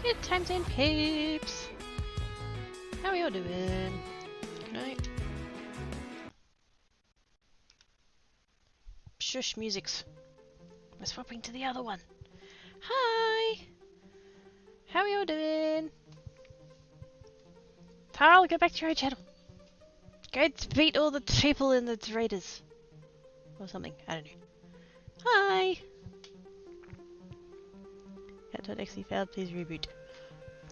Good times and peeps! How are you all doing? Good night. Shush, musics. We're swapping to the other one. Hi! How are you all doing? Tarl, go back to your channel. Go beat all the people in the raiders. Or something, I don't know. Hi! Cat.exe failed, please reboot.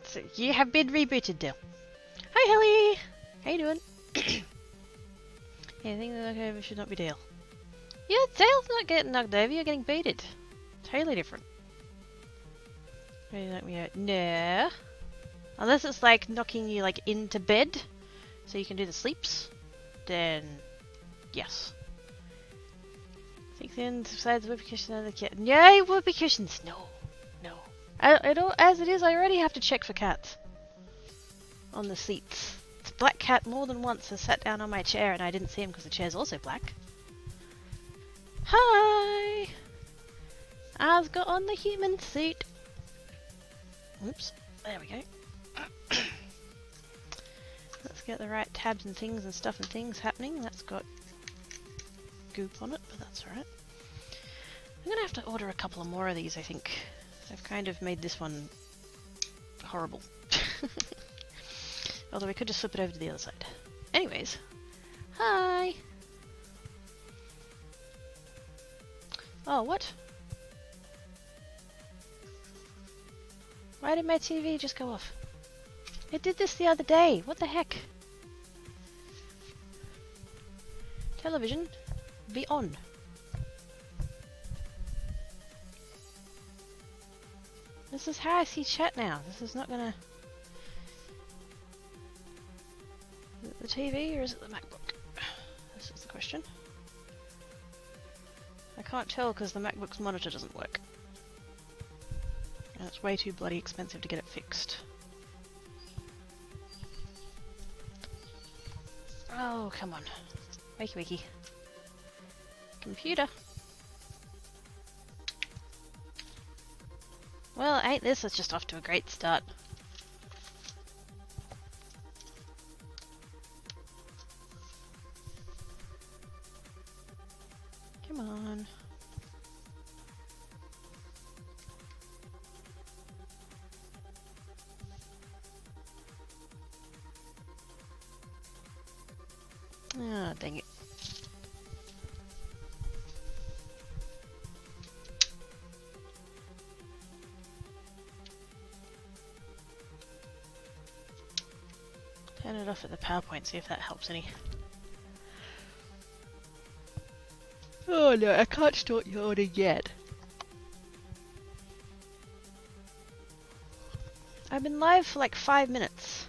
So you have been rebooted, Dale. Hi, Helly! How you doing? Anything that knocked over should not be Dale. Yeah, Dale's not getting knocked over, you're getting baited. Totally different. Maybe knock me out. No. Unless it's like knocking you like into bed, so you can do the sleeps, then yes. Six in besides whoopee cushion and the cat. No whoopee cushions. No, no. I don't. As it is, I already have to check for cats on the seats. This black cat more than once has sat down on my chair and I didn't see him because the chair's also black. Hi. I've got on the human suit. Oops. There we go. Let's get the right tabs and things and stuff and things happening. That's got goop on it, but that's alright. I'm gonna have to order a couple of more of these, I think. I've kind of made this one horrible. Although we could just flip it over to the other side. Anyways. Hi! Oh, what? Why did my TV just go off? It did this the other day. What the heck? Television, be on. This is how I see chat now. This is not gonna... Is it the TV or is it the MacBook? This is the question. I can't tell because the MacBook's monitor doesn't work. And it's way too bloody expensive to get it fixed. Oh, come on. Wakey wakey. Computer. Well, ain't this is just off to a great start. Come on. Ah, dang it. Turn it off at the PowerPoint, see if that helps any. Oh no, I can't start your order yet. I've been live for like 5 minutes.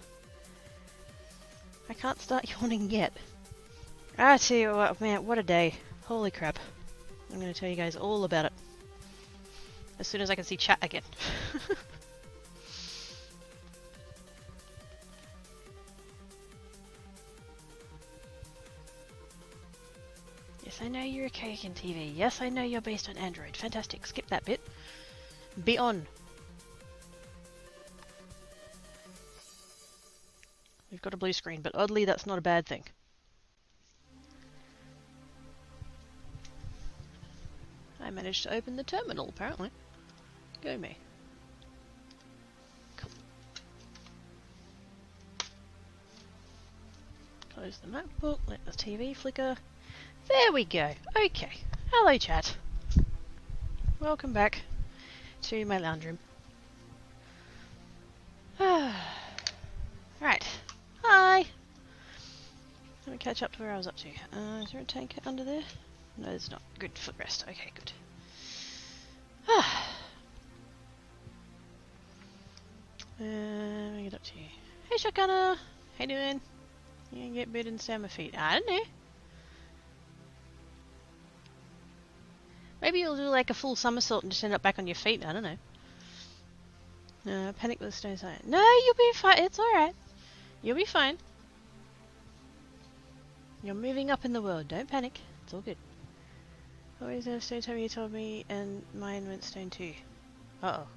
I can't start yawning yet. I tell you what, man, what a day. Holy crap. I'm gonna tell you guys all about it. As soon as I can see chat again. Yes, I know you're a Kagan TV. Yes, I know you're based on Android. Fantastic. Skip that bit. Be on. We've got a blue screen, but oddly that's not a bad thing. I managed to open the terminal, apparently. Go me. Cool. Close the MacBook, let the TV flicker. There we go. Okay. Hello, chat. Welcome back to my lounge room. Right. Hi! Let me catch up to where I was up to. Is there a tank under there? No, there's not. Good footrest. Okay, good. Let me get up to you. Hey, Shotgunner! How you doing? You can get bit and stay on my feet. I don't know. Maybe you'll do like a full somersault and just end up back on your feet. I don't know. Panic with the stone side. No, you'll be fine. It's alright. You'll be fine. You're moving up in the world. Don't panic. It's all good. Always have stone time you told me, and mine went stone too. Uh-oh.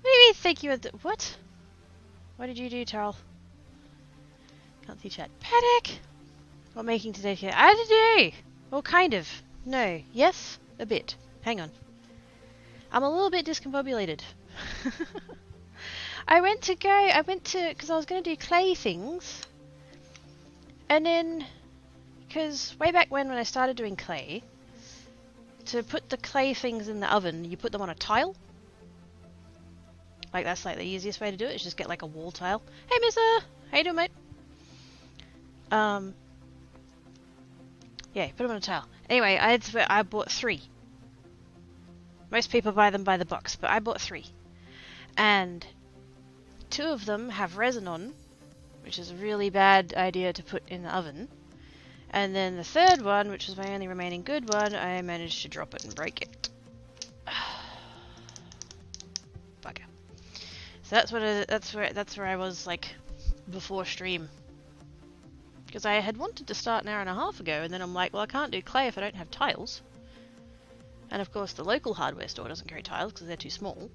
What do you mean think you were what? What did you do, Tarl? Can't see chat. Paddock! What making today here? I don't know! Well, kind of. No. Yes? A bit. Hang on. I'm a little bit discombobulated. I went to, because I was going to do clay things. And then, because way back when I started doing clay, to put the clay things in the oven, you put them on a tile. Like, that's like the easiest way to do it, is just get like a wall tile. Hey, mister! How you doing, mate? Yeah, put them on a tile. Anyway, I bought 3. Most people buy them by the box, but I bought 3. And 2 of them have resin on, which is a really bad idea to put in the oven. And then the 3rd one, which was my only remaining good one, I managed to drop it and break it. Bugger. So that's where I was like before stream. Because I had wanted to start an hour and a half ago, and then I'm like, well, I can't do clay if I don't have tiles. And of course the local hardware store doesn't carry tiles because they're too small.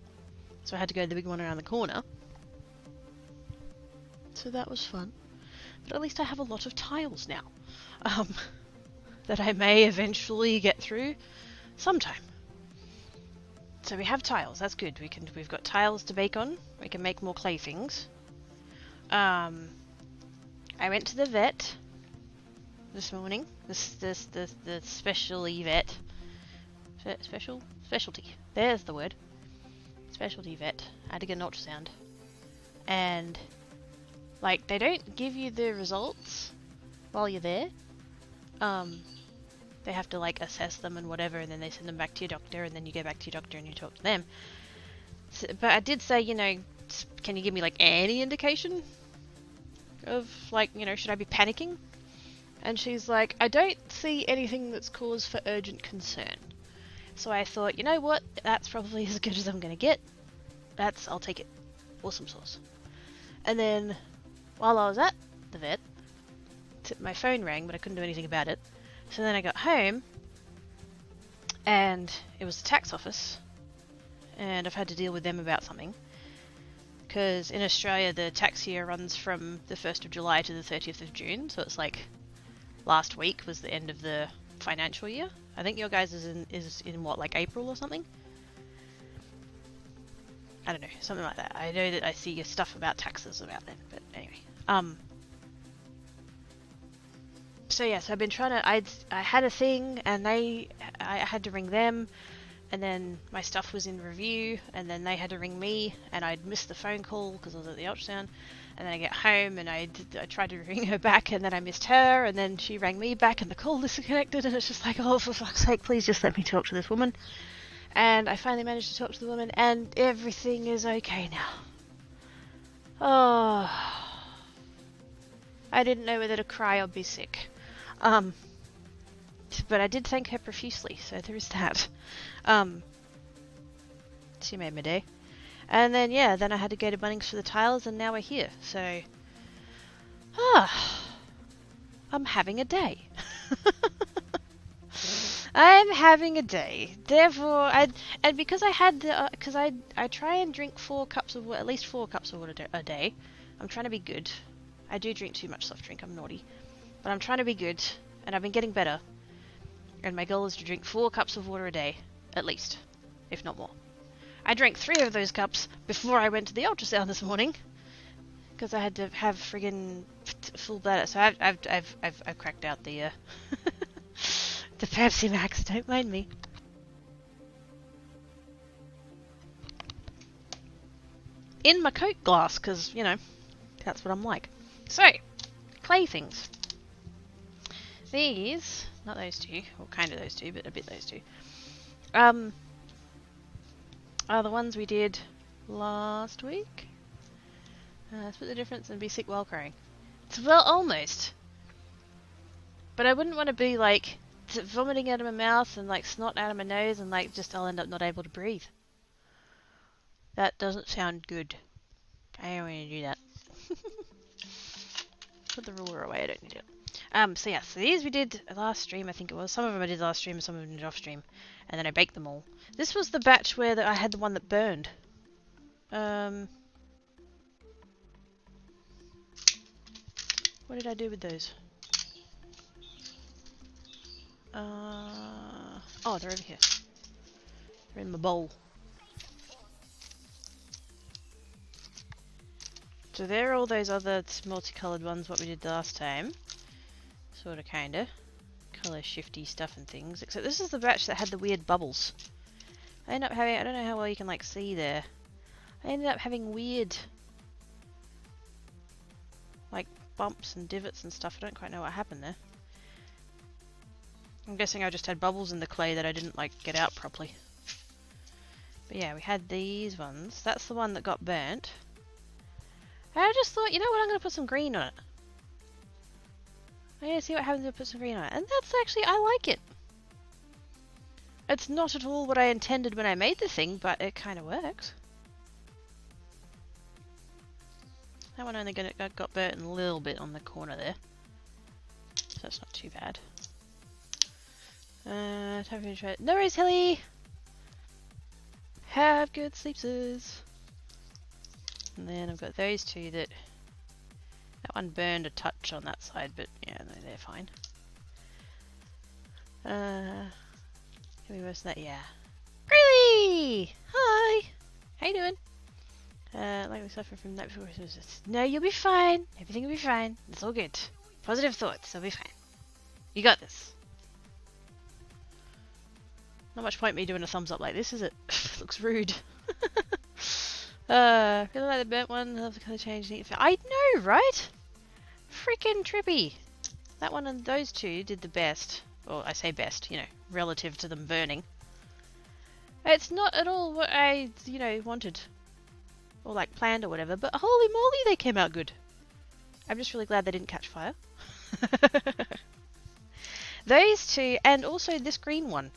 So I had to go to the big one around the corner. So that was fun. But at least I have a lot of tiles now. That I may eventually get through sometime. So we have tiles, that's good. We've got tiles to bake on. We can make more clay things. I went to the vet this morning. The specialty vet. Specialty. There's the word. Specialty vet. I had to get an ultrasound. And like, they don't give you the results while you're there. They have to like assess them and whatever, and then they send them back to your doctor, and then you go back to your doctor and you talk to them. So, but I did say, you know, can you give me like any indication of like, you know, should I be panicking? And she's like, I don't see anything that's cause for urgent concern. So I thought, you know what, that's probably as good as I'm gonna get. I'll take it. Awesome sauce. And then, while I was at the vet, my phone rang, but I couldn't do anything about it. So then I got home, and it was the tax office, and I've had to deal with them about something. Because in Australia, the tax year runs from the 1st of July to the 30th of June, so it's like last week was the end of the financial year. I think your guys is in what, like April or something? I don't know, something like that. I know that I see your stuff about taxes about then, but anyway. So yes, I've been trying to, I had a thing, and I had to ring them, and then my stuff was in review, and then they had to ring me, and I'd missed the phone call because I was at the ultrasound, and then I get home, and I tried to ring her back, and then I missed her, and then she rang me back, and the call disconnected, and it's just like, oh, for fuck's sake, please just let me talk to this woman. And I finally managed to talk to the woman, and everything is okay now. Oh, I didn't know whether to cry or be sick. But I did thank her profusely, so there is that. She made my day. And then, yeah, then I had to go to Bunnings for the tiles, and now we're here, so... I'm having a day. I'm having a day. Therefore, and because I had the... because I try and drink 4 cups of water, at least 4 cups of water a day. I'm trying to be good. I do drink too much soft drink, I'm naughty. But I'm trying to be good, and I've been getting better. And my goal is to drink 4 cups of water a day, at least, if not more. I drank 3 of those cups before I went to the ultrasound this morning, because I had to have friggin' full bladder. So I've cracked out the the Pepsi Max. Don't mind me. In my Coke glass, because you know that's what I'm like. So clay things. These, not those 2, or kind of those 2, but a bit those 2, are the ones we did last week. Split the difference and be sick while crying. Well, almost. But I wouldn't want to be like vomiting out of my mouth and like snot out of my nose and like just I'll end up not able to breathe. That doesn't sound good. I don't want to do that. Put the ruler away, I don't need it. So yeah, so these we did last stream, I think it was. Some of them I did last stream and some of them I did off stream. And then I baked them all. This was the batch where I had the one that burned. What did I do with those? Oh, they're over here. They're in my bowl. So there are all those other multicolored ones what we did last time. Sorta kinda. Color shifty stuff and things. Except this is the batch that had the weird bubbles. I ended up having, I don't know how well you can like see there. I ended up having weird like bumps and divots and stuff. I don't quite know what happened there. I'm guessing I just had bubbles in the clay that I didn't like get out properly. But yeah, we had these ones. That's the one that got burnt. I just thought, you know what, I'm going to put some green on it. I'm going to see what happens if I put some green on it. And that's actually, I like it. It's not at all what I intended when I made the thing, but it kind of works. That one only got burnt a little bit on the corner there. So that's not too bad. Time for me to try it. No worries, Hilly! Have good sleepses. And then I've got those two that one burned a touch on that side, but yeah, no, they're fine. Can we worse than that? Yeah. Really? Hi! How you doing? Likely suffer from night before Christmas. No, you'll be fine. Everything will be fine. It's all good. Positive thoughts. You'll be fine. You got this. Not much point me doing a thumbs up like this, is it? Looks rude. Feeling like the burnt one. Love the color change. I know, right? Freaking trippy. That one and those two did the best. Well, I say best, you know, relative to them burning. It's not at all what I, you know, wanted. Or like planned or whatever, but holy moly, they came out good. I'm just really glad they didn't catch fire. Those two, and also this green one.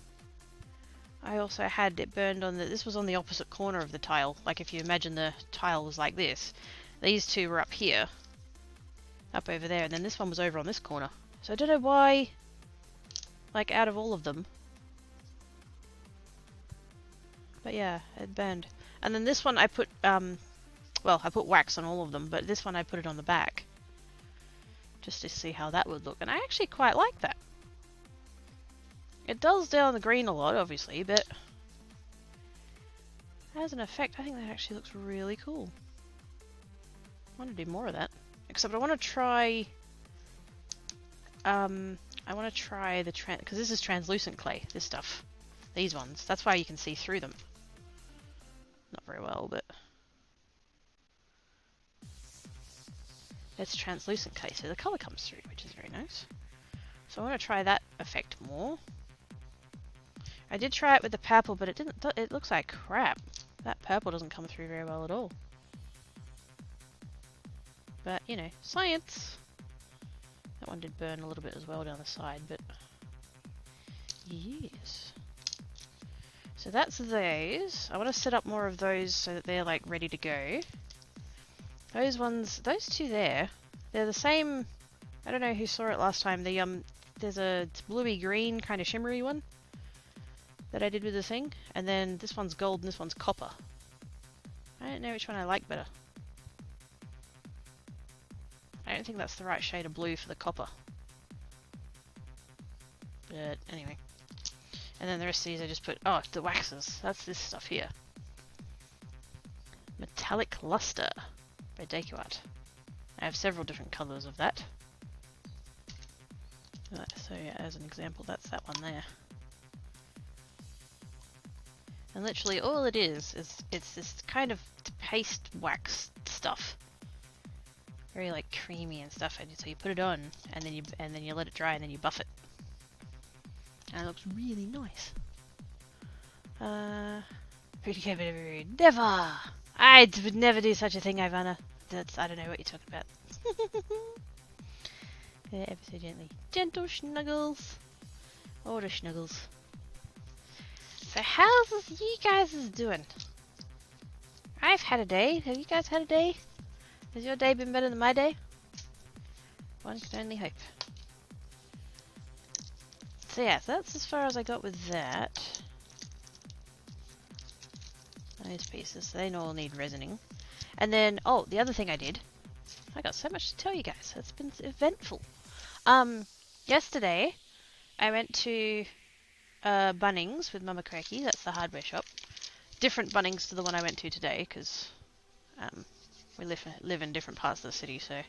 I also had it burned on this was on the opposite corner of the tile. Like if you imagine the tile was like this. These two were up here. Up over there, and then this one was over on this corner. So I don't know why, like out of all of them. But yeah, it burned. And then this one I put, well, I put wax on all of them, but this one I put it on the back. Just to see how that would look. And I actually quite like that. It dulls down the green a lot, obviously, but as an effect, I think that actually looks really cool. I want to do more of that. Except I want to try, I want to try the, because this is translucent clay, this stuff. These ones. That's why you can see through them. Not very well, but it's translucent clay, so the colour comes through, which is very nice. So I want to try that effect more. I did try it with the purple, but it didn't. It looks like crap. That purple doesn't come through very well at all. But you know, science. That one did burn a little bit as well down the side, but yes. So that's those. I want to set up more of those so that they're like ready to go. Those ones, those two there, they're the same. I don't know who saw it last time. The there's a bluey green kind of shimmery one that I did with the thing, and then this one's gold and this one's copper. I don't know which one I like better. I don't think that's the right shade of blue for the copper. But anyway. And then the rest of these I just put, oh, the waxes. That's this stuff here. Metallic Luster by Decoart. I have several different colours of that. So yeah, as an example, that's that one there. And literally all it is it's this kind of paste wax stuff. Very like creamy and stuff. And so you put it on and then you let it dry and then you buff it. And it looks really nice. Pretty good, but rude. Never! I would never do such a thing, Ivana. That's, I don't know what you're talking about. Ever so gently. Gentle snuggles. Order snuggles. So how's this, you guys is doing? I've had a day. Have you guys had a day? Has your day been better than my day? One can only hope. So yeah, so that's as far as I got with that. Those pieces, they all need resining. And then, oh, the other thing I did, I got so much to tell you guys. It's been eventful. Yesterday, I went to Bunnings with Mama Cracky. That's the hardware shop. Different Bunnings to the one I went to today, because we live in different parts of the city, so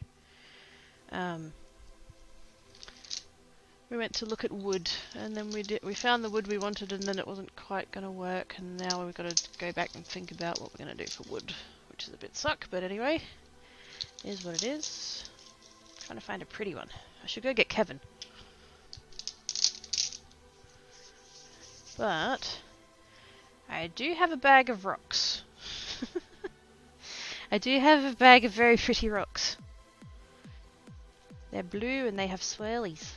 we went to look at wood, and then we found the wood we wanted, and then it wasn't quite going to work, and now we've got to go back and think about what we're going to do for wood, which is a bit suck, but anyway, it is what it is. I'm trying to find a pretty one. I should go get Kevin. But I do have a bag of rocks. I do have a bag of very pretty rocks. They're blue and they have swirlies.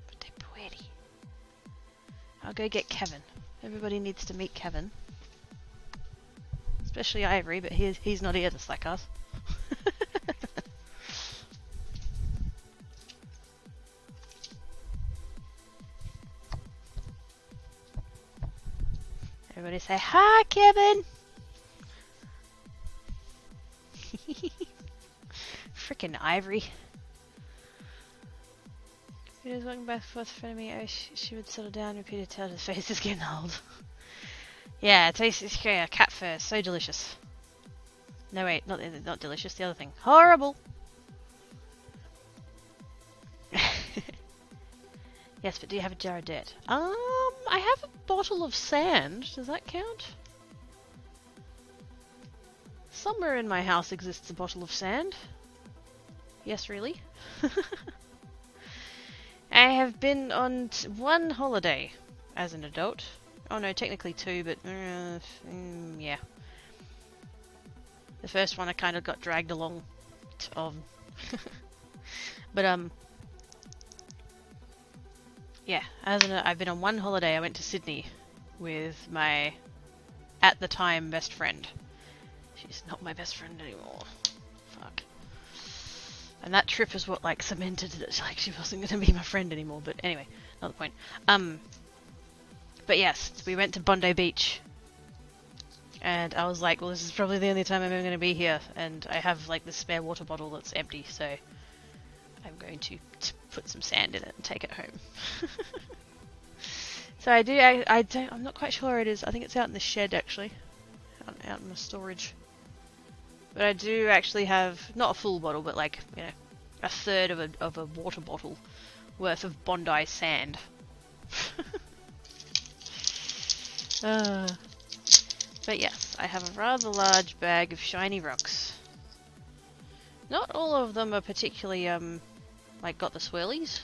But they're pretty. I'll go get Kevin. Everybody needs to meet Kevin. Especially Ivory, but he's not here to slack us. Everybody say, hi, Kevin! Frickin' Ivory. Peter's walking back and forth in front of me. Oh, she would settle down and Peter tell his face is getting old. Yeah, it tastes cat fur. So delicious. No, wait, not delicious. The other thing. Horrible! Yes, but do you have a jar of dirt? I have a bottle of sand. Does that count? Somewhere in my house exists a bottle of sand. Yes, really? I have been on one holiday as an adult. Oh no, technically two, but yeah. The first one I kind of got dragged along but yeah, I've been on one holiday. I went to Sydney with my, at the time, best friend. She's not my best friend anymore. Fuck. And that trip is what like cemented that like she wasn't going to be my friend anymore. But anyway, not the point. But yes, we went to Bondi Beach. And I was like, well, this is probably the only time I'm ever going to be here. And I have like this spare water bottle that's empty, so I'm going to put some sand in it and take it home. So I'm not quite sure where it is. I think it's out in the shed actually. Out in the storage. But I do actually have, not a full bottle, but like, you know, a third of a water bottle worth of Bondi sand. But yes, I have a rather large bag of shiny rocks. Not all of them are particularly, like, got the swirlies.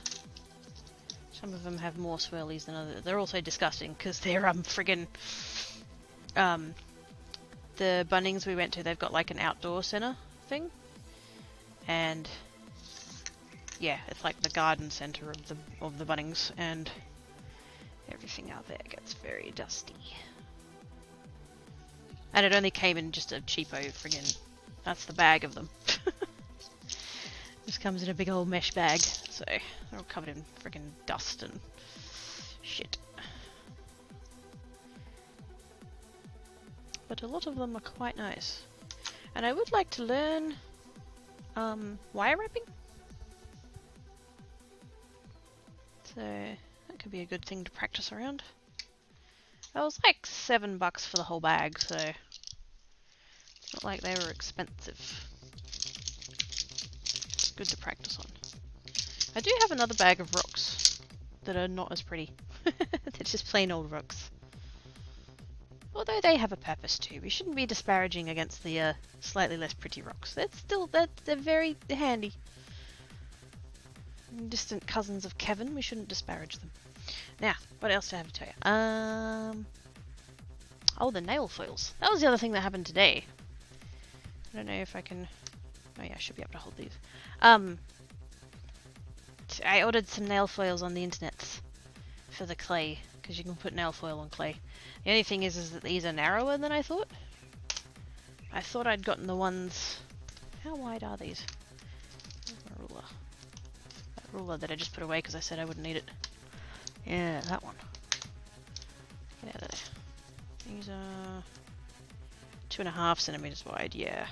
Some of them have more swirlies than others. They're also disgusting, because they're, friggin', the Bunnings we went to, they've got, like, an outdoor center thing. And, yeah, it's like the garden center of the Bunnings, and everything out there gets very dusty. And it only came in just a cheapo friggin', that's the bag of them. Just comes in a big old mesh bag, so they're all covered in friggin' dust and shit. But a lot of them are quite nice. And I would like to learn wire wrapping. So that could be a good thing to practice around. It was like $7 for the whole bag, so it's not like they were expensive. Good to practice on. I do have another bag of rocks that are not as pretty. They're just plain old rocks. Although they have a purpose too. We shouldn't be disparaging against the slightly less pretty rocks. They're very handy. Distant cousins of Kevin, we shouldn't disparage them. Now, what else do I have to tell you? Oh, the nail foils. That was the other thing that happened today. I don't know if I can... Oh yeah, I should be able to hold these. I ordered some nail foils on the internet for the clay, because you can put nail foil on clay. The only thing is that these are narrower than I thought. I thought I'd gotten the ones... How wide are these? Where's my ruler? That ruler that I just put away because I said I wouldn't need it. Yeah, that one. Get out of there. These are 2.5 centimeters wide, yeah.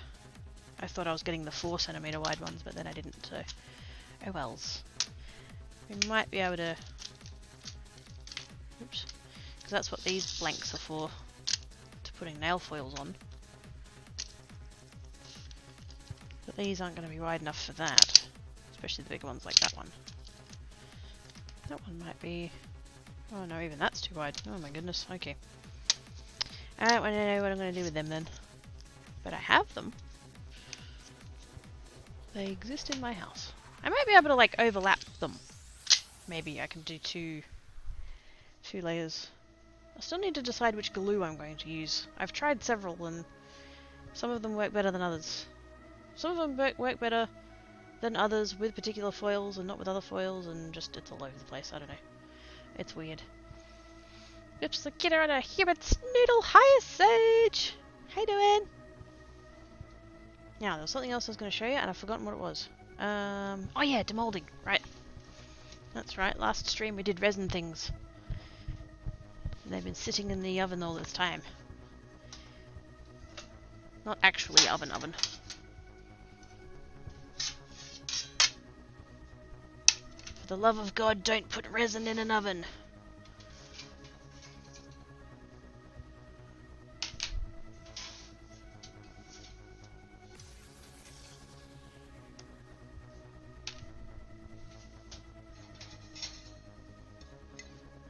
I thought I was getting the 4 centimeter wide ones, but then I didn't, so... Oh wells. We might be able to... Oops. Because that's what these blanks are for. To putting nail foils on. But these aren't going to be wide enough for that. Especially the bigger ones like that one. That one might be... Oh no, even that's too wide. Oh my goodness, okay. I don't want to know what I'm going to do with them then. But I have them. They exist in my house. I might be able to like overlap them. Maybe I can do two layers. I still need to decide which glue I'm going to use. I've tried several and some of them work better than others. Some of them work better than others with particular foils and not with other foils, and just it's all over the place. I don't know. It's weird. Oops, the kidder on a human snoodle. Hiya, Sage! How you doing? Now, there was something else I was going to show you, and I've forgotten what it was. Oh yeah, demolding. Right. That's right, last stream we did resin things. And they've been sitting in the oven all this time. Not actually oven. For the love of God, don't put resin in an oven.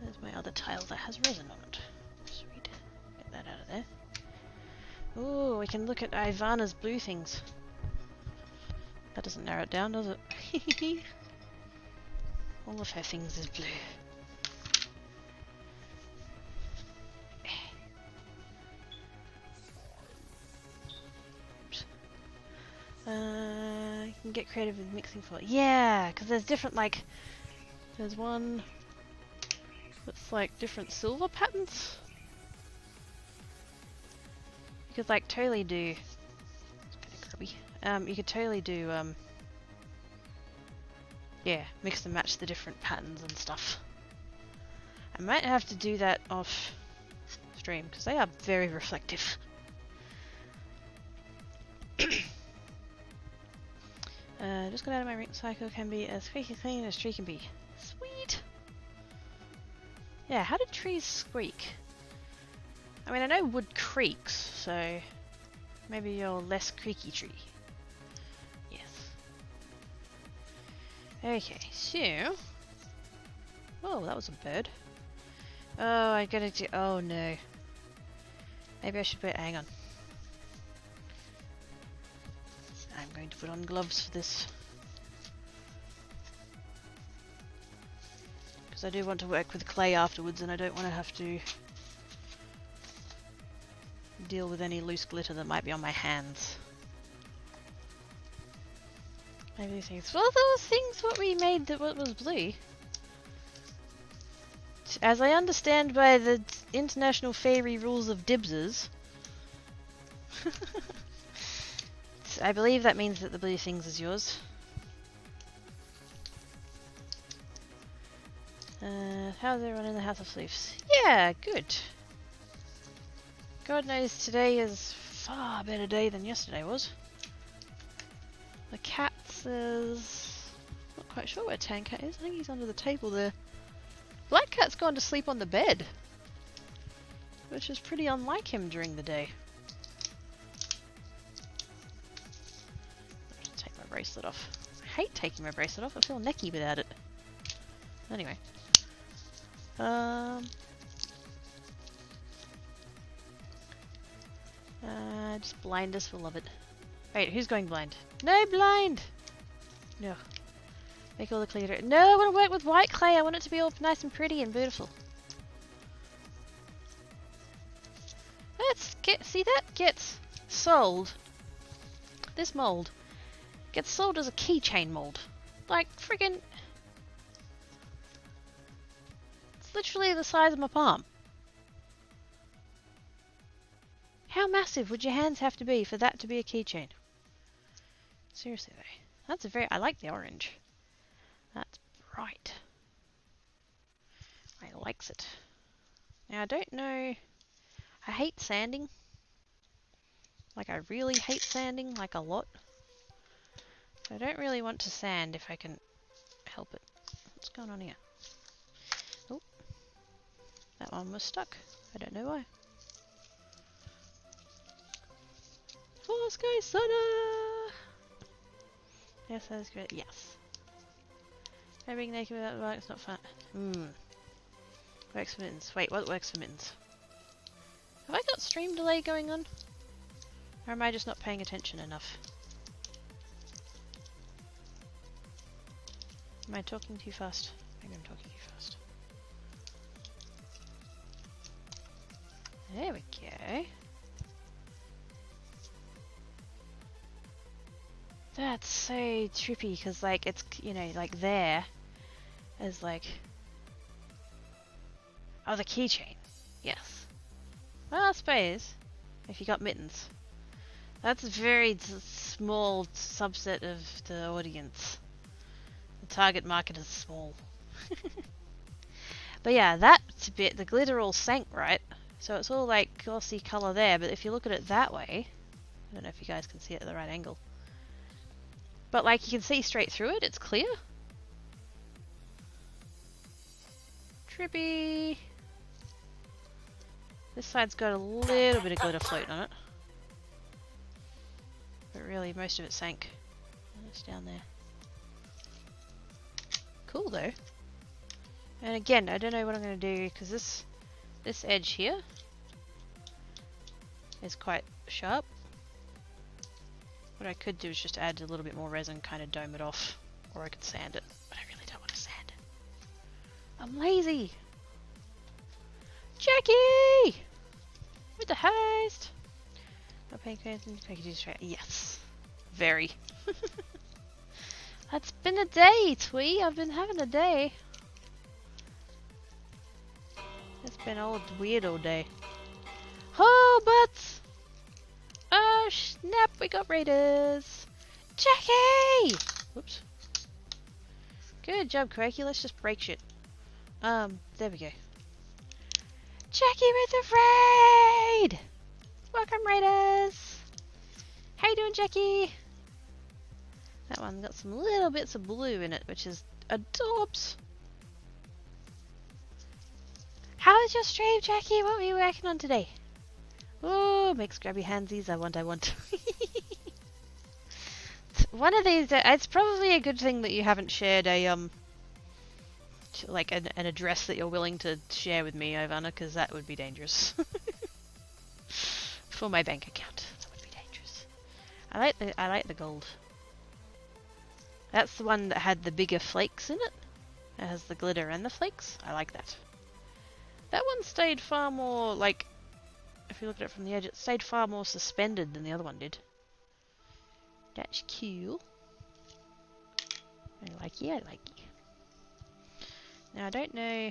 There's my other tile that has resin on it. Sweet. Get that out of there. Ooh, we can look at Ivana's blue things. That doesn't narrow it down, does it? All of her things is blue. You can get creative with mixing for it. Yeah, because there's different, like, there's one that's like different silver patterns. You could like totally do, it's kind of grubby. You could totally do, yeah, mix and match the different patterns and stuff. I might have to do that off stream because they are very reflective. Just got out of my ring cycle, can be as squeaky clean as a tree can be. Sweet! Yeah, how do trees squeak? I mean, I know wood creaks, so maybe you're less creaky tree. Yes. Okay, so... Oh, that was a bird. Oh, I gotta do... Oh no. Maybe I should wait, hang on. I'm going to put on gloves for this. Because I do want to work with clay afterwards and I don't want to have to deal with any loose glitter that might be on my hands. Maybe these things... Well, those things what we made that was blue. As I understand by the international fairy rules of Dibsers, I believe that means that the blue things is yours. How's everyone in the House of Sleeves? Yeah, good. God knows today is far better day than yesterday was. The cat says... Not quite sure where Tan Cat is. I think he's under the table there. Black Cat's gone to sleep on the bed, which is pretty unlike him during the day. I'll just take my bracelet off. I hate taking my bracelet off. I feel necky without it. Anyway. Just blind us, we'll love it. Wait, who's going blind? No blind! No. Make all the clear. No, I want to work with white clay. I want it to be all nice and pretty and beautiful. Let's get... See, that gets sold. This mold gets sold as a keychain mold. Like, friggin'... It's literally the size of my palm. How massive would your hands have to be for that to be a keychain? Seriously though. That's a very... I like the orange. That's bright. I likes it. Now I don't know... I hate sanding. Like I really hate sanding, like a lot. I don't really want to sand if I can help it. What's going on here? Oh, that one was stuck. I don't know why. For Sky Sauna! Yes, that is great. Yes. Being naked without the it's not fun. Works for mittens. Wait, what works for mittens? Have I got stream delay going on? Or am I just not paying attention enough? Am I talking too fast? Maybe I'm talking too fast. There we go. That's so trippy because, like, it's, you know, like there is like. Oh, the keychain. Yes. Well, I suppose if you got mittens. That's a very small subset of the audience. The target market is small. But yeah, that bit, the glitter all sank, right? So it's all like glossy colour there, but if you look at it that way, I don't know if you guys can see it at the right angle. But like you can see straight through it, it's clear. Trippy. This side's got a little bit of glitter floating on it. But really, most of it sank. It's down there. Cool though. And again, I don't know what I'm going to do because this edge here is quite sharp. What I could do is just add a little bit more resin, kind of dome it off, or I could sand it. But I really don't want to sand it. I'm lazy. Jackie, with the heist. Not paying attention. Packages straight. Yes, very. It's been a day, Twee. I've been having a day. It's been all weird all day. Oh, but oh snap! We got raiders. Jackie. Whoops. Good job, Quakey. Let's just break shit. There we go. Jackie with the raid. Welcome, raiders. How you doing, Jackie? That one got some little bits of blue in it, which is adorbs. How was your stream, Jackie? What were you working on today? Oh, makes grabby handsies. I want. One of these, it's probably a good thing that you haven't shared a, like an address that you're willing to share with me, Ivana, because that would be dangerous. For my bank account, that would be dangerous. I like the gold. That's the one that had the bigger flakes in it. It has the glitter and the flakes. I like that. That one stayed far more, like, if you look at it from the edge, it stayed far more suspended than the other one did. That's cool. I like you. Now, I don't know.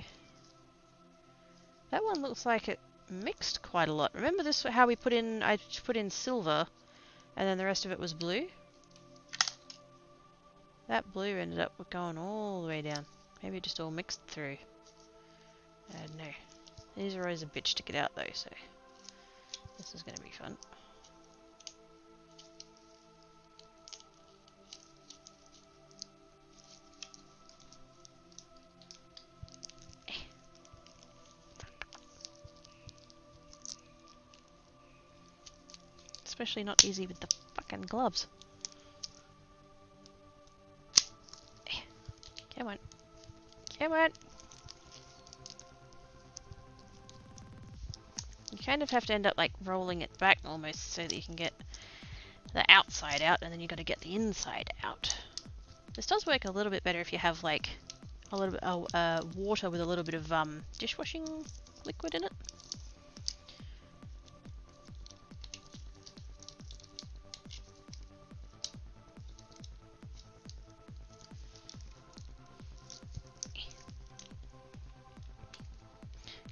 That one looks like it mixed quite a lot. Remember this, how we put in, I put in silver, and then the rest of it was blue? That blue ended up going all the way down. Maybe it just all mixed through. I don't know. These are always a bitch to get out though, so this is going to be fun. Especially not easy with the fucking gloves. Come on. Come on! You kind of have to end up like rolling it back almost so that you can get the outside out, and then you got to get the inside out. This does work a little bit better if you have like a little bit of water with a little bit of dishwashing liquid in it.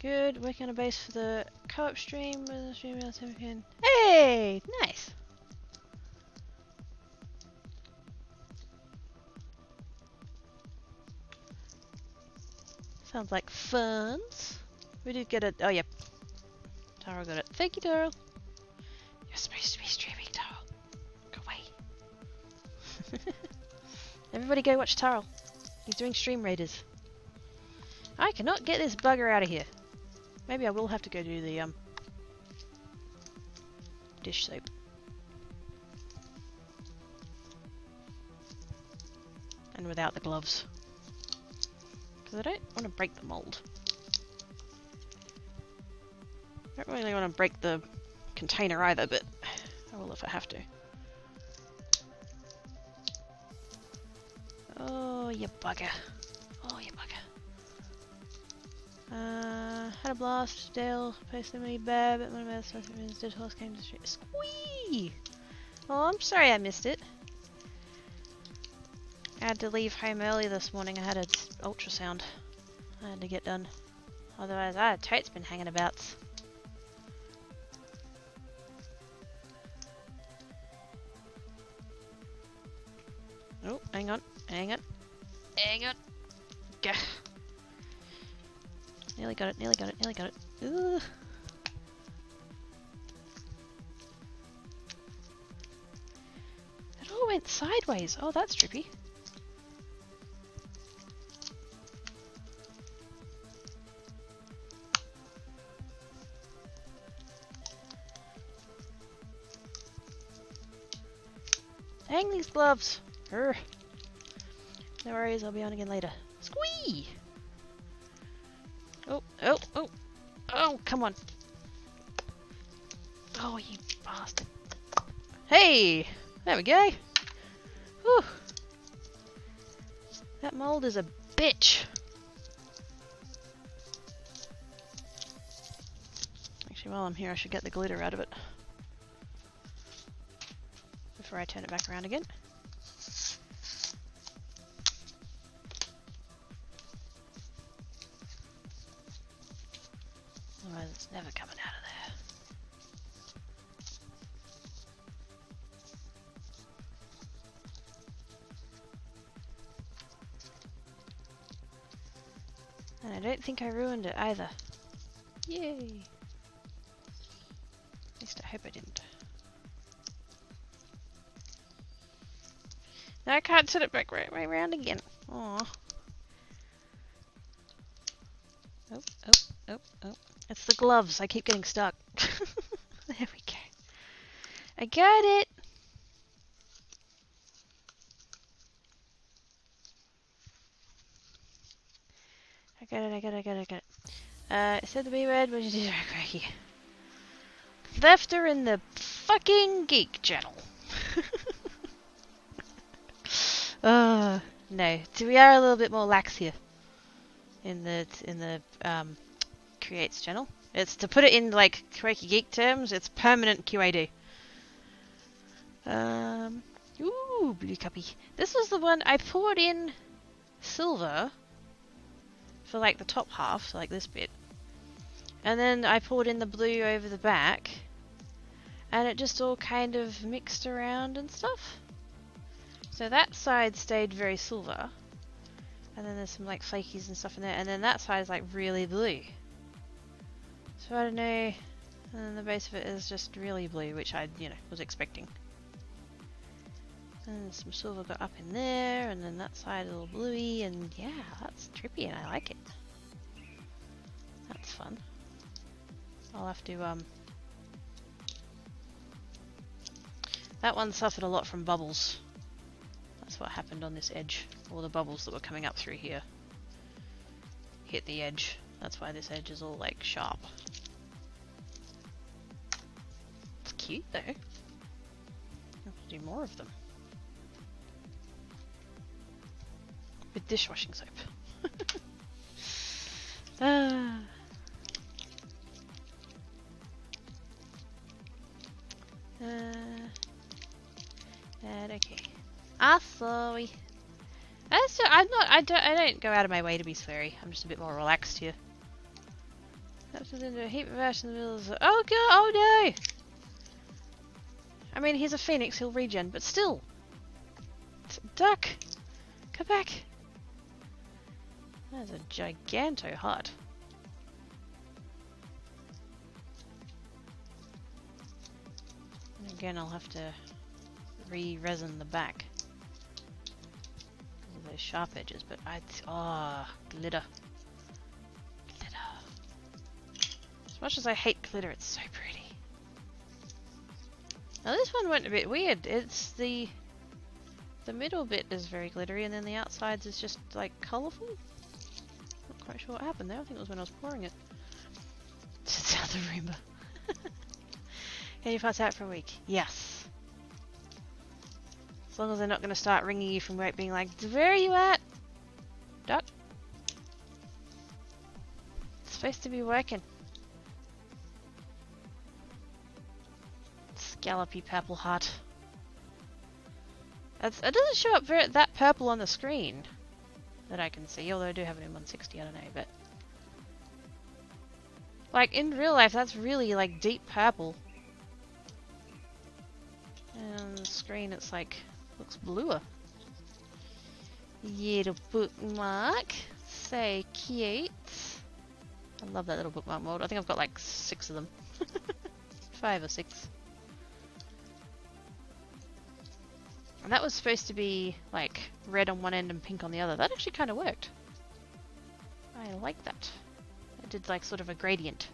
Good, working on a base for the co-op stream with the stream else again. Hey, nice. Sounds like fun. We did get it. Oh, yep. Tara got it. Thank you, Daryl. You're supposed to be streaming Everybody go watch Tarl. He's doing stream raiders. I cannot get this bugger out of here. Maybe I will have to go do the dish soap. And without the gloves. Because I don't want to break the mold. I don't really want to break the container either, but I will if I have to. Oh, you bugger. Oh, you bugger. Had a blast, Dale, posted me bad, but one of our specimens dead horse came to the street. Squee! Oh, I'm sorry I missed it. I had to leave home early this morning. I had an ultrasound I had to get done. Otherwise, I had totes been hanging about. Oh, hang on, hang on, hang on. Gah. Nearly got it, nearly got it, nearly got it. Ooh. It all went sideways. Oh, that's trippy. Hang these gloves. Urgh. No worries, I'll be on again later. Squee! Oh, oh, oh. Oh, come on. Oh, you bastard. Hey! There we go. Whew. That mold is a bitch. Actually, while I'm here, I should get the glitter out of it. Before I turn it back around again. Otherwise it's never coming out of there. And I don't think I ruined it either. Yay! At least I hope I didn't. Now I can't set it back right way around again. Aww. Oh, oh, oh, oh. It's the gloves. I keep getting stuck. There we go. I got it! I got it, I got it, I got it, I got it. It said the B word, but you did it right. Left her in the fucking geek channel. No. So we are a little bit more lax here in the creates channel. It's to put it in like Quakey Geek terms. It's permanent QAD. Ooh, blue cuppy. This was the one I poured in silver for like the top half, so like this bit, and then I poured in the blue over the back, and it just all kind of mixed around and stuff. So that side stayed very silver, and then there's some like flakies and stuff in there, and then that side is like really blue. So I don't know, and then the base of it is just really blue, which I, was expecting. And some silver got up in there, and then that side a little bluey, and yeah, that's trippy and I like it. That's fun. I'll have to, that one suffered a lot from bubbles. That's what happened on this edge. All the bubbles that were coming up through here hit the edge. That's why this edge is all like sharp. It's cute though. I have to do more of them. With dishwashing soap. Okay. Sorry. I don't go out of my way to be sweary. I'm just a bit more relaxed here. That's into a heap of ash in the middle of the... Oh god, oh no! I mean, he's a phoenix, he'll regen, but still! Duck! Come back! That is a giganto hut. And again, I'll have to re-resin the back. those sharp edges, but oh, glitter. Glitter. As much as I hate glitter, it's so pretty. Now this one went a bit weird. It's the middle bit is very glittery, and then the outsides is just like colourful. Not quite sure what happened there. I think it was when I was pouring it. It's out the Roomba. Can you pass out for a week? Yes. As long as they're not going to start ringing you from work being like, where are you at? Duck? It's supposed to be working. Scallopy purple heart. It doesn't show up that purple on the screen that I can see, although I do have it in 160, I don't know, but like in real life that's really like deep purple. And on the screen it's like looks bluer. Little bookmark. So cute. I love that little bookmark mold. I think I've got like 6 of them. 5 or 6. And that was supposed to be like red on one end and pink on the other. That actually kind of worked. I like that. It did like sort of a gradient.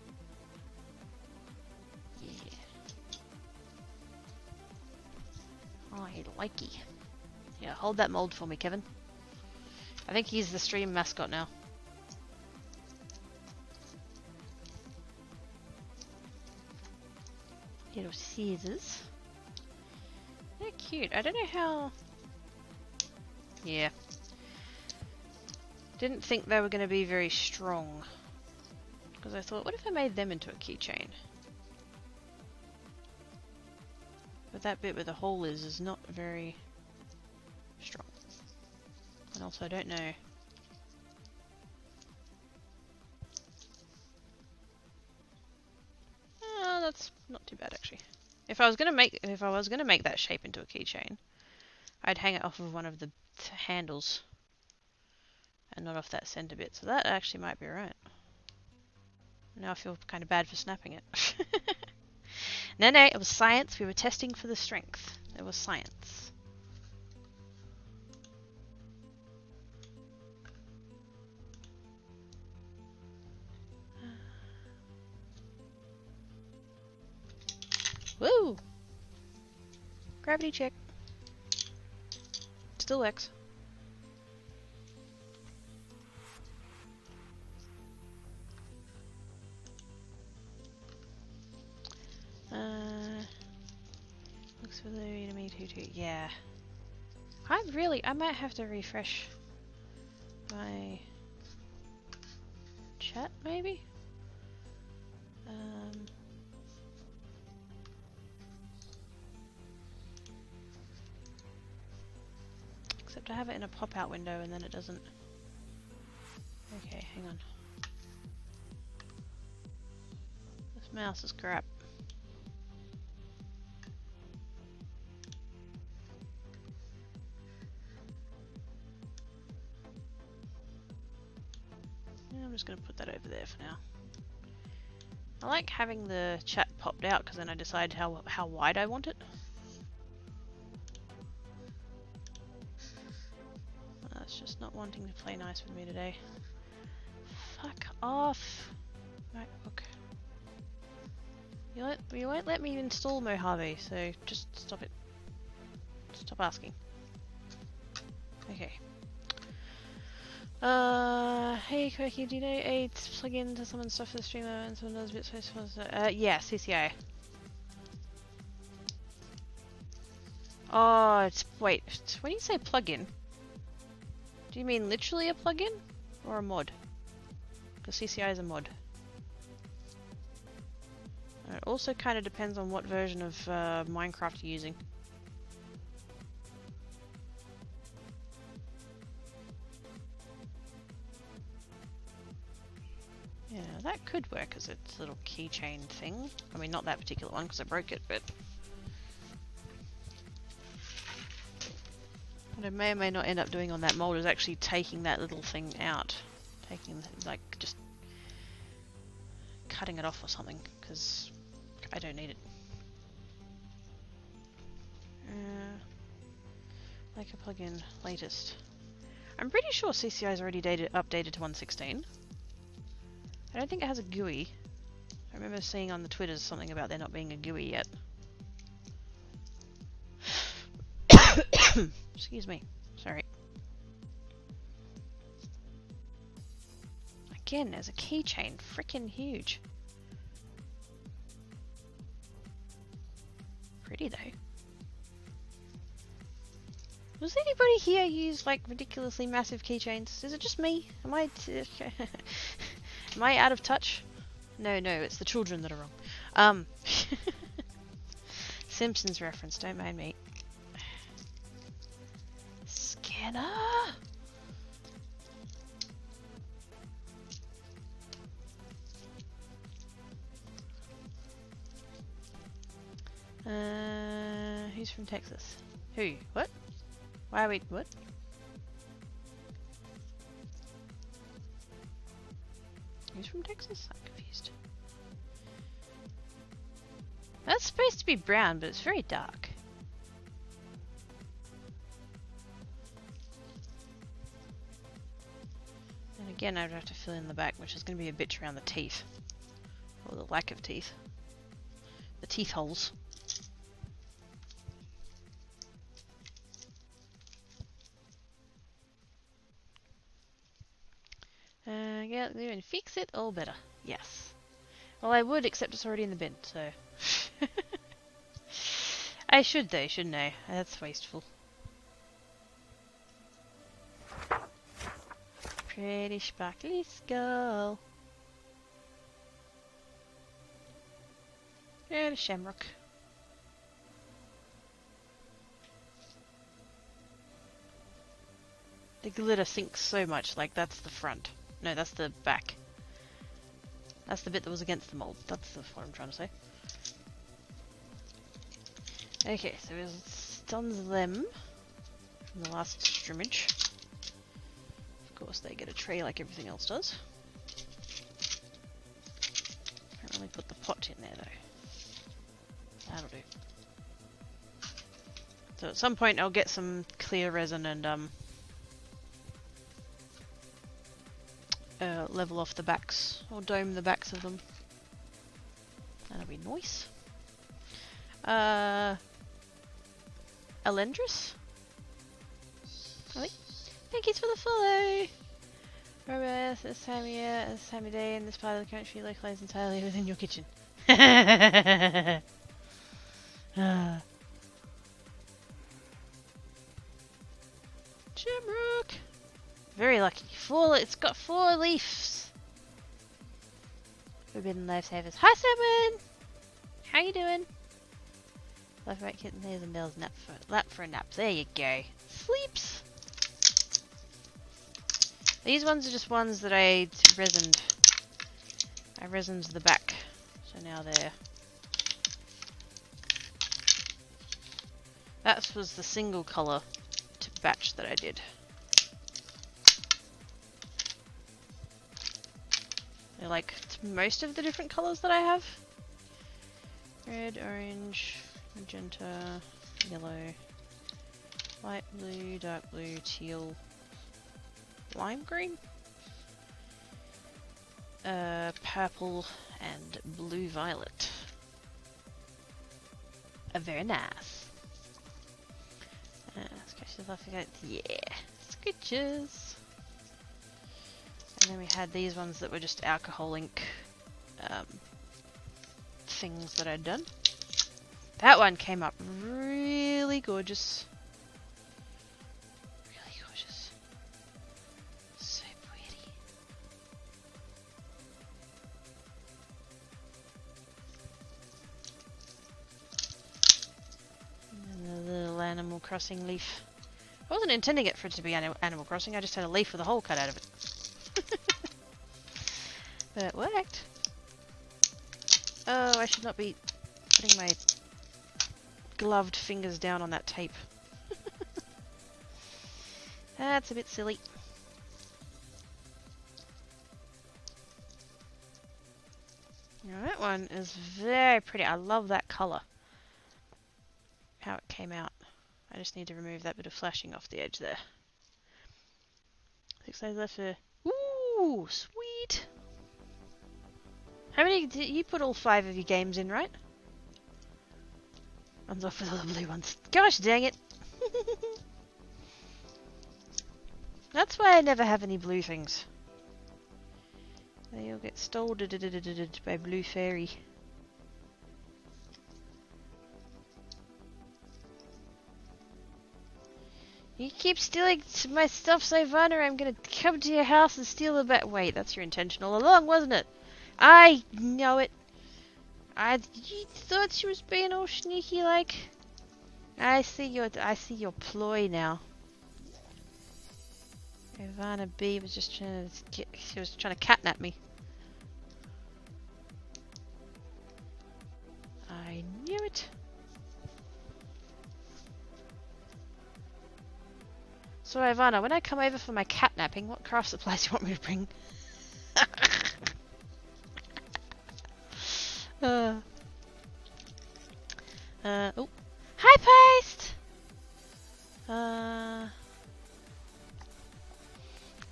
Yeah. I likey. Yeah, hold that mold for me, Kevin. I think he's the stream mascot now. Little Caesars. They're cute. I don't know how... Yeah. Didn't think they were going to be very strong. Because I thought, what if I made them into a keychain? But that bit where the hole is not very strong. And also I don't know. Oh, that's not too bad actually. If I was gonna make that shape into a keychain, I'd hang it off of one of the handles and not off that center bit. So that actually might be right. Now I feel kind of bad for snapping it. No, it was science. We were testing for the strength. It was science. Woo! Gravity check. Still works. Looks for the me too. Yeah. I might have to refresh my chat maybe? Except I have it in a pop-out window and then it doesn't... Okay, hang on. This mouse is crap. Yeah, I'm just going to put that over there for now. I like having the chat popped out because then I decide how wide I want it. That's just not wanting to play nice with me today. Fuck off, MacBook. You won't let me install Mojave, so just stop it. Stop asking. Okay. Hey Quirky, do you know a plugin to summon stuff for the streamer and someone does a bit so yeah, CCI. Oh, wait, when you say plugin, do you mean literally a plugin or a mod? Because CCI is a mod. And it also kind of depends on what version of Minecraft you're using. Yeah, that could work as its little keychain thing. I mean, not that particular one because I broke it, but... What I may or may not end up doing on that mold is actually taking that little thing out. Taking, like, just cutting it off or something, because I don't need it. Like a plugin, latest. I'm pretty sure CCI is already updated to 1.16. I don't think it has a GUI. I remember seeing on the Twitters something about there not being a GUI yet. Excuse me. Sorry. Again, there's a keychain. Freaking huge. Pretty though. Does anybody here use like ridiculously massive keychains? Is it just me? Am I am I out of touch? No, it's the children that are wrong. Simpsons reference, don't mind me. Scanner. Who's from Texas? Who? What? Why are we... what? Who's from Texas? I'm confused. That's supposed to be brown, but it's very dark. And again, I'd have to fill in the back, which is going to be a bitch around the teeth. Or the lack of teeth. The teeth holes. Get there and fix it all better. Yes. Well, I would, except it's already in the bin, so... I should though, shouldn't I? That's wasteful. Pretty sparkly skull. And a shamrock. The glitter sinks so much, like that's the front. No, that's the back. That's the bit that was against the mold. That's what I'm trying to say. Okay, so there's tons of them from the last scrimmage. Of course, they get a tray like everything else does. Can't really put the pot in there though. That'll do. So at some point, I'll get some clear resin and level off the backs, or dome the backs of them. That'll be nice. Alendris? Thank you for the follow! Remember, this time of year, this time of day, in this part of the country, localized entirely within your kitchen. Shamrock! Very lucky. It's got 4 leaves. Forbidden Lifesavers. Hi, Simon! How you doing? Left, right, kitten, nails and nails, lap for a nap. There you go. Sleeps! These ones are just ones that I resined. I resined the back. So now they're... That was the single colour batch that I did. They're like most of the different colours that I have. Red, orange, magenta, yellow, light blue, dark blue, teal, lime green, purple, and blue violet. Very nice. Scratches off again. Yeah, scratches. And then we had these ones that were just alcohol ink things that I'd done. That one came up really gorgeous. Really gorgeous. So pretty. And the little Animal Crossing leaf. I wasn't intending it for it to be Animal Crossing, I just had a leaf with a hole cut out of it. But it worked. Oh, I should not be putting my gloved fingers down on that tape. That's a bit silly. Now that one is very pretty. I love that colour. How it came out. I just need to remove that bit of flashing off the edge there. 6 days left for... Ooh, sweet! How many did you put all 5 of your games in, right? Runs off with all the blue ones. Gosh dang it! That's why I never have any blue things. They all get stolen by Blue Fairy. You keep stealing my stuff, Sivana, or I'm gonna come to your house and steal the bat. Wait, that's your intention all along, wasn't it? I know it. You thought she was being all sneaky like? I see your ploy now. Ivana B was just trying to she was trying to catnap me. I knew it. So Ivana, when I come over for my catnapping, what craft supplies do you want me to bring? Oh. Hi, Paste!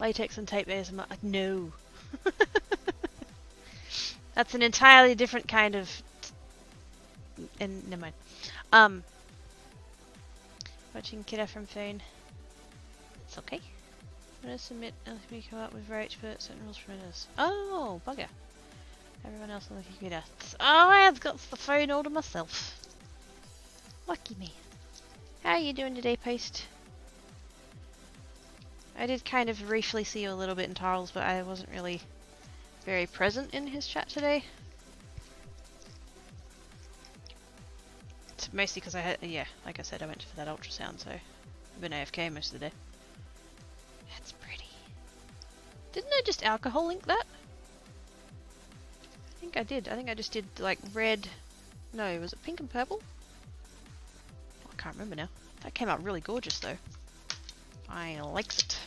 Latex and tape ASMR. No. That's an entirely different kind of... never mind. Watching Kidda from phone. It's okay. I'm gonna submit and we come up with very expert certain rules for us. Oh, bugger. Everyone else on the computer. Oh, I've got the phone all to myself. Lucky me. How are you doing today, Paste? I did kind of briefly see you a little bit in Tarls, but I wasn't really very present in his chat today. It's mostly because I had, yeah, like I said, I went for that ultrasound, so I've been AFK most of the day. That's pretty. Didn't I just alcohol link that? I think I did. I think I just did like red. No, was it pink and purple? Oh, I can't remember now. That came out really gorgeous though. I likes it.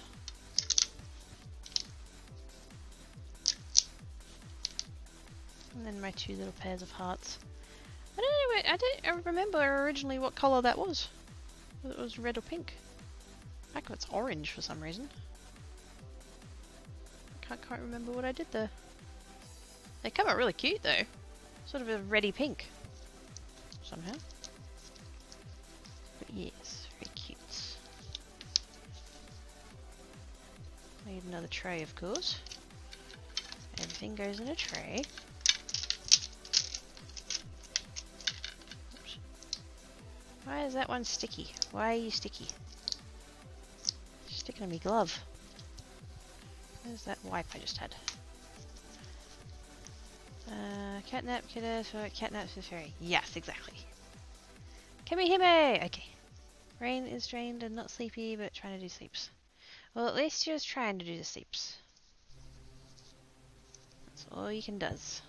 And then my 2 little pairs of hearts. I don't know. I don't remember originally what color that was. Whether it was red or pink. Like it's orange for some reason. I can't quite remember what I did there. They come out really cute though. Sort of a reddy pink. Somehow. But yes, very cute. Need another tray of course. Everything goes in a tray. Oops. Why is that one sticky? Why are you sticky? Sticking on me glove. Where's that wipe I just had? Catnap, kiddo, for catnap for fairy. Yes, exactly. Kamihime! Okay. Rain is drained and not sleepy, but trying to do sleeps. Well, at least you're trying to do the sleeps. That's all you can does.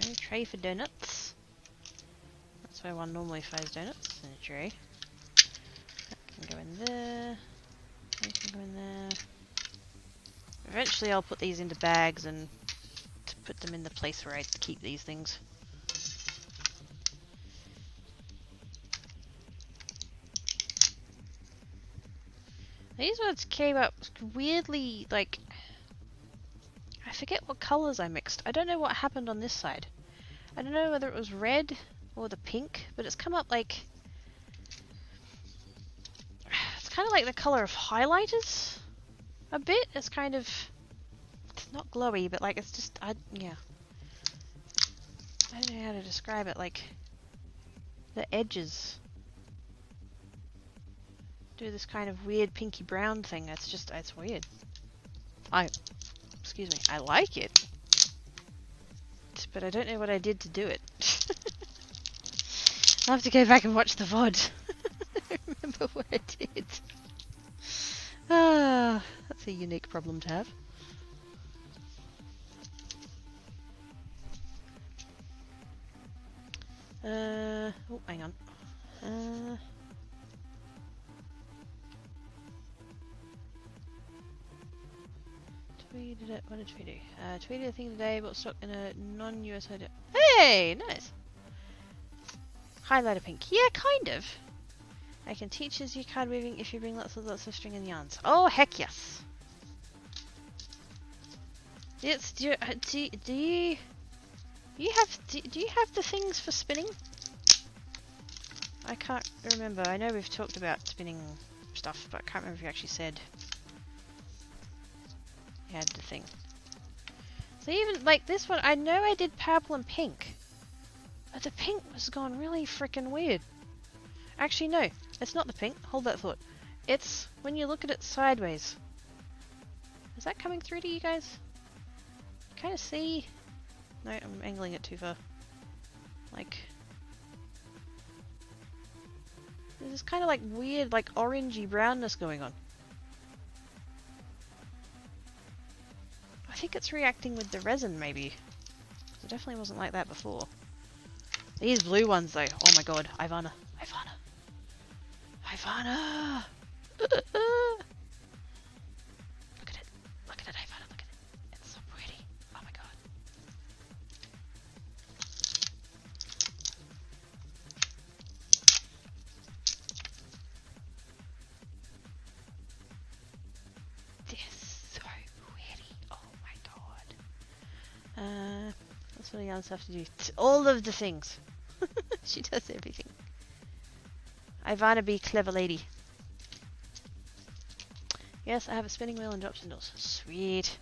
Okay, tray for donuts. That's where one normally fries donuts, in a tray. That can go in there. That can go in there. Eventually I'll put these into bags and to put them in the place where I keep these things. These ones came up weirdly, like... I forget what colours I mixed. I don't know what happened on this side. I don't know whether it was red or the pink, but it's come up like... It's kind of like the colour of highlighters. A bit. It's kind of... It's not glowy, but like it's just... yeah. I don't know how to describe it. Like... The edges do this kind of weird pinky brown thing. It's just... It's weird. Excuse me. I like it. But I don't know what I did to do it. I'll have to go back and watch the VOD. I don't remember what I did. Ah, that's a unique problem to have. Oh, hang on. Tweeted it. What did we do? Tweeted a thing today about stock in a non-US hotel. Hey, nice. Highlighter pink. Yeah, kind of. I can teach you card weaving if you bring lots of string and yarns. Oh, heck yes. Yes. Do you have the things for spinning? I can't remember. I know we've talked about spinning stuff, but I can't remember if you actually said you had the thing. So even like this one, I know I did purple and pink, but the pink was gone really freaking weird. Actually, no, it's not the pink. Hold that thought. It's when you look at it sideways. Is that coming through to you guys? Kind of see? No, I'm angling it too far. Like, there's this kind of like weird, like orangey brownness going on. I think it's reacting with the resin, maybe. It definitely wasn't like that before. These blue ones, though. Oh my god, Ivana, Ivana, Ivana! Look at it, Ivana, look at it. It's so pretty. Oh my god. That's what yarns have to do. All of the things. She does everything. Ivana be clever lady. Yes, I have a spinning wheel and drop spindles. Sweet.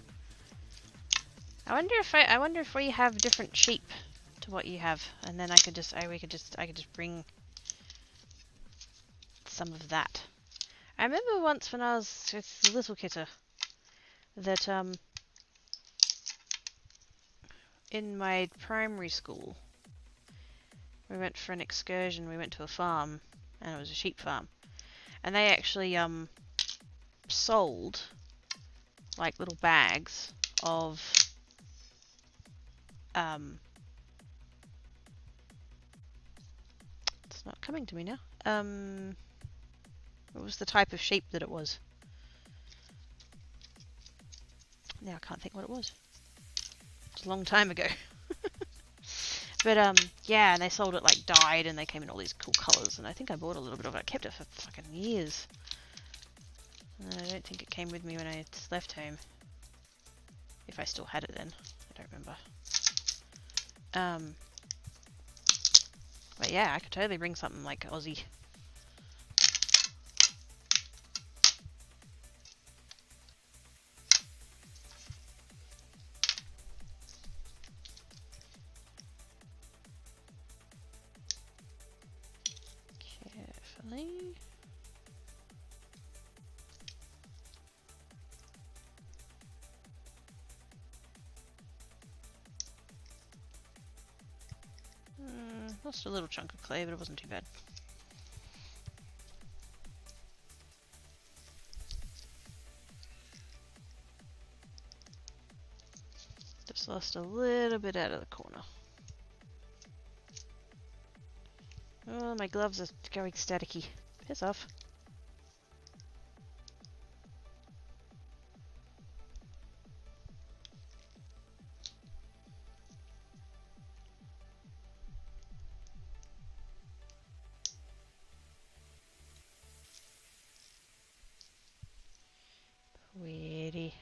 I wonder if we have different sheep to what you have, and then I could just bring some of that. I remember once when I was with Little Kitter that in my primary school we went for an excursion. We went to a farm, and it was a sheep farm, and they actually sold like little bags of it's not coming to me now. What was the type of sheep that it was? Now I can't think what it was. It's a long time ago. But yeah, and they sold it like dyed, and they came in all these cool colours, and I think I bought a little bit of it. I kept it for fucking years. I don't think it came with me when I left home. If I still had it then. I don't remember. But yeah, I could totally bring something like Aussie. Carefully. Lost a little chunk of clay, but it wasn't too bad. Just lost a little bit out of the corner. Oh, my gloves are going staticky. Piss off. Weirdy.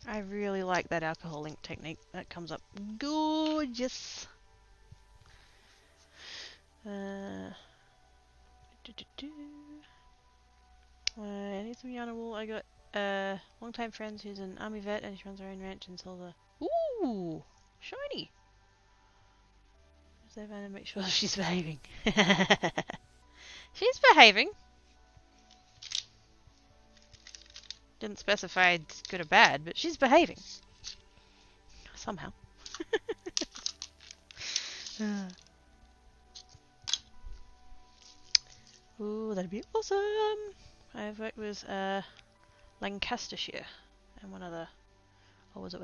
I really like that alcohol ink technique. That comes up gorgeous. I need some yarn and wool. I got long-time friends who's an army vet, and she runs her own ranch in Silver. Ooh, shiny. So I make sure she's behaving. She's behaving. Didn't specify it's good or bad, but she's behaving. Somehow. Ooh, that'd be awesome! I've worked with Lancastershire and one other. Or was it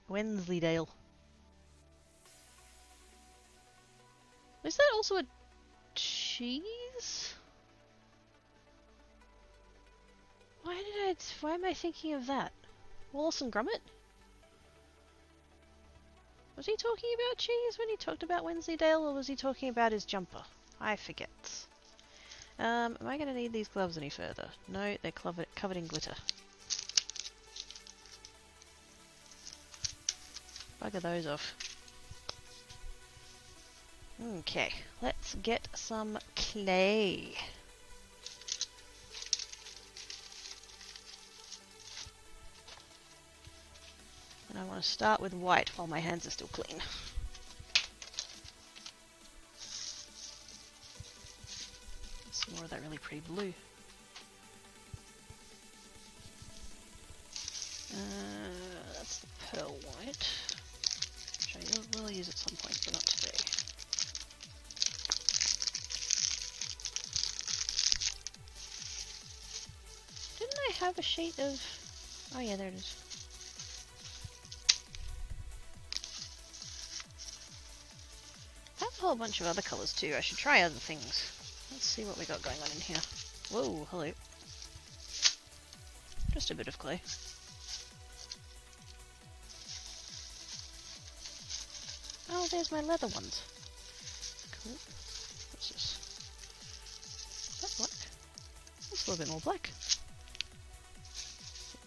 Wensleydale? Is that also a cheese? Why am I thinking of that? Wallace and Gromit? Was he talking about cheese when he talked about Wensleydale, or was he talking about his jumper? I forget. Am I going to need these gloves any further? No, they're covered in glitter. Bugger those off. Okay, let's get some clay. And I want to start with white while my hands are still clean. Some more of that really pretty blue. That's the pearl white, which I will use at some point, but not today. Didn't I have a sheet of... Oh yeah, there it is. I have a whole bunch of other colours too. I should try other things. Let's see what we got going on in here. Whoa, hello. Just a bit of clay. Oh, there's my leather ones. Cool. What's this? Is that black? That's a little bit more black.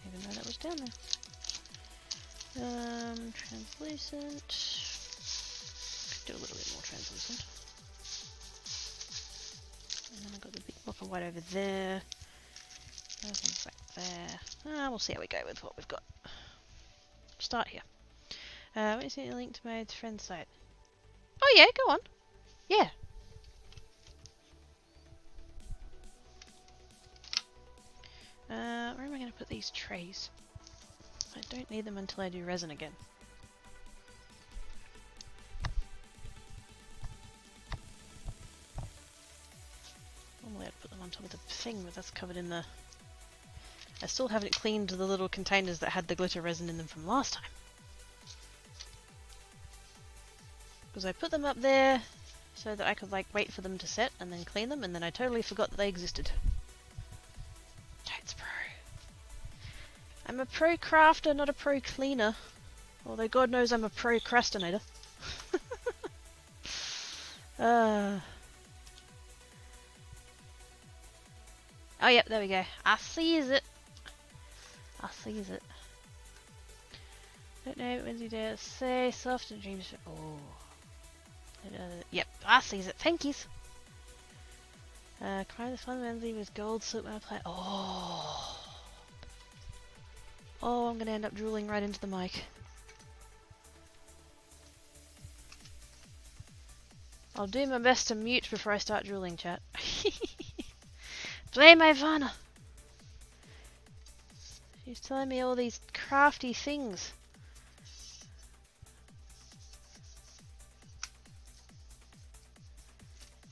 Didn't even know that was down there. Translucent. Could do a little bit more translucent. And then I've got the big block of white over there. Those ones back there. We'll see how we go with what we've got. Start here. What is it? A link to my friend's site. Oh yeah, go on. Yeah. Where am I going to put these trays? I don't need them until I do resin again. Normally I'd put them on top of the thing, but that's covered in the... I still haven't cleaned the little containers that had the glitter resin in them from last time. Because I put them up there so that I could like wait for them to set and then clean them, and then I totally forgot that they existed. Totes pro. I'm a pro crafter, not a pro cleaner. Although God knows I'm a pro crastinator. Oh yep, there we go. I sees it. I sees it. Don't know when you dare say soft and dreams. Oh. Yep, I sees it. Thank yous. Cry the fun Wendy with gold silk when I play. Oh. Oh, I'm gonna end up drooling right into the mic. I'll do my best to mute before I start drooling, chat. Blame Ivana. She's telling me all these crafty things.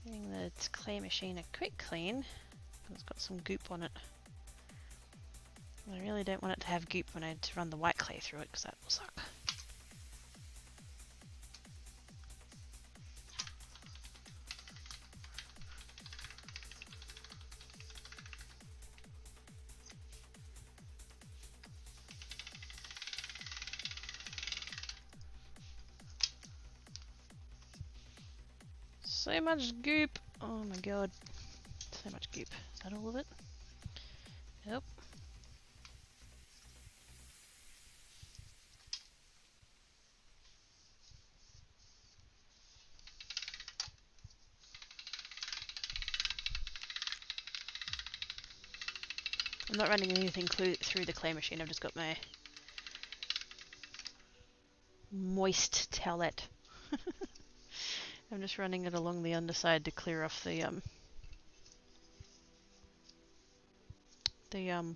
Giving the clay machine a quick clean. It's got some goop on it. I really don't want it to have goop when I run the white clay through it, because that will suck. So much goop! Oh my god. So much goop. Is that all of it? Yep. I'm not running anything through the clay machine, I've just got my moist towelette. I'm just running it along the underside to clear off the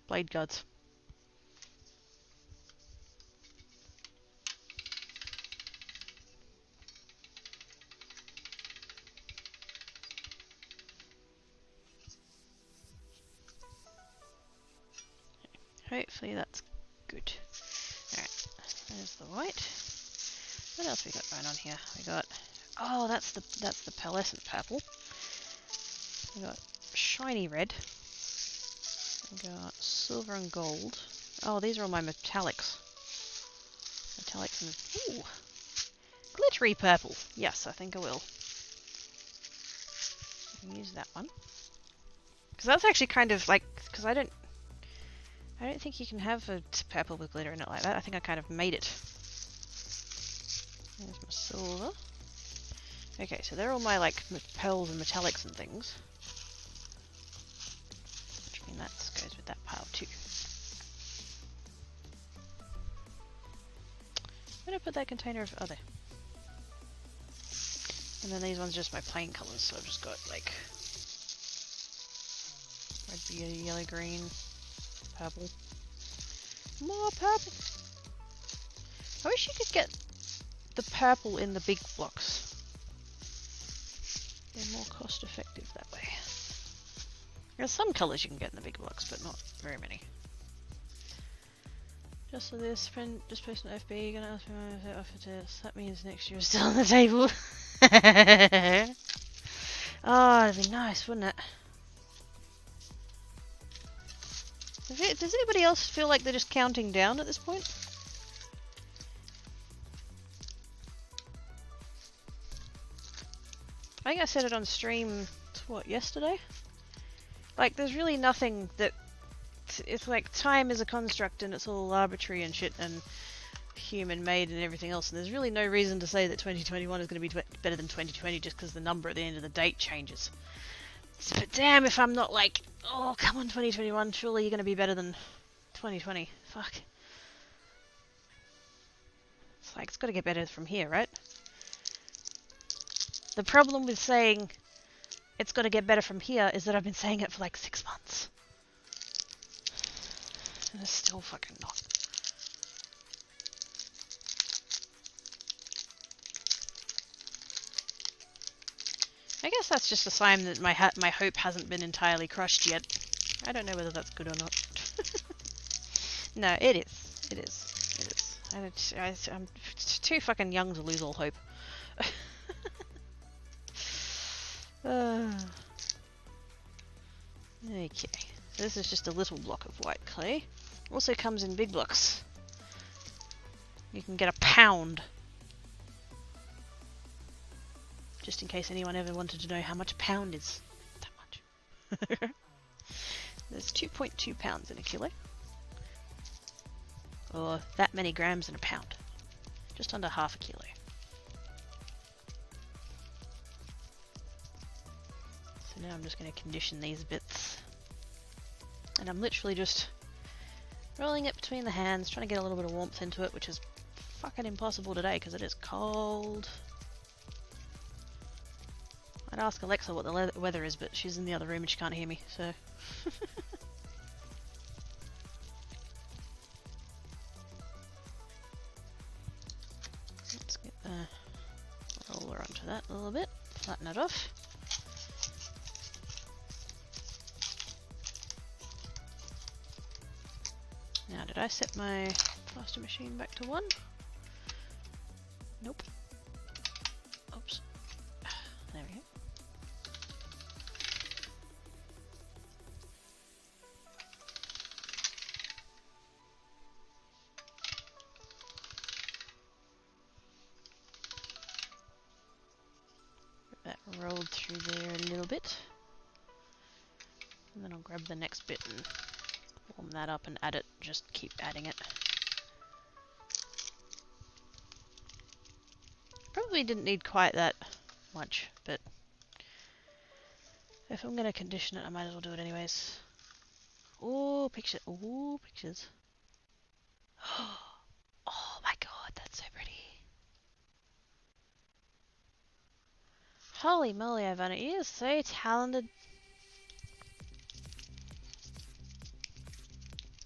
blade guards. Hopefully that's good. Alright, there's the white. What else we got going on here? We got... Oh, that's the pearlescent purple. We got shiny red. We got silver and gold. Oh, these are all my metallics. Metallics and... Ooh! Glittery purple. Yes, I think I will. I can use that one. Because that's actually kind of like... Because I don't think you can have a purple with glitter in it like that. I think I kind of made it. There's my silver. Okay, so they're all my like pearls and metallics and things. Which means that goes with that pile too. Where did I put that container of... Oh, there. And then these ones are just my plain colours, so I've just got like red, blue, yellow, green, purple. More purple! I wish you could get the purple in the big blocks. They're more cost effective that way. There's some colours you can get in the big blocks, but not very many. Just for this, just post an FB, gonna ask me offer this. That means next year is still on the table. Oh, it'd be nice, wouldn't it? Does anybody else feel like they're just counting down at this point? I think I said it on stream, what, yesterday? Like, there's really nothing that... It's like time is a construct and it's all arbitrary and shit and human-made and everything else, and there's really no reason to say that 2021 is going to be better than 2020 just because the number at the end of the date changes. But damn if I'm not like, oh, come on 2021, surely you're going to be better than 2020. Fuck. It's like, it's got to get better from here, right? The problem with saying it's got to get better from here is that I've been saying it for like 6 months. And it's still fucking not. I guess that's just a sign that my hope hasn't been entirely crushed yet. I don't know whether that's good or not. No, it is. It is. It is. I'm too fucking young to lose all hope. Okay. This is just a little block of white clay. Also comes in big blocks. You can get a pound. Just in case anyone ever wanted to know how much a pound is. That much. There's 2.2 pounds in a kilo. Or that many grams in a pound. Just under half a kilo. So now I'm just going to condition these bits. And I'm literally just rolling it between the hands, trying to get a little bit of warmth into it, which is fucking impossible today because it is cold. I'd ask Alexa what the weather is, but she's in the other room and she can't hear me, so... Let's get the roller onto that a little bit, flatten it off. Now, did I set my plaster machine back to 1? Nope. Oops. There we go. Get that rolled through there a little bit. And then I'll grab the next bit and warm that up and add it, just keep adding it. Probably didn't need quite that much, but if I'm gonna condition it, I might as well do it anyways. Oh, picture! Oh, pictures! Oh my god, that's so pretty! Holy moly, Ivana, you are so talented.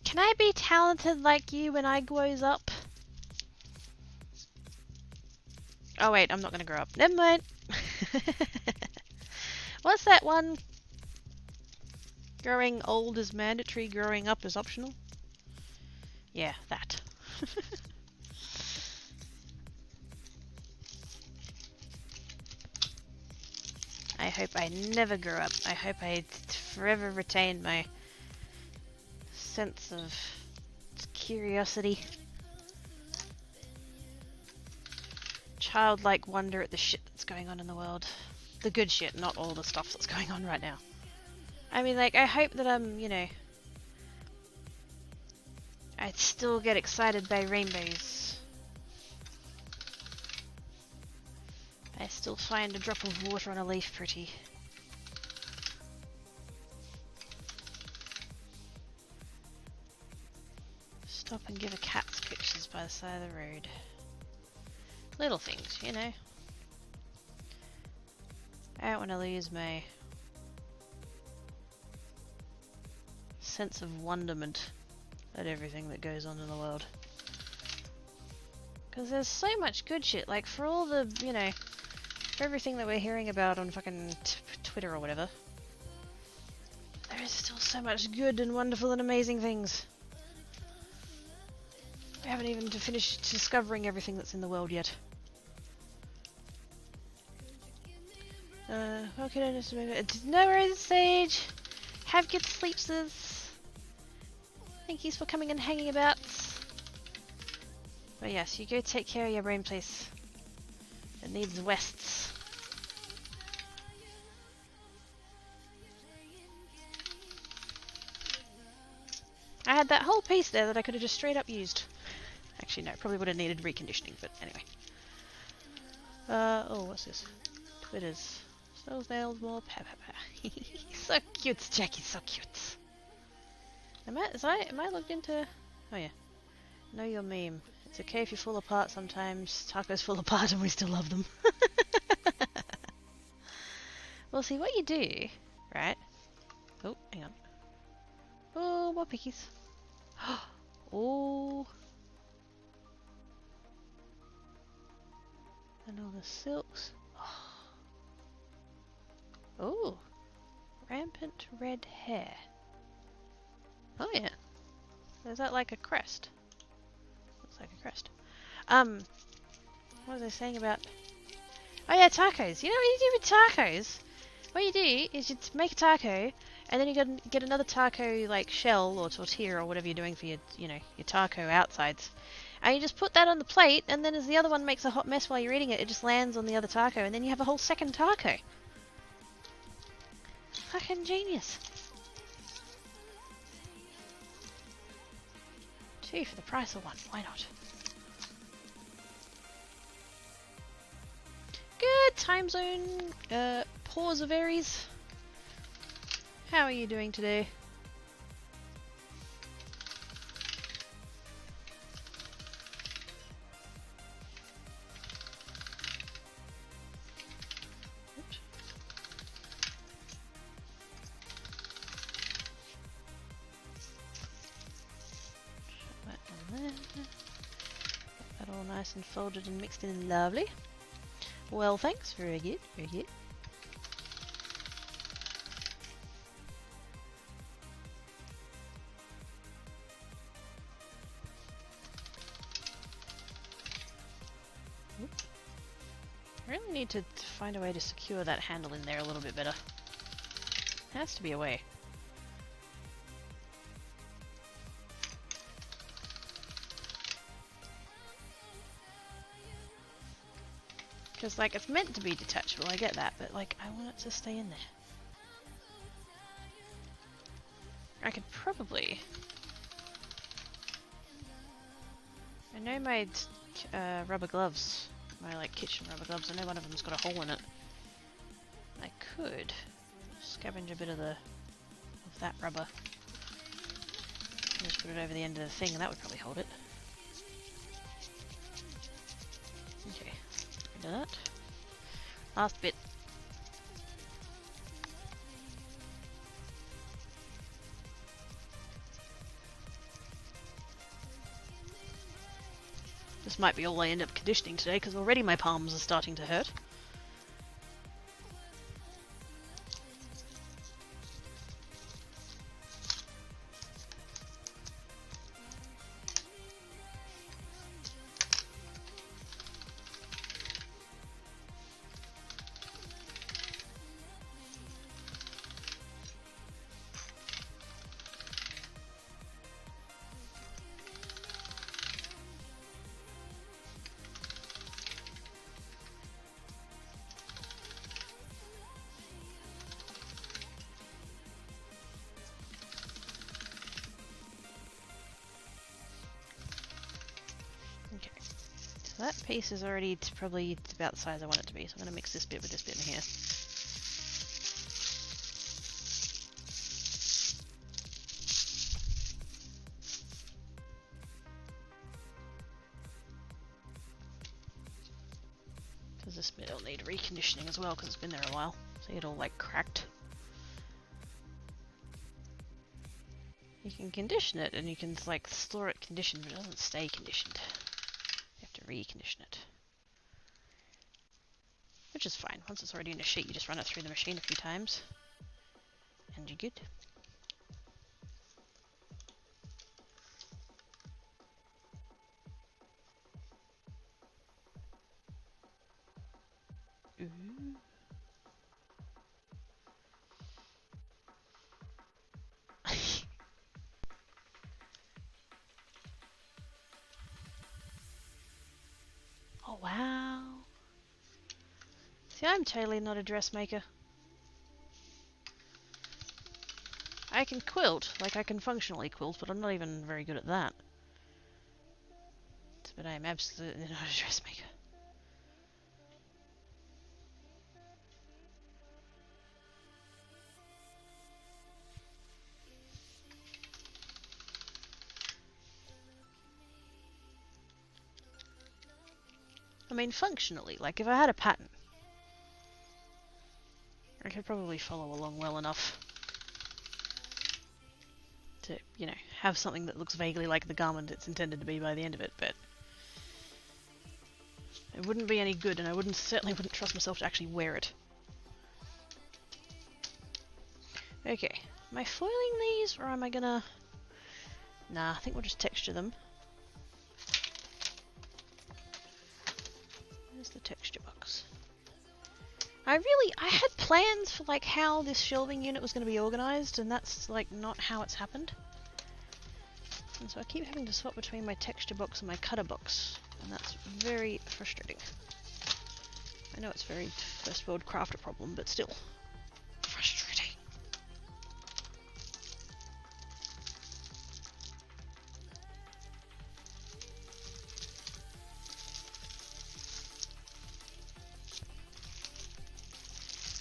Can I be talented like you when I grows up? Oh wait, I'm not gonna grow up. Never mind. What's that one? Growing old is mandatory, growing up is optional? Yeah, that. I hope I never grow up. I hope I forever retain my sense of curiosity. Childlike wonder at the shit that's going on in the world. The good shit, not all the stuff that's going on right now. I mean, like, I hope that you know, I still get excited by rainbows. I still find a drop of water on a leaf pretty. Stop and give a cat's pictures by the side of the road. Little things, you know. I don't want to lose my sense of wonderment at everything that goes on in the world. Because there's so much good shit, like for all the, you know, for everything that we're hearing about on fucking Twitter or whatever. There is still so much good and wonderful and amazing things. We haven't even finished discovering everything that's in the world yet. Okay, no, just move it. No worries, Sage. Have good sleep, sis. Thank you for coming and hanging about. But yes, you go take care of your brain, please. It needs wests. I had that whole piece there that I could have just straight up used. Actually, no, probably would have needed reconditioning, but anyway. Oh, what's this? Twitters. Those nails more pepper. So cute, Jackie, so cute. Am I logged into? Oh yeah. Know your meme. It's okay if you fall apart sometimes. Tacos fall apart and we still love them. Well, see what you do, right? Oh, hang on. Oh, more pickies. Oh. And all the silks. Oh. Rampant red hair. Oh yeah. Is that like a crest? Looks like a crest. What was I saying about... Oh yeah, tacos. You know what you do with tacos? What you do is you make a taco, and then you get another taco like shell or tortilla or whatever you're doing for your, you know, your taco outsides. And you just put that on the plate, and then as the other one makes a hot mess while you're eating it, it just lands on the other taco, and then you have a whole second taco. Fucking genius. 2 for the price of 1. Why not? Good time zone. Pause of Aries. How are you doing today? That all nice and folded and mixed in lovely. Well, thanks. Very good. Very good. Oop. I really need to find a way to secure that handle in there a little bit better. Has to be a way. Because, like, it's meant to be detachable, I get that, but, like, I want it to stay in there. I could probably... I know my rubber gloves, my, like, kitchen rubber gloves, I know one of them's got a hole in it. I could scavenge a bit of that rubber. Just put it over the end of the thing, and that would probably hold it. Okay. That. Last bit. This might be all I end up conditioning today because already my palms are starting to hurt. that piece is already probably about the size I want it to be, so I'm going to mix this bit with this bit in here. Because this bit will need reconditioning as well, because it's been there a while. See it all like cracked. You can condition it, and you can like store it conditioned, but it doesn't stay conditioned. You have to recondition it. Which is fine. Once it's already in a sheet, you just run it through the machine a few times. And you're good. Ooh. Oh wow. See, I'm totally not a dressmaker. I can quilt, like I can functionally quilt, but I'm not even very good at that. But I am absolutely not a dressmaker. I mean, functionally, like if I had a pattern, I could probably follow along well enough to, you know, have something that looks vaguely like the garment it's intended to be by the end of it, but it wouldn't be any good, and I certainly wouldn't trust myself to actually wear it. Okay, am I foiling these, or am I gonna... Nah, I think we'll just texture them. Where's the texture box? I had plans for like how this shelving unit was going to be organised, and that's like not how it's happened. And so I keep having to swap between my texture box and my cutter box, and that's very frustrating. I know it's very first world crafter problem, but still frustrating.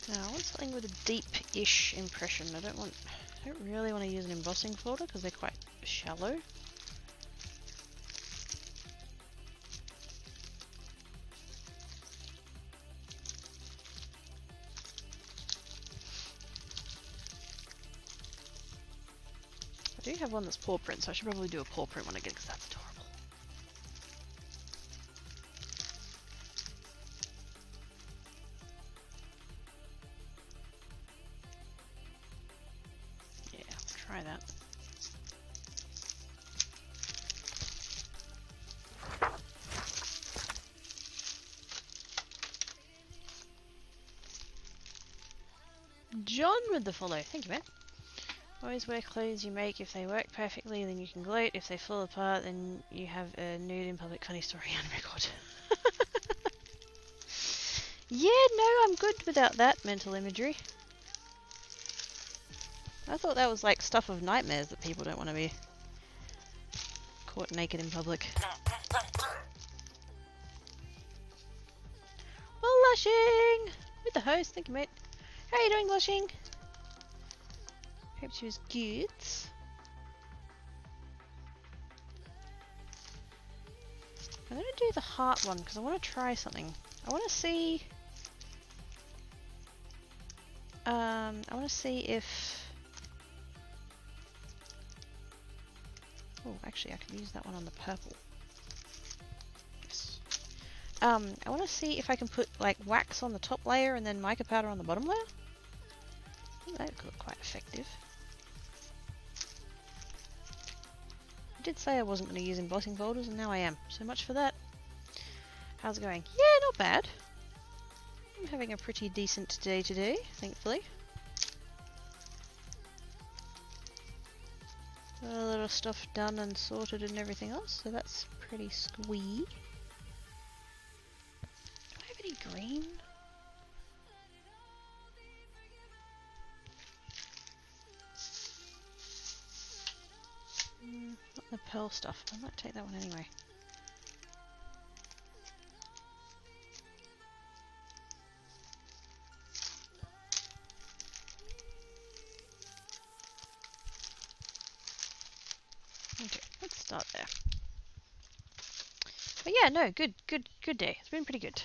Now I want something with a deep-ish impression. I don't really want to use an embossing folder because they're quite shallow. I do have one that's paw print, so I should probably do a paw print one again because that's adorable. Try that. John with the follow. Thank you, man. Always wear clothes you make. If they work perfectly, then you can gloat. If they fall apart, then you have a nude in public funny story on record. Yeah, no, I'm good without that mental imagery. I thought that was like stuff of nightmares that people don't want to be caught naked in public. Blushing! With the host, thank you, mate. How are you doing, Blushing? Hope she was good. I'm gonna do the heart one because I want to try something. I want to see... I want to see if... Oh, actually, I can use that one on the purple. Yes. I want to see if I can put like wax on the top layer and then mica powder on the bottom layer. I think that could look quite effective. I did say I wasn't going to use embossing folders, and now I am. So much for that. How's it going? Yeah, not bad. I'm having a pretty decent day today, thankfully. A lot of stuff done and sorted and everything else, so that's pretty squee. Do I have any green? Not the pearl stuff. I might take that one anyway. start there. But yeah, no, good day. It's been pretty good.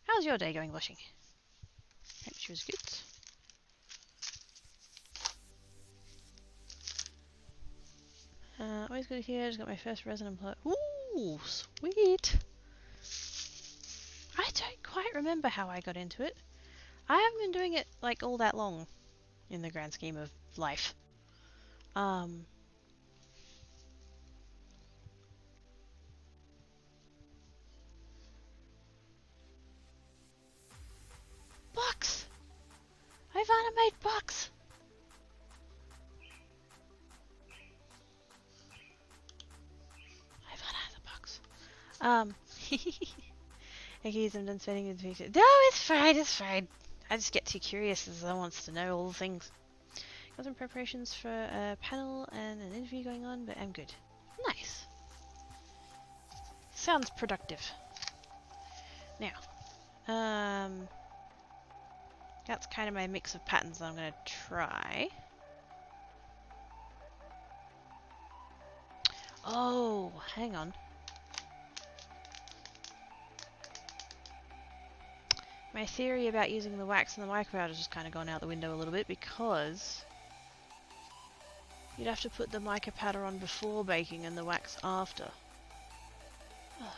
How's your day going, Blushing? Hope she was good. Always good here. Just got my first resin employee. Ooh, sweet. I don't quite remember how I got into it. I haven't been doing it like all that long in the grand scheme of life. Box! Ivana made box! Ivana has a box. I guess I'm done spending with the No, it's fine. I just get too curious as I wants to know all the things. Got some preparations for a panel and an interview going on, but I'm good. Nice. Sounds productive. Now, that's kind of my mix of patterns that I'm going to try. Oh, hang on. My theory about using the wax and the micropowder has just kind of gone out the window a little bit because you'd have to put the micropowder on before baking and the wax after. Oh,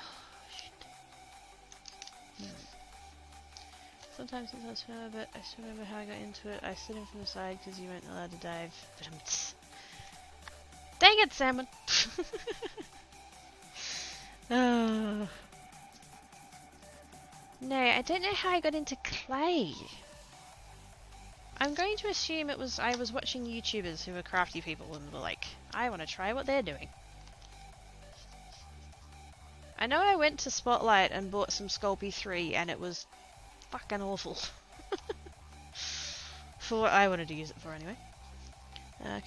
shit. Sometimes it's not fair, but I still remember how I got into it. I slid in from the side because you weren't allowed to dive. But dang it, salmon! Oh. No, I don't know how I got into clay. I'm going to assume it was I was watching YouTubers who were crafty people and were like, I want to try what they're doing. I know I went to Spotlight and bought some Sculpey 3 and it was fucking awful. For what I wanted to use it for anyway.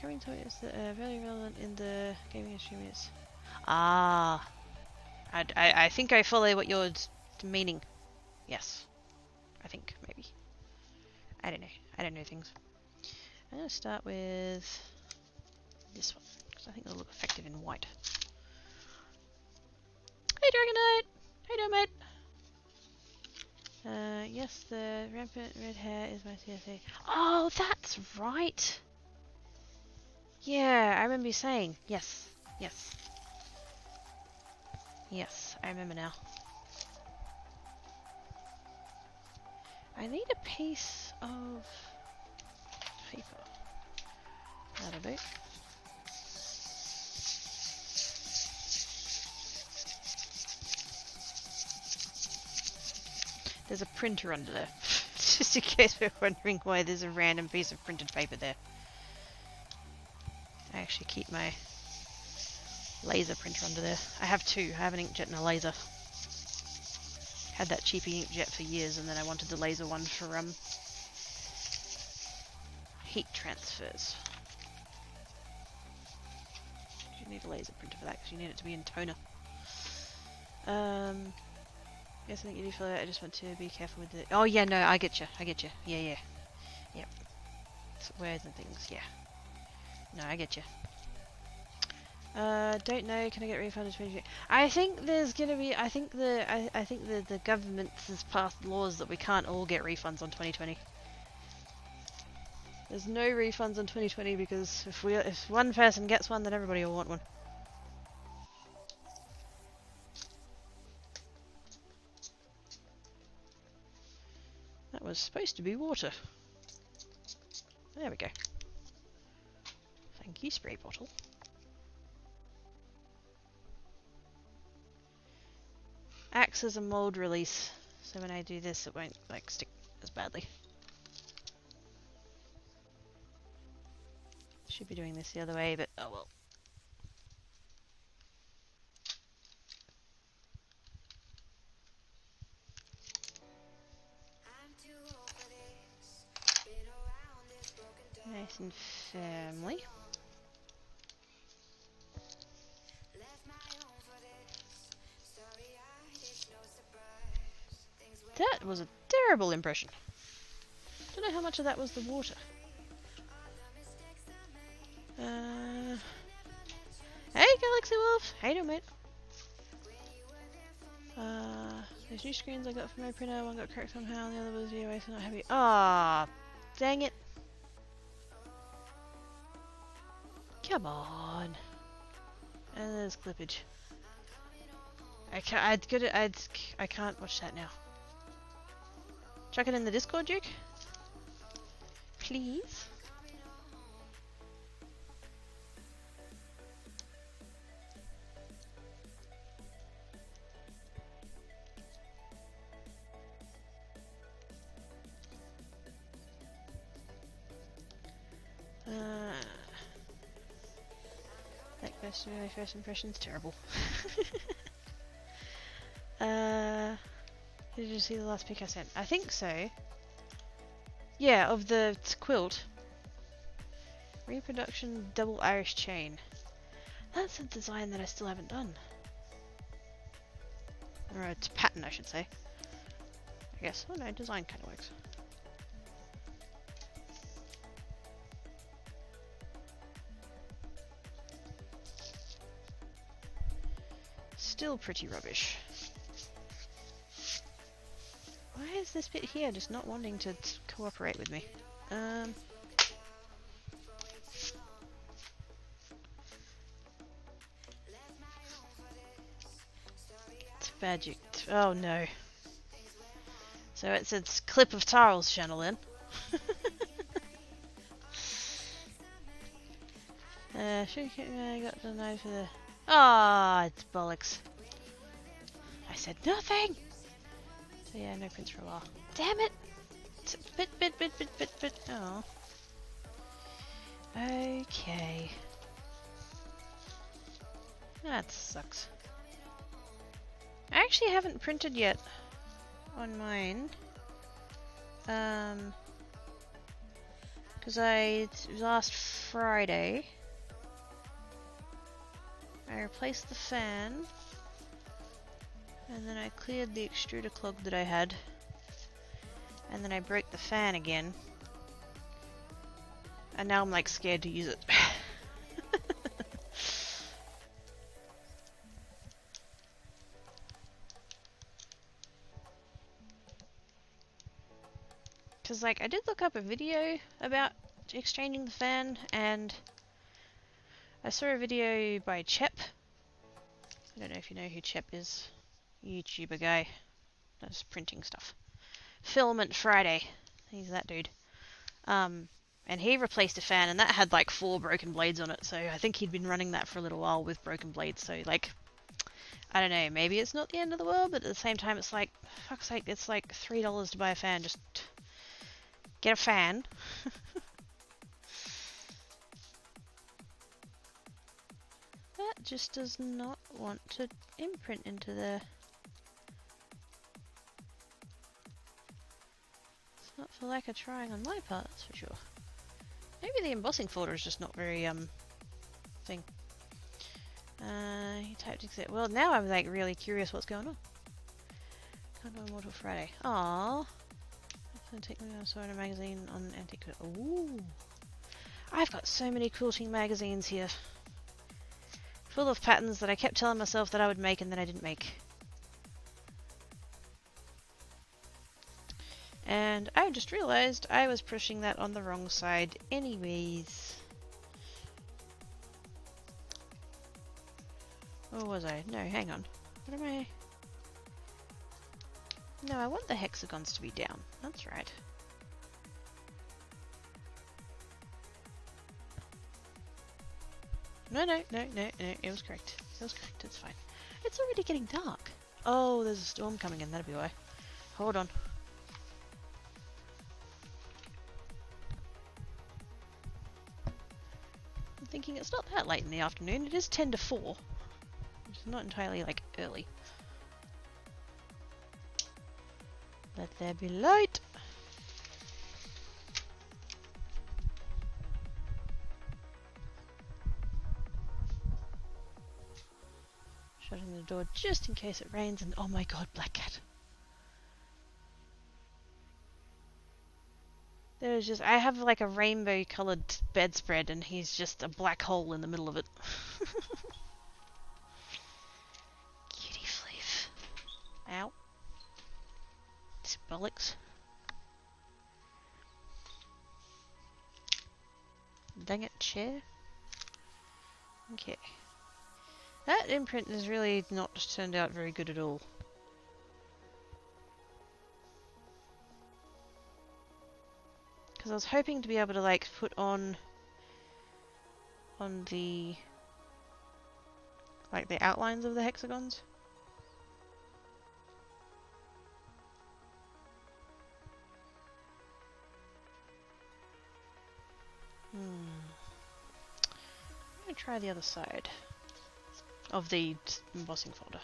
Covering toys that are very relevant in the gaming industry is... Ah. I think I follow what you're meaning. Yes. I think, maybe. I don't know. I don't know things. I'm going to start with this one, because I think it'll look effective in white. Hey Dragonite! How you doing, mate? Yes, the rampant red hair is my CSA. Oh, that's right! Yeah, I remember you saying. Yes. Yes. Yes, I remember now. I need a piece of paper. That'll do. There's a printer under there. Just in case we're wondering why there's a random piece of printed paper there. I actually keep my laser printer under there. I have two. I have an inkjet and a laser. Had that cheapy inkjet for years, and then I wanted the laser one for heat transfers. You need a laser printer for that because you need it to be in toner. Yes, I think you do feel that. I just want to be careful with it. Oh yeah, no, I get you. Yeah. Yep. Squares and things. Yeah. No, I get you. Don't know. Can I get refunded? I think there's gonna be. I think the government has passed laws that we can't all get refunds on 2020. There's no refunds on 2020 because if one person gets one, then everybody will want one. That was supposed to be water. There we go. Thank you, spray bottle. Acts as a mold release, so when I do this it won't like stick as badly. Should be doing this the other way, but oh well. Nice and firmly. That was a terrible impression. Don't know how much of that was the water. Hey, Galaxy Wolf! How you doing, mate? These new screens I got from my printer, one got cracked somehow, and the other was VOA, so not happy. Ah, dang it! Come on. And there's clippage. I can't watch that now. Chuck it in the Discord, Duke. Please. That question, my first impression's terrible. Did you see the last pic I sent? I think so. Yeah, of the quilt. Reproduction double Irish chain. That's a design that I still haven't done. Or it's a pattern, I should say. I guess. Oh no, design kind of works. Still pretty rubbish. Why is this bit here just not wanting to cooperate with me? It's magic. Oh no. So it's a clip of Tarl's channel then. I got the knife for the... Ah, it's bollocks. I said nothing! So yeah, no prints for a while. Damn it! Bit. Oh. Okay. That sucks. I actually haven't printed yet on mine. Because last Friday I replaced the fan, and then I cleared the extruder clog that I had, and then I broke the fan again, and now I'm like scared to use it. Because like I did look up a video about exchanging the fan, and I saw a video by Chep. I don't know if you know who Chep is. YouTuber guy. Does printing stuff. Filament Friday. He's that dude. And he replaced a fan, and that had like 4 broken blades on it. So I think he'd been running that for a little while with broken blades. So like, I don't know. Maybe it's not the end of the world, but at the same time, it's like, fuck's sake, it's like $3 to buy a fan. Just get a fan. That just does not want to imprint into there. It's not for lack of trying on my part, that's for sure. Maybe the embossing folder is just not very, thing. He typed exit. Well, now I'm like really curious what's going on. Can't do Immortal Friday. Aww. I take me, I saw in a magazine on antique. Ooh. I've got so many quilting magazines here. Full of patterns that I kept telling myself that I would make and then I didn't make. And I just realized I was pushing that on the wrong side anyways. Or was I? No, hang on. What am I? No, I want the hexagons to be down. That's right. No, it was correct. It was correct, it's fine. It's already getting dark. Oh, there's a storm coming in, that'll be why. Hold on. I'm thinking it's not that late in the afternoon, it is 10 to 4. It's not entirely, like, early. Let there be light! Shutting the door just in case it rains, and oh my god, Black Cat. There's just, I have like a rainbow coloured bedspread and he's just a black hole in the middle of it. Symbolics. Dang it, chair. Okay. That imprint has really not turned out very good at all. Because I was hoping to be able to like put on the like the outlines of the hexagons. I'm gonna try the other side of the embossing folder.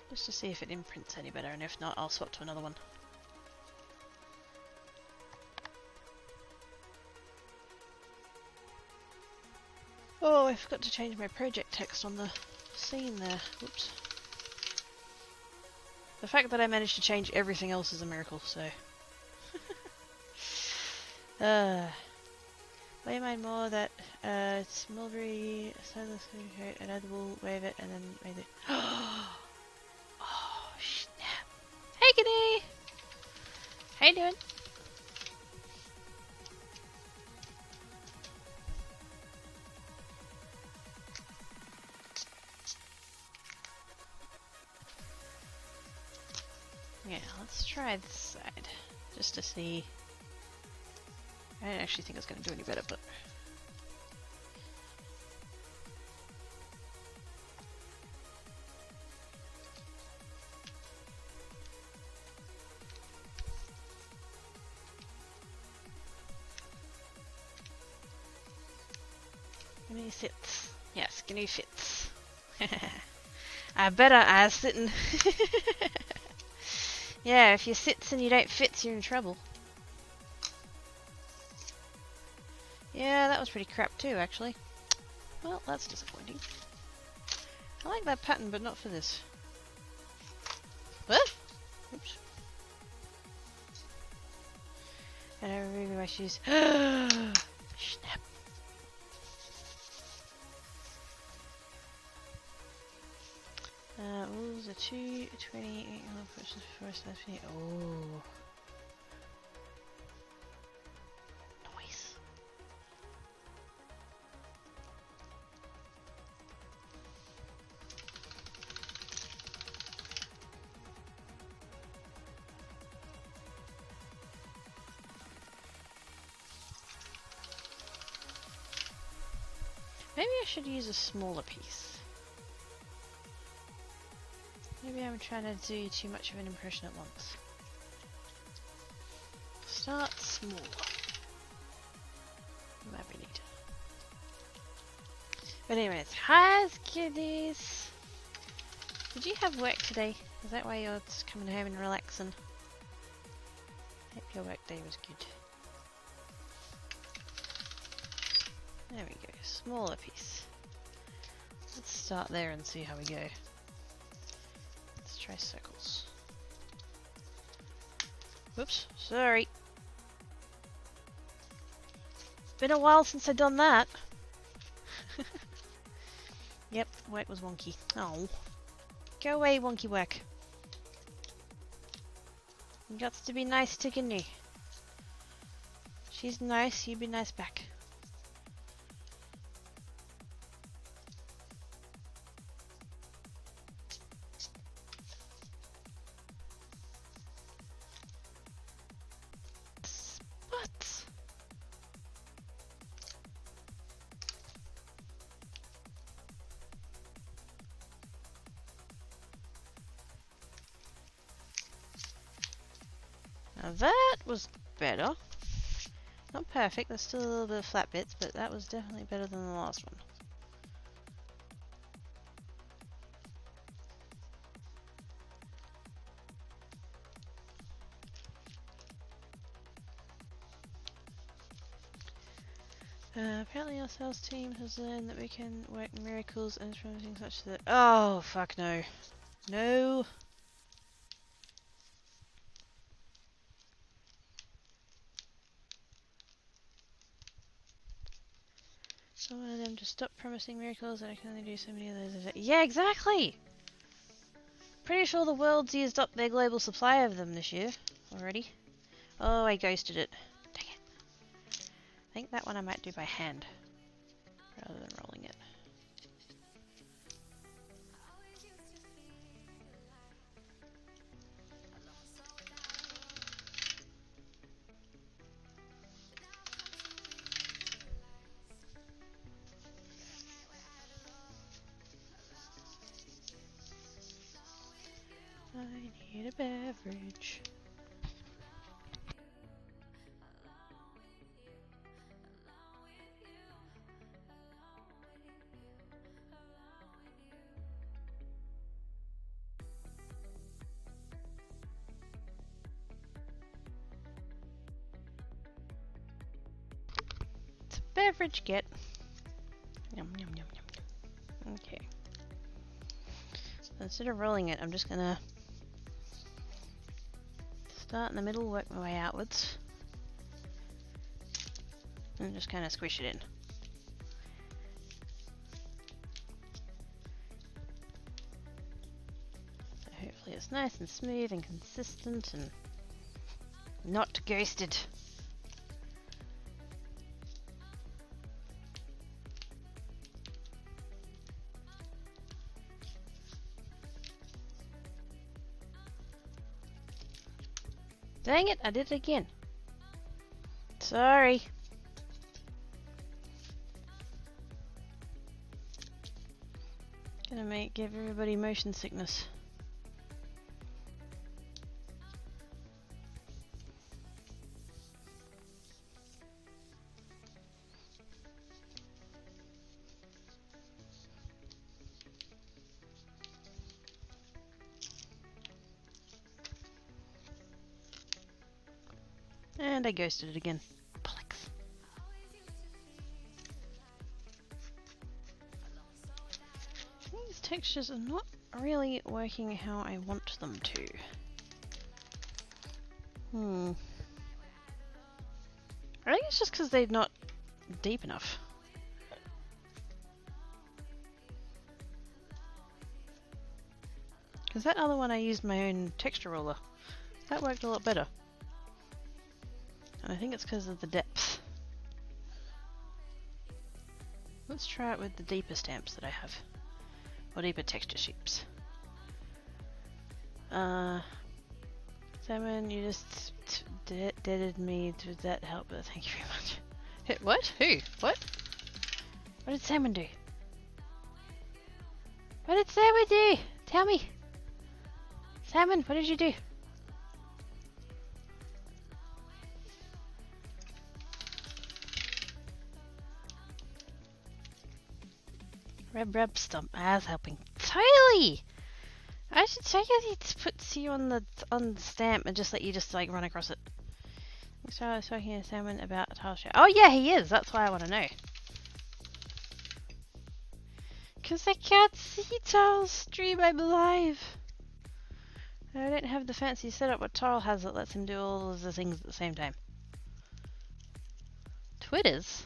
Just to see if it imprints any better, and if not, I'll swap to another one. Oh, I forgot to change my project text on the scene there. Whoops. The fact that I managed to change everything else is a miracle, so... Way mind more that it's mulberry, silas, and edible, wave it, and then made it. Oh snap! Hey, kitty! How you doing? Yeah, let's try this side just to see. I don't actually think it's going to do any better, but. Skinny fits. Yeah, skinny fits. I better ass sitting. Yeah, if you sits and you don't fits, you're in trouble. Yeah, that was pretty crap too, actually. Well, that's disappointing. I like that pattern, but not for this. What? Oops. I don't remove my shoes. Snap. Rules are 220 pushes before slash. Oh. Nice. Maybe I should use a smaller piece. Maybe I'm trying to do too much of an impression at once. Start small. Might be neat. But anyways, hi kiddies! Did you have work today? Is that why you're just coming home and relaxing? Hope your work day was good. There we go, smaller piece. Let's start there and see how we go. Let's try circles. Whoops, sorry. Been a while since I've done that. Yep, work was wonky. Oh. Go away, wonky work. You got to be nice to Ginny. She's nice, you be nice back. What? Now that was better. Not perfect, there's still a little bit of flat bits, but that was definitely better than the last one. Apparently our sales team has learned that we can work miracles and things such that— oh, fuck no. No. So one of them to stop promising miracles that I can only do so many of those. Yeah, exactly! Pretty sure the world's used up their global supply of them this year already. Oh, I ghosted it. Dang it. I think that one I might do by hand rather than rolling it. I need a beverage. It's a beverage get. Yum, yum, yum, yum, yum. Okay. So instead of rolling it, I'm just gonna start in the middle, work my way outwards, and just kind of squish it in. So hopefully it's nice and smooth and consistent and not ghosted. Dang it, I did it again. Sorry. Gonna give everybody motion sickness. And I ghosted it again. Bollocks. These textures are not really working how I want them to. I think it's just because they're not deep enough. Because that other one I used my own texture roller. That worked a lot better. And I think it's because of the depth. Let's try it with the deeper stamps that I have. Or deeper texture shapes. Simon, you just deaded me. Did that help? But thank you very much. What? Who? What? What did Simon do? What did Simon do? Tell me. Simon, what did you do? Rub stump. I was helping. Totally. I should check if it puts you on the stamp and just let you just like run across it. So I was talking to Simon about a tile show. Oh yeah, he is. That's why I want to know. Cause I can't see Tile's stream. I'm live. I don't have the fancy setup what Tile has that lets him do all of the things at the same time. Twitter's.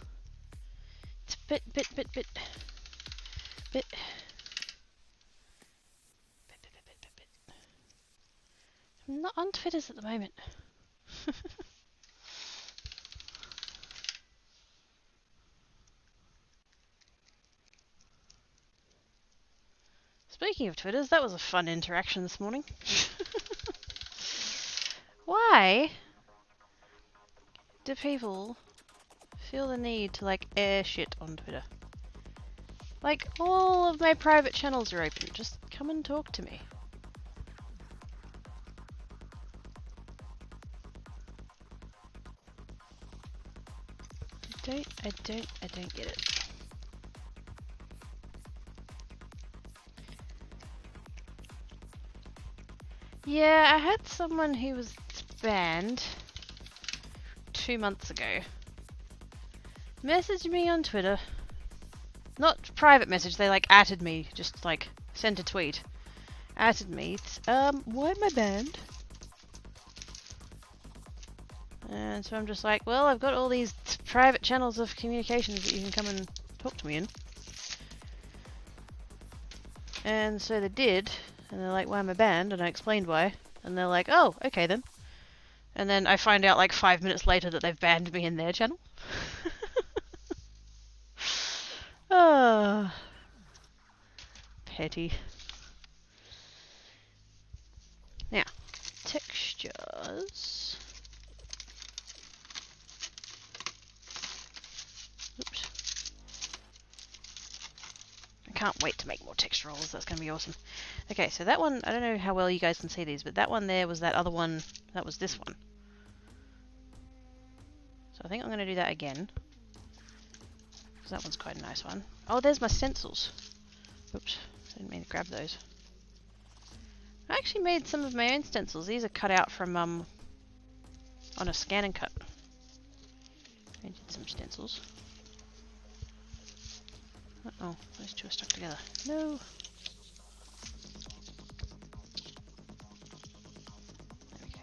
It's bit. I'm not on Twitter's at the moment. Speaking of Twitters, that was a fun interaction this morning. Why do people feel the need to like air shit on Twitter? Like, all of my private channels are open. Just come and talk to me. I don't get it. Yeah, I had someone who was banned 2 months ago message me on Twitter. Not private message, they like atted me, just like sent a tweet. Atted me, why am I banned? And so I'm just like, well, I've got all these private channels of communications that you can come and talk to me in. And so they did, and they're like, why am I banned? And I explained why. And they're like, oh, okay then. And then I find out like 5 minutes later that they've banned me in their channel. Ah, petty. Now, textures. Oops. I can't wait to make more texture rolls. That's going to be awesome. Okay, so that one, I don't know how well you guys can see these, but that one there was that other one. That was this one. So I think I'm going to do that again. Because that one's quite a nice one. Oh, there's my stencils. Oops, I didn't mean to grab those. I actually made some of my own stencils. These are cut out from, on a scan and cut. I did some stencils. Uh-oh, those two are stuck together. No! There we go.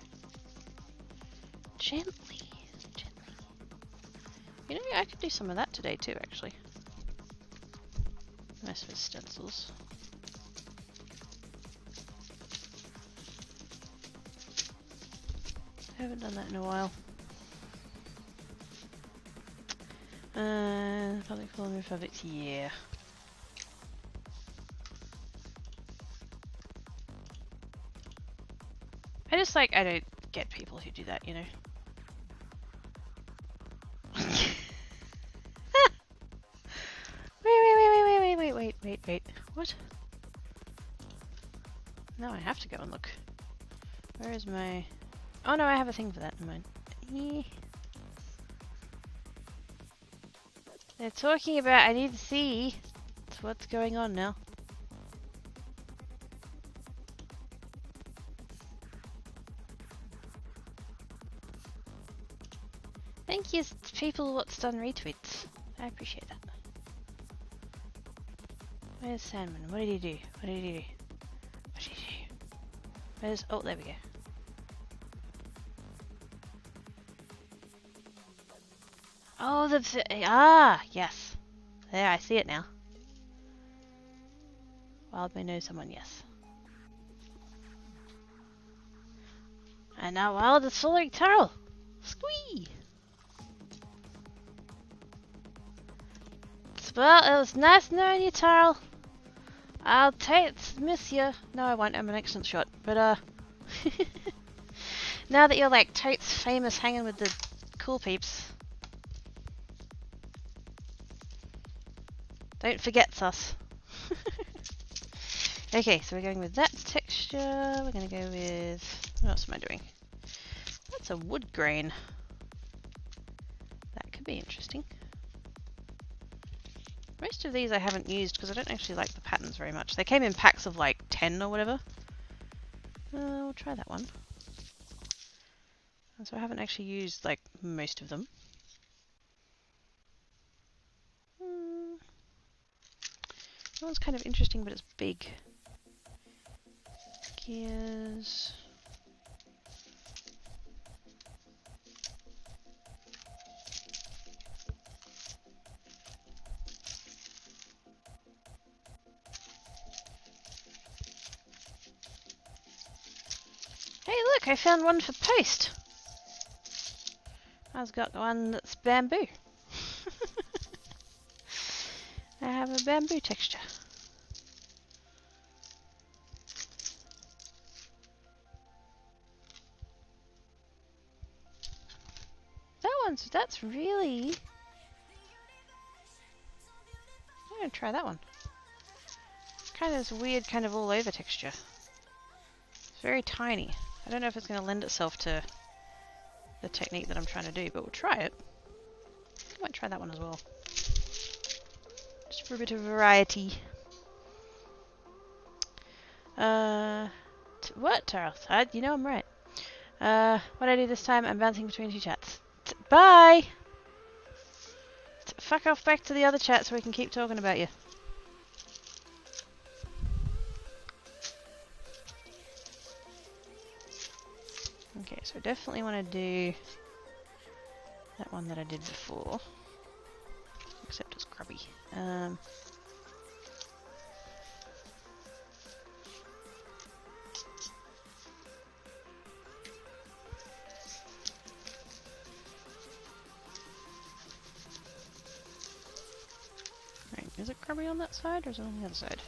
Gently, gently. You know, I could do some of that today too, actually. Nice with stencils. I haven't done that in a while. Public forum of it, yeah. I just like, I don't get people who do that, you know. Wait. What? No, I have to go and look. Where is my... Oh no, I have a thing for that in mind. They're talking about, I need to see what's going on now. Thank you, people what's done retweets. I appreciate that. Where's Sandman? What did he do? What did he do? What did he do? Where's... Oh, there we go. Oh, yes. There, I see it now. Wild may know someone, yes. And now Wild is following Tarl. Squee! Well, it was nice knowing you, Tarl. I'll miss you. No, I won't. I'm an excellent shot. But, now that you're like totes famous hanging with the cool peeps. Don't forget sus. Okay, so we're going with that texture. We're going to go with... What else am I doing? That's a wood grain. That could be interesting. Most of these I haven't used because I don't actually like the patterns very much. They came in packs of like 10 or whatever. We'll try that one. And so I haven't actually used like most of them. That one's kind of interesting, but it's big. Gears. Hey look, I found one for post! I've got one that's bamboo. I have a bamboo texture. That's really... I'm gonna try that one. It's kind of this weird, kind of all over texture. It's very tiny. I don't know if it's going to lend itself to the technique that I'm trying to do, but we'll try it. I might try that one as well. Just for a bit of variety. What, Charles? You know I'm right. What I do this time, I'm bouncing between two chats. Bye! Fuck off back to the other chat so we can keep talking about you. Okay, so I definitely want to do that one that I did before. Except it's grubby. Right, is it grubby on that side or is it on the other side?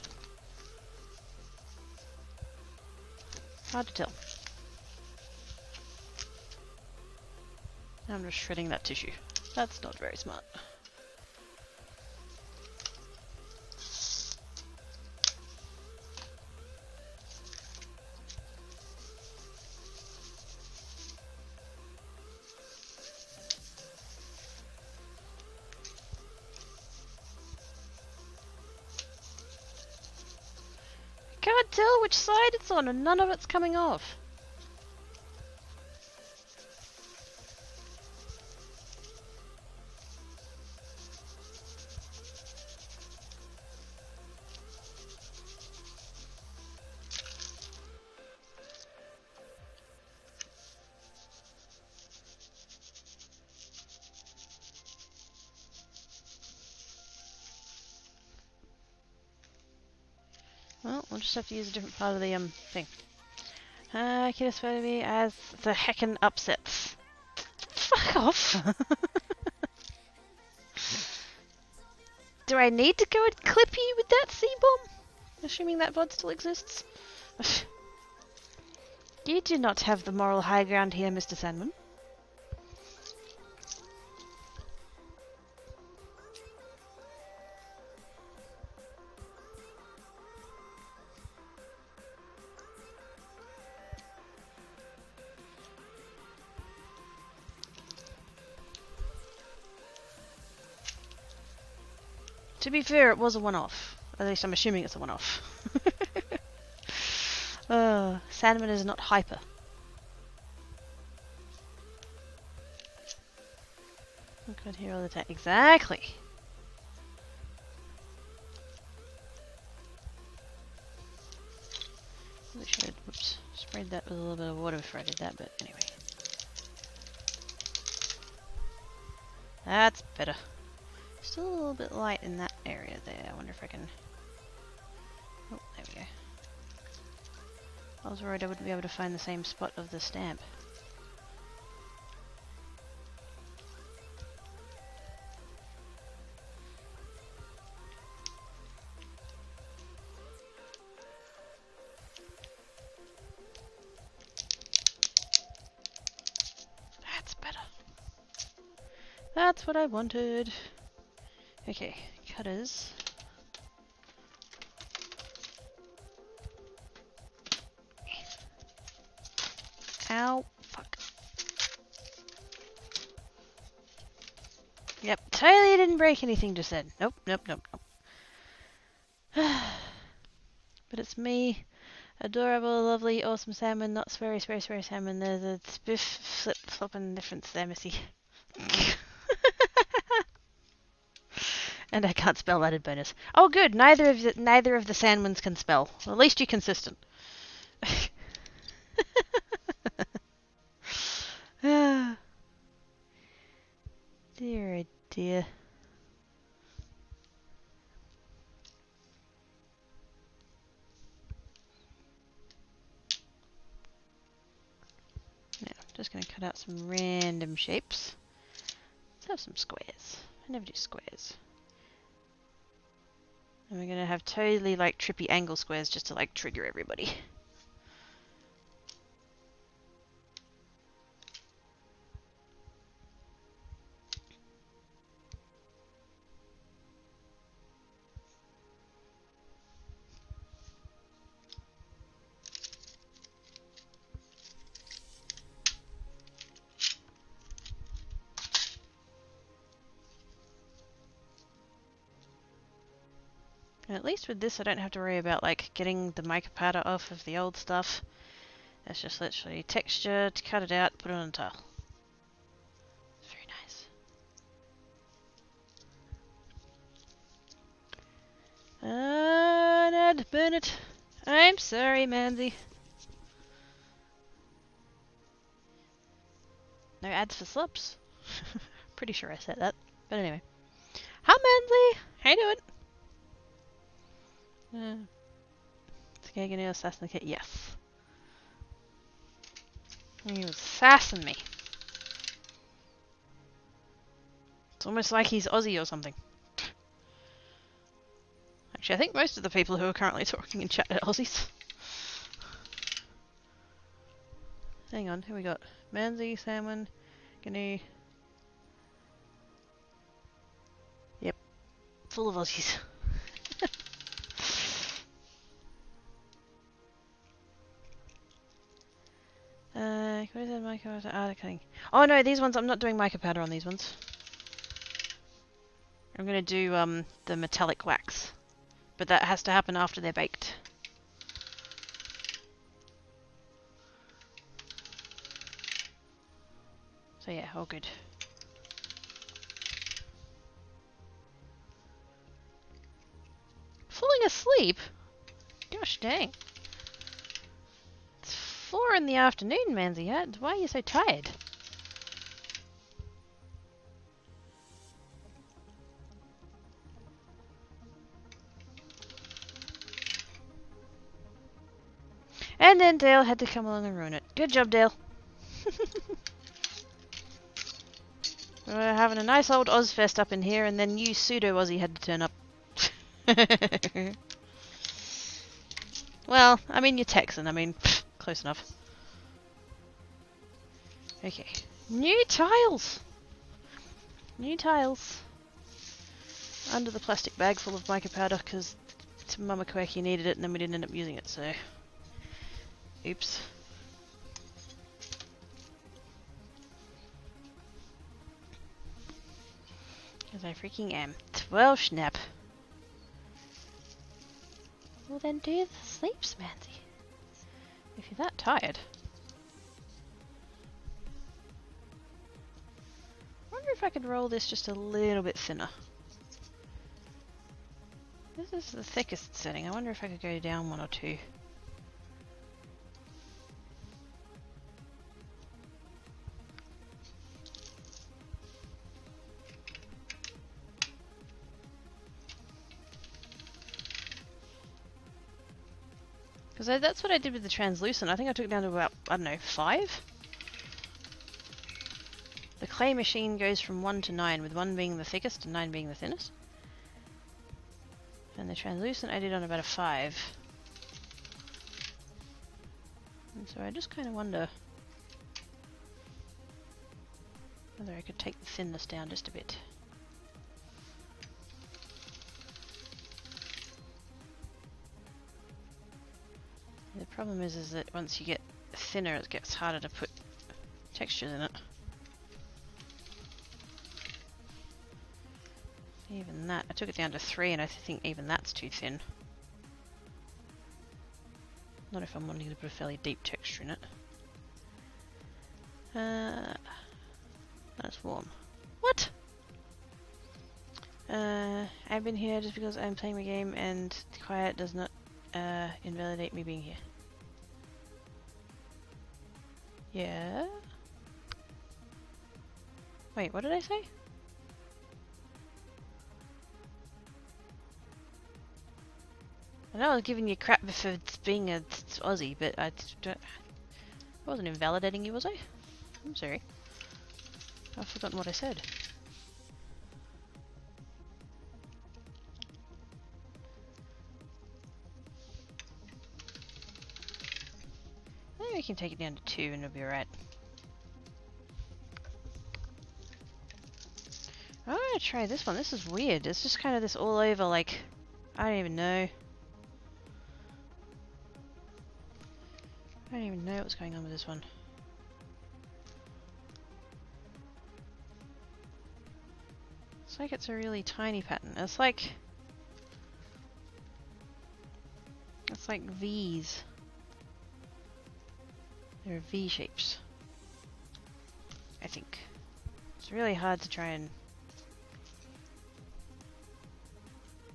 Hard to tell. I'm just shredding that tissue. That's not very smart. Can't tell which side it's on and none of it's coming off. Well, we'll just have to use a different part of the thing. Can you spell me as the heckin' upsets? Fuck off! Do I need to go and clip you with that C-bomb? Assuming that VOD still exists. You do not have the moral high ground here, Mr. Sandman. To be fair, it was a one-off. At least I'm assuming it's a one-off. Sandman is not hyper. I could hear all the time. Exactly. I should have, whoops, sprayed that with a little bit of water before I did that, but anyway. That's better. Still a little bit light in that area there. I wonder if I can... Oh, there we go. I was worried I wouldn't be able to find the same spot of the stamp. That's better. That's what I wanted. Okay, cutters. Ow, fuck. Yep, totally didn't break anything just then. Nope, nope, nope, nope. But it's me, adorable, lovely, awesome salmon, not sweary, sweary, sweary salmon. There's a spiff, flip, flopping difference there, missy. And I can't spell added bonus. Oh, good. Neither of the Sandmans can spell. Well, at least you're consistent. Dear, oh dear. Now, just going to cut out some random shapes. Let's have some squares. I never do squares. And we're going to have totally like trippy angle squares just to like trigger everybody. And at least with this I don't have to worry about like getting the mica powder off of the old stuff. It's just literally texture, to cut it out, put it on a tile. It's very nice. Ned, burn it. I'm sorry, Manzi. No ads for slops. Pretty sure I said that. But anyway. Hi, Mansley! How you doing? Okay, gonna assassinate. Yes. You assassin me. It's almost like he's Aussie or something. Actually, I think most of the people who are currently talking in chat are Aussies. Hang on, who we got? Manzi, Salmon, Gnu. Yep, full of Aussies. What is that mica powder? Ah, they're cutting. Oh no, these ones, I'm not doing mica powder on these ones. I'm gonna do the metallic wax. But that has to happen after they're baked. So yeah, all good. Falling asleep? Gosh dang. It's 4 in the afternoon, Manzi. Why are you so tired? And then Dale had to come along and ruin it. Good job, Dale. We were having a nice old Ozfest up in here, and then you pseudo-Aussie had to turn up. Well, I mean, you're Texan. I mean, close enough. Okay. New tiles! New tiles. Under the plastic bag full of mica powder, because Mama Quirky needed it, and then we didn't end up using it, so... Oops. Because I freaking am. Well, snap. Well then do the sleeps, Manzi. If you're that tired. I wonder if I could roll this just a little bit thinner. This is the thickest setting. I wonder if I could go down 1 or 2. Because that's what I did with the translucent. I think I took it down to about, I don't know, 5? The clay machine goes from 1 to 9, with 1 being the thickest and 9 being the thinnest. And the translucent I did on about a 5. And so I just kind of wonder whether I could take the thinness down just a bit. The problem is that once you get thinner, it gets harder to put textures in it. Even that, I took it down to 3, and I think even that's too thin. Not if I'm wanting to put a fairly deep texture in it. That's warm. What? I've been here just because I'm playing my game, and quiet does not invalidate me being here. Yeah? Wait, what did I say? I know I was giving you crap for being a Aussie, but I wasn't invalidating you, was I? I'm sorry. I've forgotten what I said. Maybe we can take it down to 2 and it'll be alright. I'm gonna try this one. This is weird. It's just kind of this all over, like, I don't even know. I don't even know what's going on with this one. It's like it's a really tiny pattern. It's like V's. They're V shapes, I think. It's really hard to try and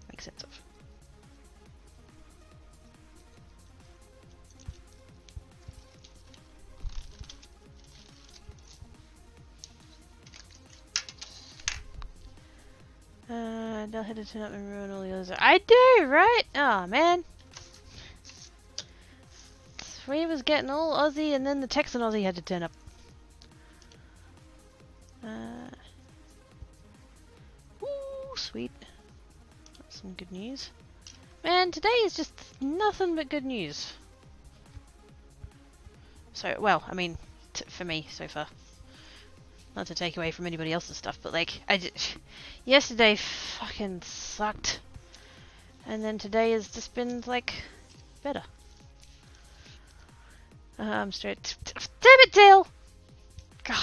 make sense of. They'll head to turn up and ruin all the others. I do, right? Oh man. We was getting all Aussie and then the Texan Aussie had to turn up. Ooh, sweet. That's some good news. Man, today is just nothing but good news. So, well, I mean, for me so far. Not to take away from anybody else's stuff, but like, yesterday fucking sucked. And then today has just been like, better. I'm straight. Damn it, Dale! God.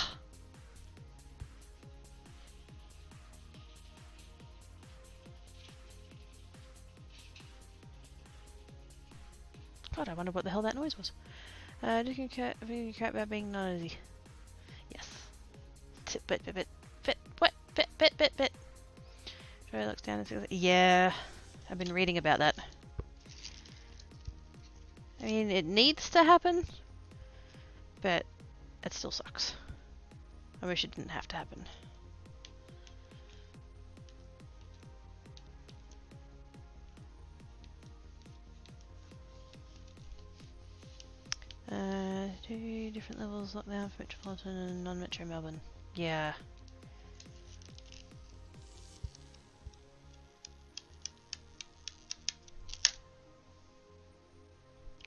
God, I wonder what the hell that noise was. Did you care about being nosy? Yes. Bit. Joey looks down and says, yeah, I've been reading about that. I mean, it needs to happen, but it still sucks. I wish it didn't have to happen. Two different levels lockdown for Metropolitan and non-Metro Melbourne. Yeah.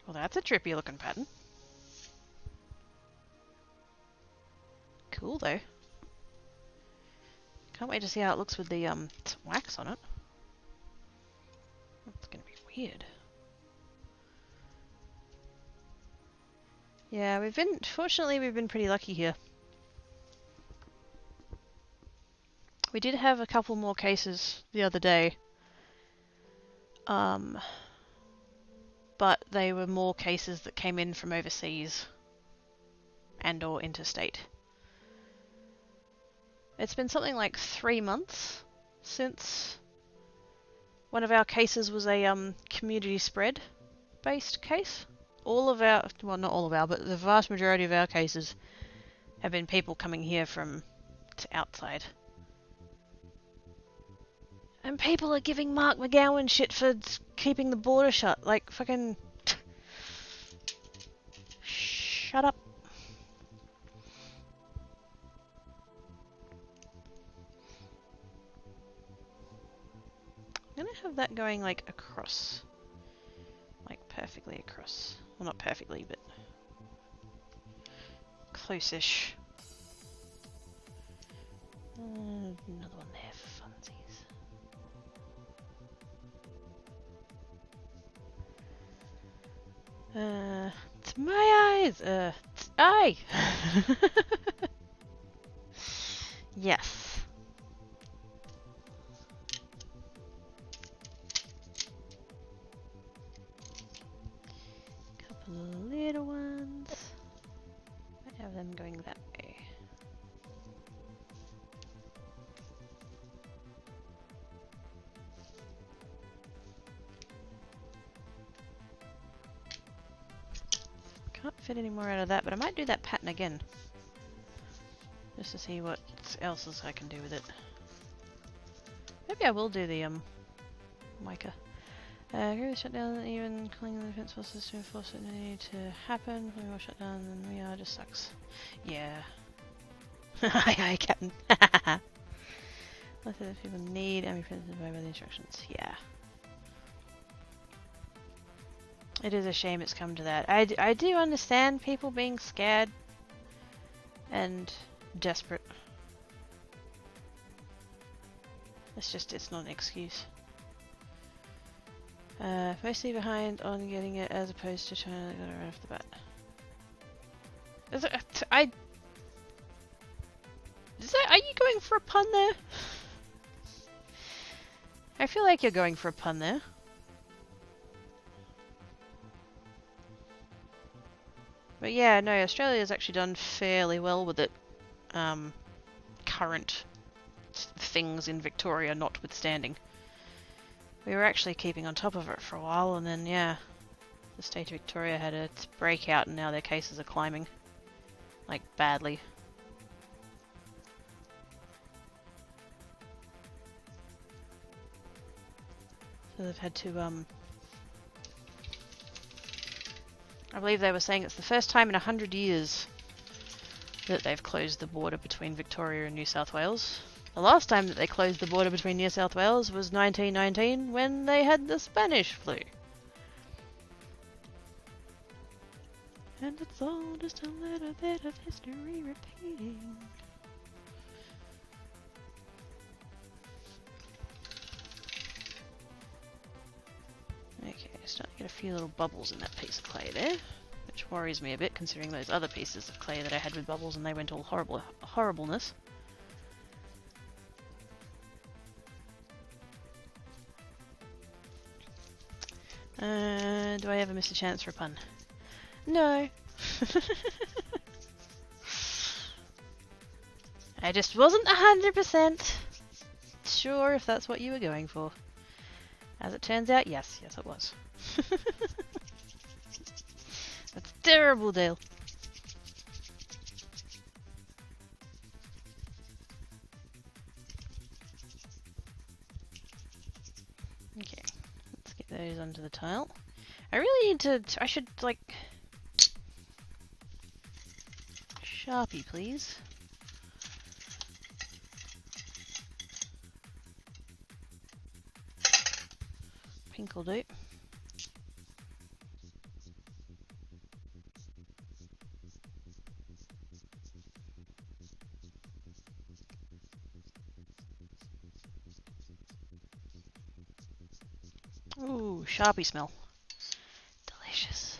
Well, that's a trippy looking pattern. Cool though. Can't wait to see how it looks with the wax on it. That's gonna be weird. Yeah, fortunately we've been pretty lucky here. We did have a couple more cases the other day. But they were more cases that came in from overseas and or interstate. It's been something like 3 months since one of our cases was a community spread based case. All of our, well, not all of our, but the vast majority of our cases have been people coming here from outside. And people are giving Mark McGowan shit for keeping the border shut. Like, fucking... Shut up. I'm gonna have that going, like, across. Like, perfectly across. Well, not perfectly, but... close-ish. Another one there for funsies. It's my eyes! Aye! Yes. Couple of little ones. Might have them going that way. Can't fit any more out of that, but I might do that pattern again. Just to see what else I can do with it. Maybe I will do the mica. Agree with shutdown, even calling the defense forces to enforce it need to happen. We will shut down and we are just sucks. Yeah. Aye, Captain. Lots of people need and be printed by the instructions. Yeah. It is a shame it's come to that. I do understand people being scared and desperate. It's not an excuse. Mostly behind on getting it as opposed to trying to get it right off the bat. Are you going for a pun there? I feel like you're going for a pun there. But yeah, no, Australia's actually done fairly well with it. Current things in Victoria notwithstanding. We were actually keeping on top of it for a while, and then, yeah, the state of Victoria had its breakout, and now their cases are climbing. Like, badly. So they've had to, I believe they were saying it's the first time in 100 years that they've closed the border between Victoria and New South Wales. The last time that they closed the border between New South Wales was 1919 when they had the Spanish flu. And it's all just a little bit of history repeating. Okay, starting to get a few little bubbles in that piece of clay there, which worries me a bit considering those other pieces of clay that I had with bubbles and they went all horribleness. Do I ever miss a chance for a pun? No. I just wasn't 100% sure if that's what you were going for. As it turns out, yes it was. That's terrible, Dale. Okay, let's get those onto the tile. I really need to, I should like, Sharpie please. Pink will do. Ooh, Sharpie smell. Delicious.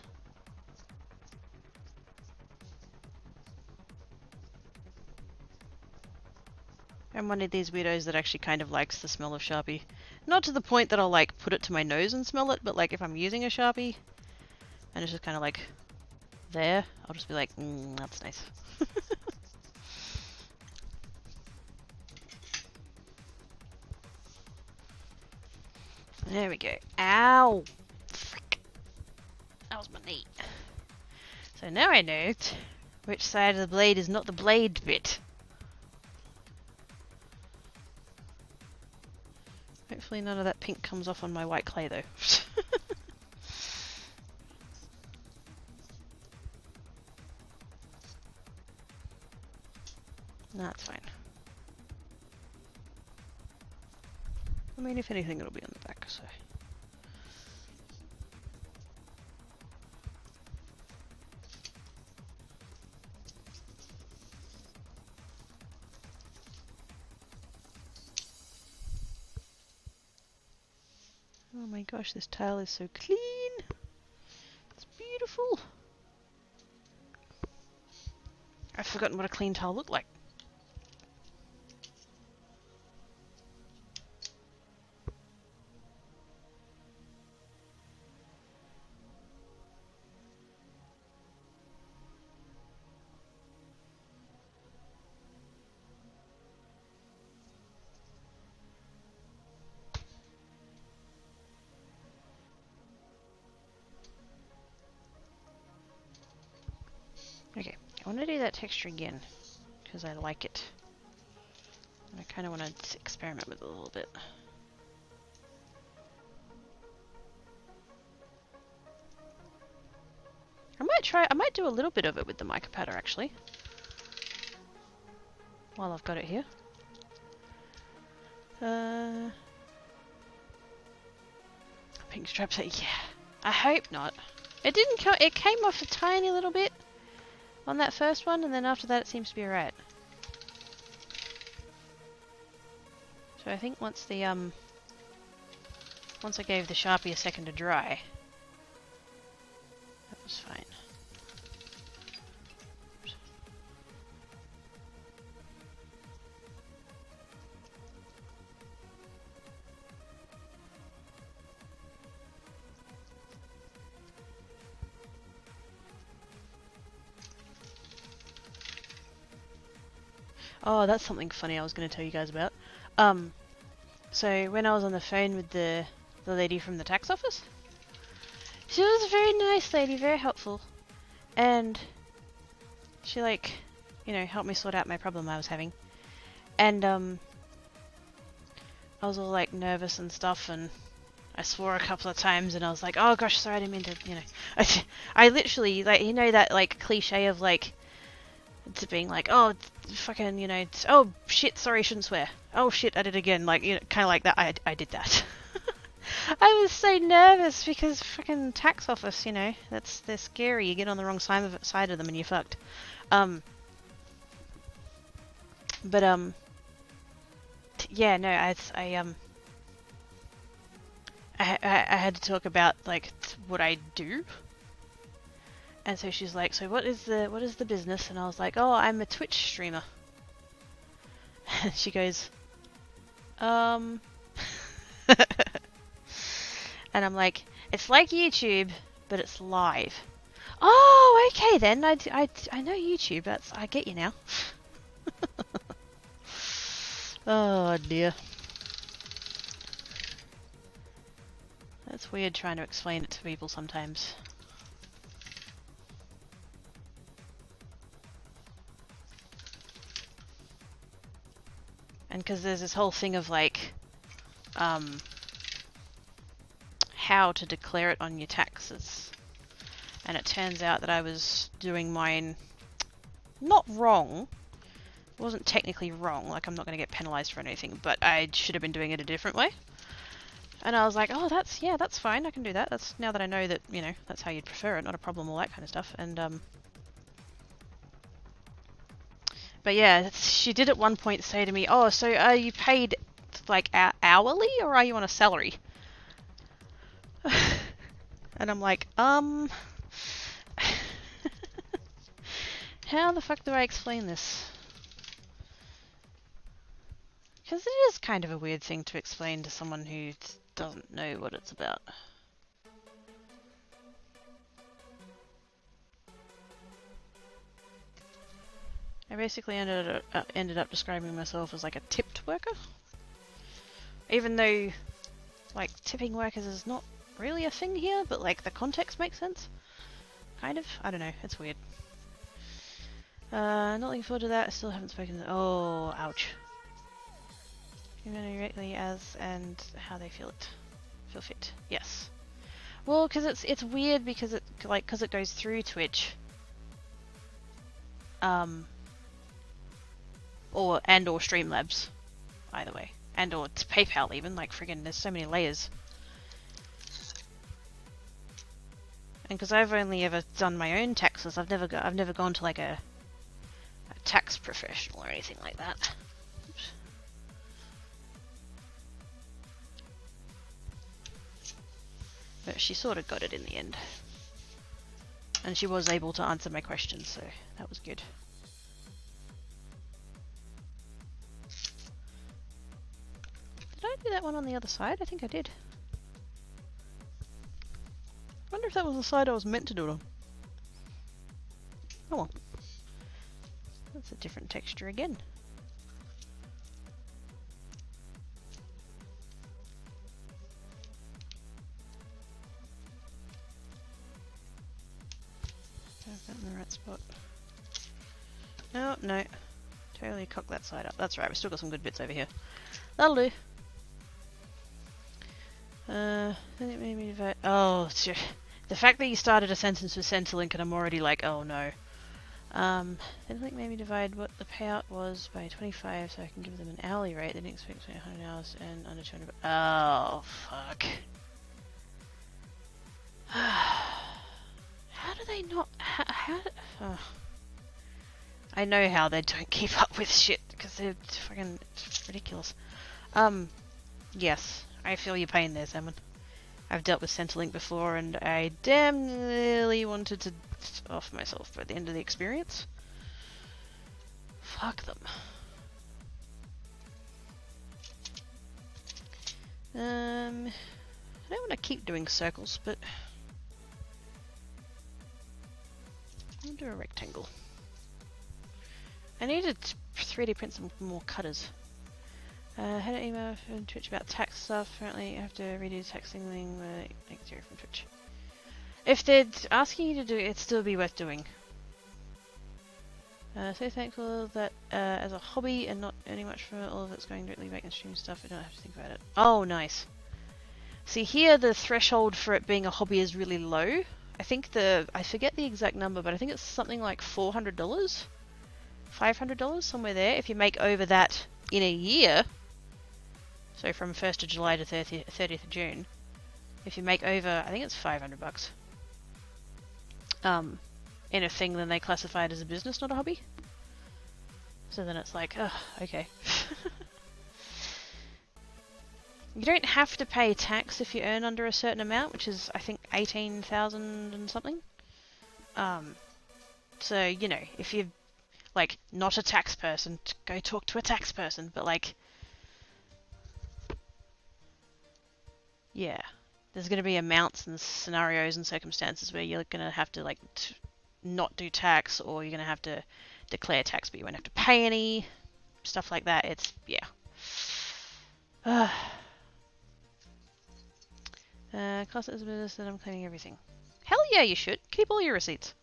I'm one of these weirdos that actually kind of likes the smell of Sharpie. Not to the point that I'll like put it to my nose and smell it, but like if I'm using a Sharpie and it's just kind of like there, I'll just be like, that's nice. There we go. Ow! Frick. That was my knee. So now I know which side of the blade is not the blade bit. Hopefully none of that pink comes off on my white clay though. That's fine. I mean, if anything, it'll be on the back, so. Oh my gosh, this tile is so clean. It's beautiful. I've forgotten what a clean tile looked like. Okay, I want to do that texture again because I like it. And I kind of want to experiment with it a little bit. I might do a little bit of it with the mica powder actually. While I've got it here. Pink stripes, yeah. I hope not. It didn't come, it came off a tiny little bit on that first one, and then after that it seems to be alright. So I think once the once I gave the Sharpie a second to dry, that was fine. Oh, that's something funny I was going to tell you guys about. So when I was on the phone with the lady from the tax office, she was a very nice lady, very helpful, and she like, you know, helped me sort out my problem I was having. And I was all like nervous and stuff, and I swore a couple of times and I was like, oh gosh, sorry, I didn't mean to, you know. I literally, like, you know that, like, cliche of, like, to being like, oh, fucking, you know, oh shit, sorry, shouldn't swear. Oh shit, I did it again. Like, you know, kind of like that. I did that. I was so nervous because fucking tax office, you know, they're scary. You get on the wrong side of them and you're fucked. But yeah, no, I had to talk about like what I do. And so she's like, so what is the business? And I was like, oh, I'm a Twitch streamer. And she goes, and I'm like, it's like YouTube, but it's live. Oh, okay then. I know YouTube. I get you now. Oh dear. That's weird trying to explain it to people sometimes. And because there's this whole thing of like, how to declare it on your taxes. And it turns out that I was doing mine not wrong. It wasn't technically wrong, like I'm not going to get penalised for anything, but I should have been doing it a different way. And I was like, oh, that's fine, I can do that. That's now that I know that, you know, that's how you'd prefer it, not a problem, all that kind of stuff. And, but yeah, she did at one point say to me, oh, so are you paid, like, hourly, or are you on a salary? And I'm like, how the fuck do I explain this? Because it is kind of a weird thing to explain to someone who doesn't know what it's about. I basically ended up describing myself as like a tipped worker. Even though, like, tipping workers is not really a thing here, but like the context makes sense. Kind of. I don't know. It's weird. Not looking forward to that. I still haven't spoken to... Oh, ouch. Directly as and how they feel fit. Yes. Well, because it's weird because it goes through Twitch. Or Streamlabs, either way, or it's PayPal even. Like friggin', there's so many layers. And because I've only ever done my own taxes, I've never gone to like a tax professional or anything like that. Oops. But she sort of got it in the end. And she was able to answer my questions, so that was good. Did I do that one on the other side? I think I did. I wonder if that was the side I was meant to do it on. Oh well. That's a different texture again. I've got in the right spot. Oh, no. Totally cocked that side up. That's right, we've still got some good bits over here. That'll do. I think it made me divide. Oh, the fact that you started a sentence with Centrelink and I'm already like, oh no. I think maybe divide what the payout was by 25 so I can give them an hourly rate. They didn't expect 100 hours and under 200. Oh, fuck. How do they not? I know how they don't keep up with shit because they're fucking ridiculous. Yes, I feel your pain there, Salmon. I've dealt with Centrelink before and I damn nearly wanted to off myself by the end of the experience. Fuck them. I don't want to keep doing circles, but I'll do a rectangle. I need to 3D print some more cutters. Had an email from Twitch about tax stuff. Apparently I have to redo the taxing thing like 0 from Twitch. If they're asking you to do it, it'd still be worth doing. So thankful that as a hobby and not earning much from it, all of it's going directly back in stream stuff, I don't have to think about it. Oh, nice. See here, the threshold for it being a hobby is really low. I think I forget the exact number, but I think it's something like $400, $500, somewhere there. If you make over that in a year, so from 1st of July to 30th of June, if you make over, I think it's $500, in a thing, then they classify it as a business, not a hobby. So then it's like, oh, okay. You don't have to pay tax if you earn under a certain amount, which is, I think, 18,000 and something. So, you know, if you're, like, not a tax person, go talk to a tax person, but, like, yeah, there's going to be amounts and scenarios and circumstances where you're going to have to, like, not do tax, or you're going to have to declare tax, but you won't have to pay any, stuff like that. It's, yeah. Class it as a business, then I'm claiming everything. Hell yeah, you should. Keep all your receipts.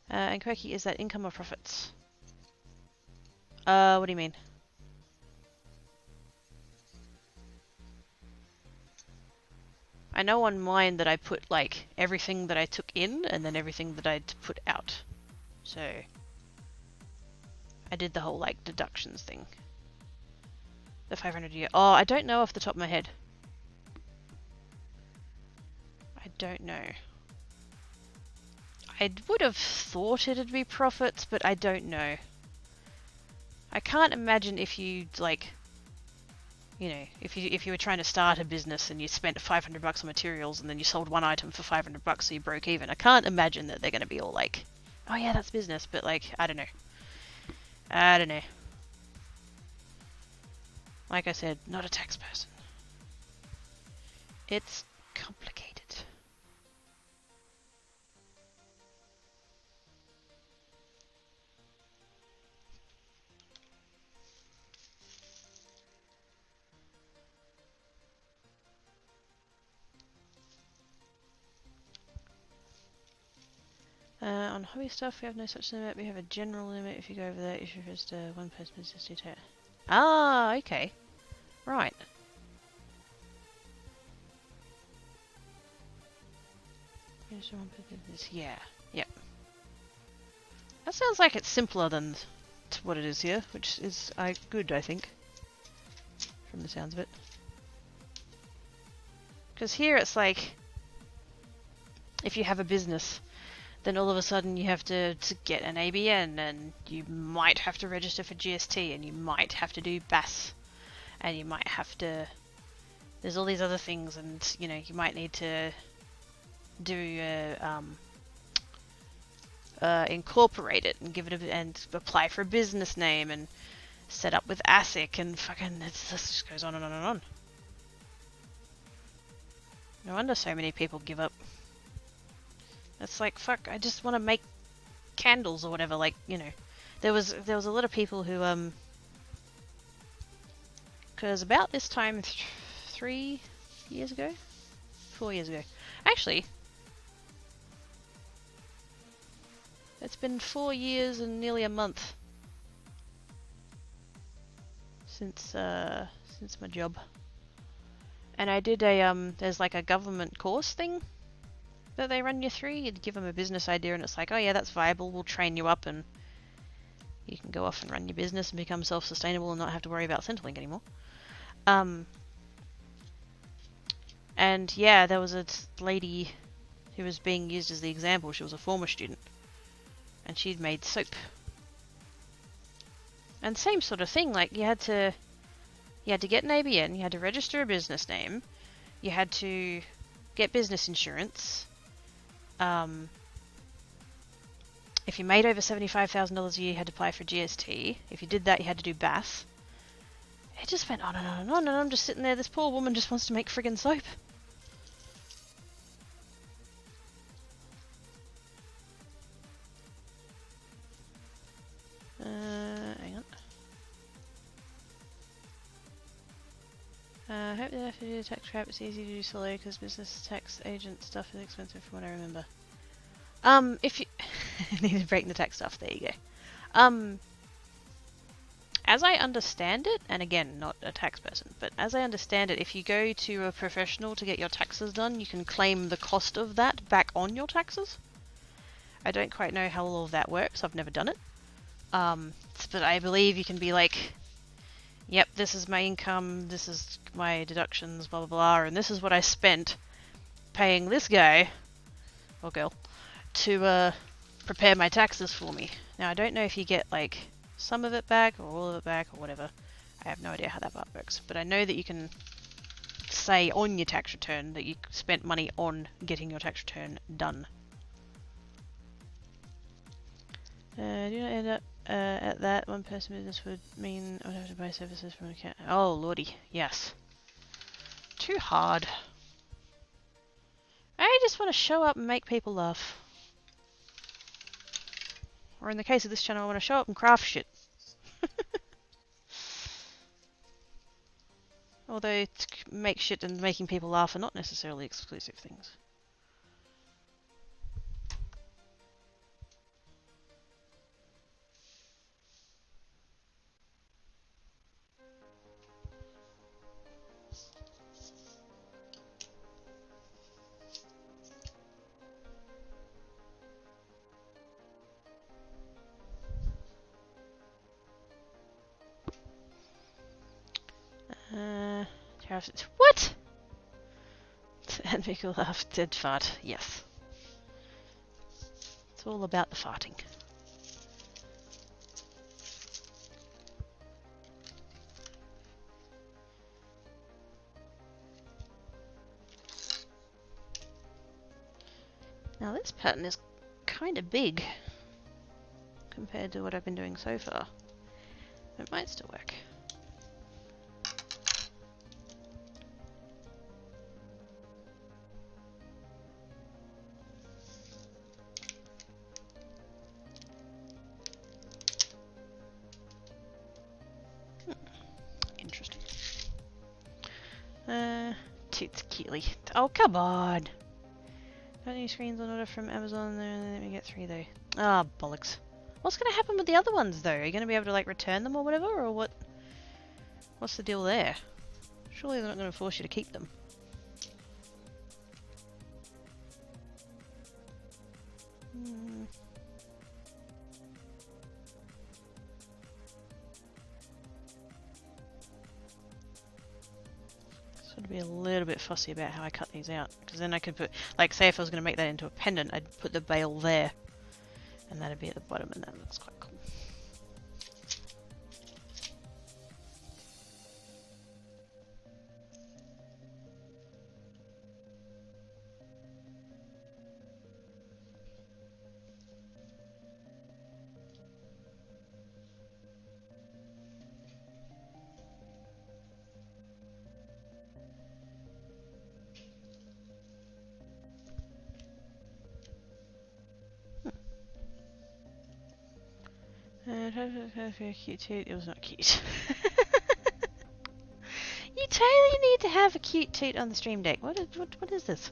And quirky, is that income or profits? What do you mean? I know on mine that I put, like, everything that I took in and then everything that I'd put out. So, I did the whole, like, deductions thing. The 500 a year. Oh, I don't know off the top of my head. I don't know. I would have thought it'd be profits, but I don't know. I can't imagine if you, like, you know, if you were trying to start a business and you spent $500 on materials and then you sold one item for $500 so you broke even. I can't imagine that they're going to be all like, oh yeah, that's business, but like, I don't know. I don't know. Like I said, not a tax person. It's complicated. On hobby stuff, we have no such limit. We have a general limit. If you go over that, you should just one person business detail. Ah, okay. Right. Yeah. Yep. That sounds like it's simpler than what it is here, which is good, I think, from the sounds of it. Because here it's like, if you have a business, then all of a sudden you have to get an ABN, and you might have to register for GST, and you might have to do BAS, and you might have to, there's all these other things, and you know, you might need to do incorporate it and give it and apply for a business name and set up with ASIC, and fucking this just goes on and on and on. No wonder so many people give up. It's like, fuck, I just want to make candles or whatever, like, you know. There was a lot of people who, because about this time 3 years ago? 4 years ago. Actually, it's been 4 years and nearly a month since my job. And I did a, there's like a government course thing that they run you through. You'd give them a business idea and it's like, oh yeah, that's viable, we'll train you up and you can go off and run your business and become self-sustainable and not have to worry about Centrelink anymore. And yeah, there was a lady who was being used as the example. She was a former student and she'd made soap. And same sort of thing, like you had to get an ABN, you had to register a business name, you had to get business insurance. If you made over $75,000 a year, you had to apply for GST. If you did that, you had to do BAS. It just went on and on and on, and I'm just sitting there, this poor woman just wants to make friggin' soap. Hang on. I hope they have to do the tax crap. It's easy to do solo because business tax agent stuff is expensive from what I remember. If you need to break the tax stuff, there you go. as I understand it, and again, not a tax person, but as I understand it, if you go to a professional to get your taxes done, you can claim the cost of that back on your taxes. I don't quite know how all of that works. I've never done it. But I believe you can be like, yep, this is my income, this is my deductions, blah blah blah, and this is what I spent paying this guy, or girl, to prepare my taxes for me. Now I don't know if you get like some of it back or all of it back or whatever. I have no idea how that part works, but I know that you can say on your tax return that you spent money on getting your tax return done. Do not end up at that. One person business would mean I would have to buy services from an account. Oh lordy, yes. Too hard. I just want to show up and make people laugh. Or in the case of this channel, I want to show up and craft shit. Although to make shit and making people laugh are not necessarily exclusive things. What? And people laugh. Dead fart. Yes. It's all about the farting. Now this pattern is kind of big compared to what I've been doing so far. It might still work. Interesting. Toots Keely. Oh, come on! Got new screens on order from Amazon. Let me get 3 though. Ah, bollocks. What's going to happen with the other ones though? Are you going to be able to like return them or whatever, or what? What's the deal there? Surely they're not going to force you to keep them. Got to be a little bit fussy about how I cut these out, because then I could put, like, say if I was going to make that into a pendant, I'd put the bail there, and that'd be at the bottom, and that looks quite cool. Cute toot. It was not cute. You totally need to have a cute toot on the stream deck. What is this?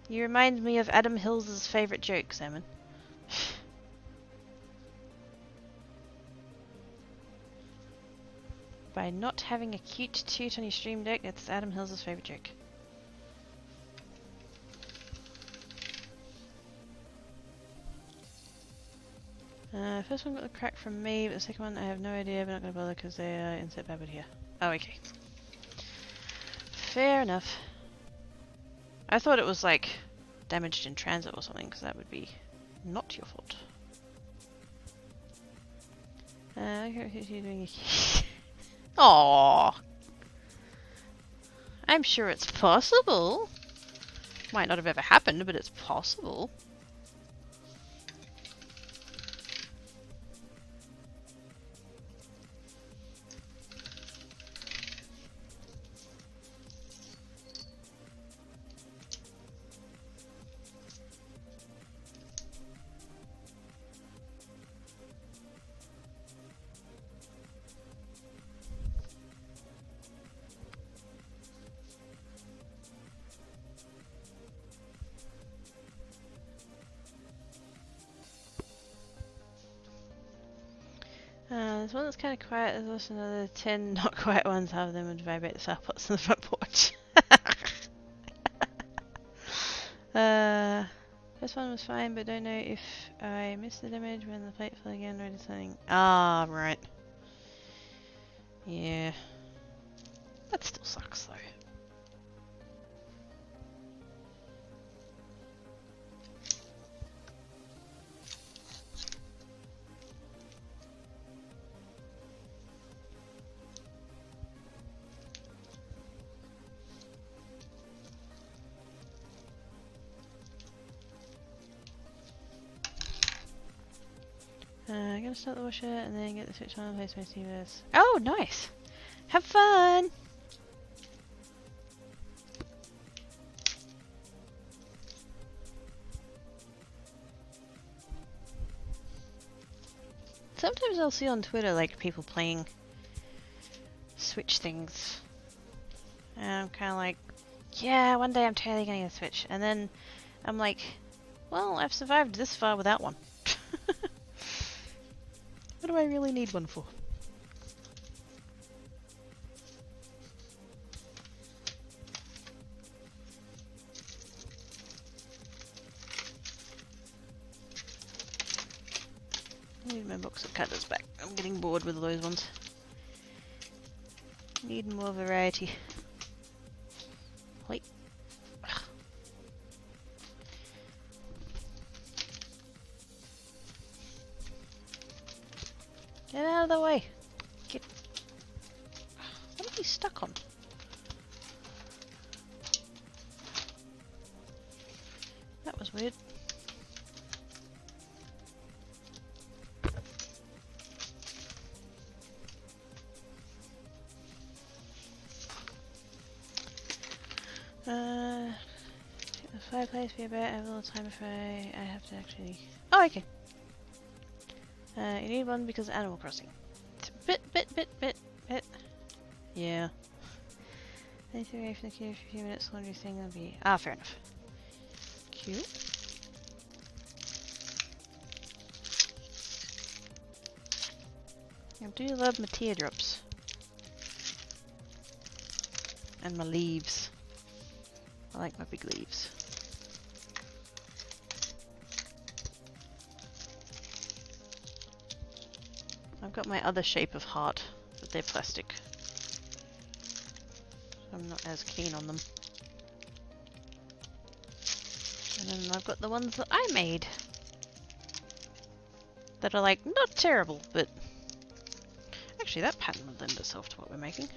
You remind me of Adam Hill's favourite joke, Salmon. By not having a cute toot on your stream deck, it's Adam Hill's favourite joke. First one got the crack from me, but the second one I have no idea, but not going to bother because they are insert babbitt here. Oh, okay. Fair enough. I thought it was like damaged in transit or something, because that would be not your fault. Aww. I'm sure it's possible. Might not have ever happened, but it's possible. There's one that's kind of quiet. There's also another 10 not quiet ones. Half of them would vibrate the south pots on the front porch. First one was fine, but don't know if I missed the damage when the plate fell again or did something. Ah, right. Yeah. That still sucks though. I'm gonna start the washer and then get the switch on and place my receivers. Oh, nice! Have fun! Sometimes I'll see on Twitter like people playing Switch things. And I'm kinda like, yeah, one day I'm totally gonna get a Switch. And then I'm like, well, I've survived this far without one. What do I really need one for? I need my box of cutters back. I'm getting bored with those ones. Need more variety. Wait. Get out of the way. Get. What are you stuck on? That was weird. The fireplace be about. I have a little time if I have to actually. Oh, okay. You need one because of Animal Crossing. Bit. Yeah. Anything away from the queue for a few minutes, laundry thing will be. Ah, fair enough. Cute. I do love my teardrops. And my leaves. I like my big leaves. I've got my other shape of heart, but they're plastic. So I'm not as keen on them. And then I've got the ones that I made. That are like, not terrible, but... Actually, that pattern would lend itself to what we're making.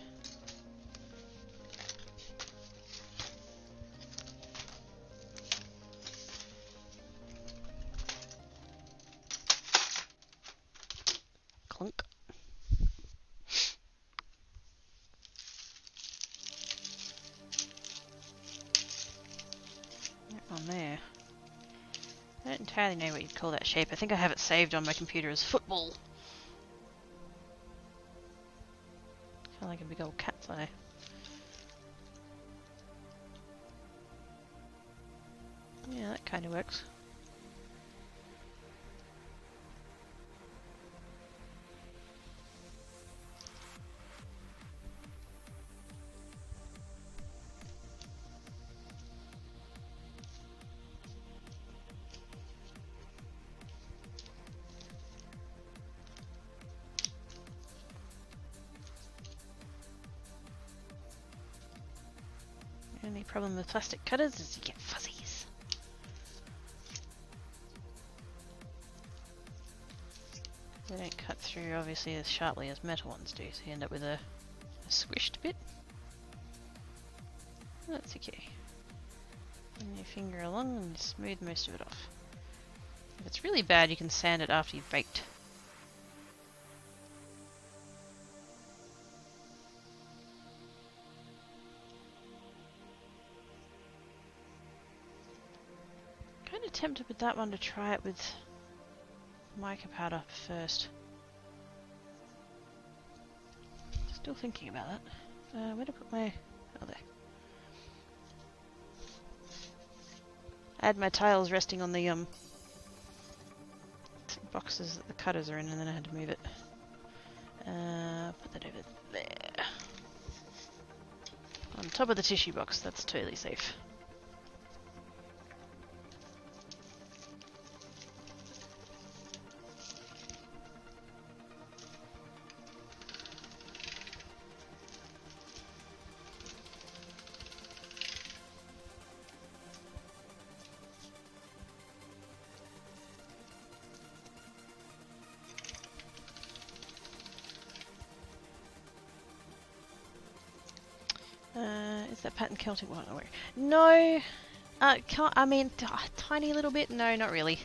Clunk. That one there. I don't entirely know what you'd call that shape. I think I have it saved on my computer as football. Kind of like a big old cat's eye. Yeah, that kind of works. The only problem with plastic cutters is you get fuzzies. They don't cut through obviously as sharply as metal ones do, so you end up with a squished bit. That's okay. Run your finger along and smooth most of it off. If it's really bad, you can sand it after you've baked. Kind of tempted with that one to try it with mica powder first. Still thinking about that. Where to put my... oh, there. I had my tiles resting on the boxes that the cutters are in, and then I had to move it. Put that over there. On top of the tissue box, that's totally safe. Is that pattern Celtic one? No! I mean, tiny little bit? No, not really.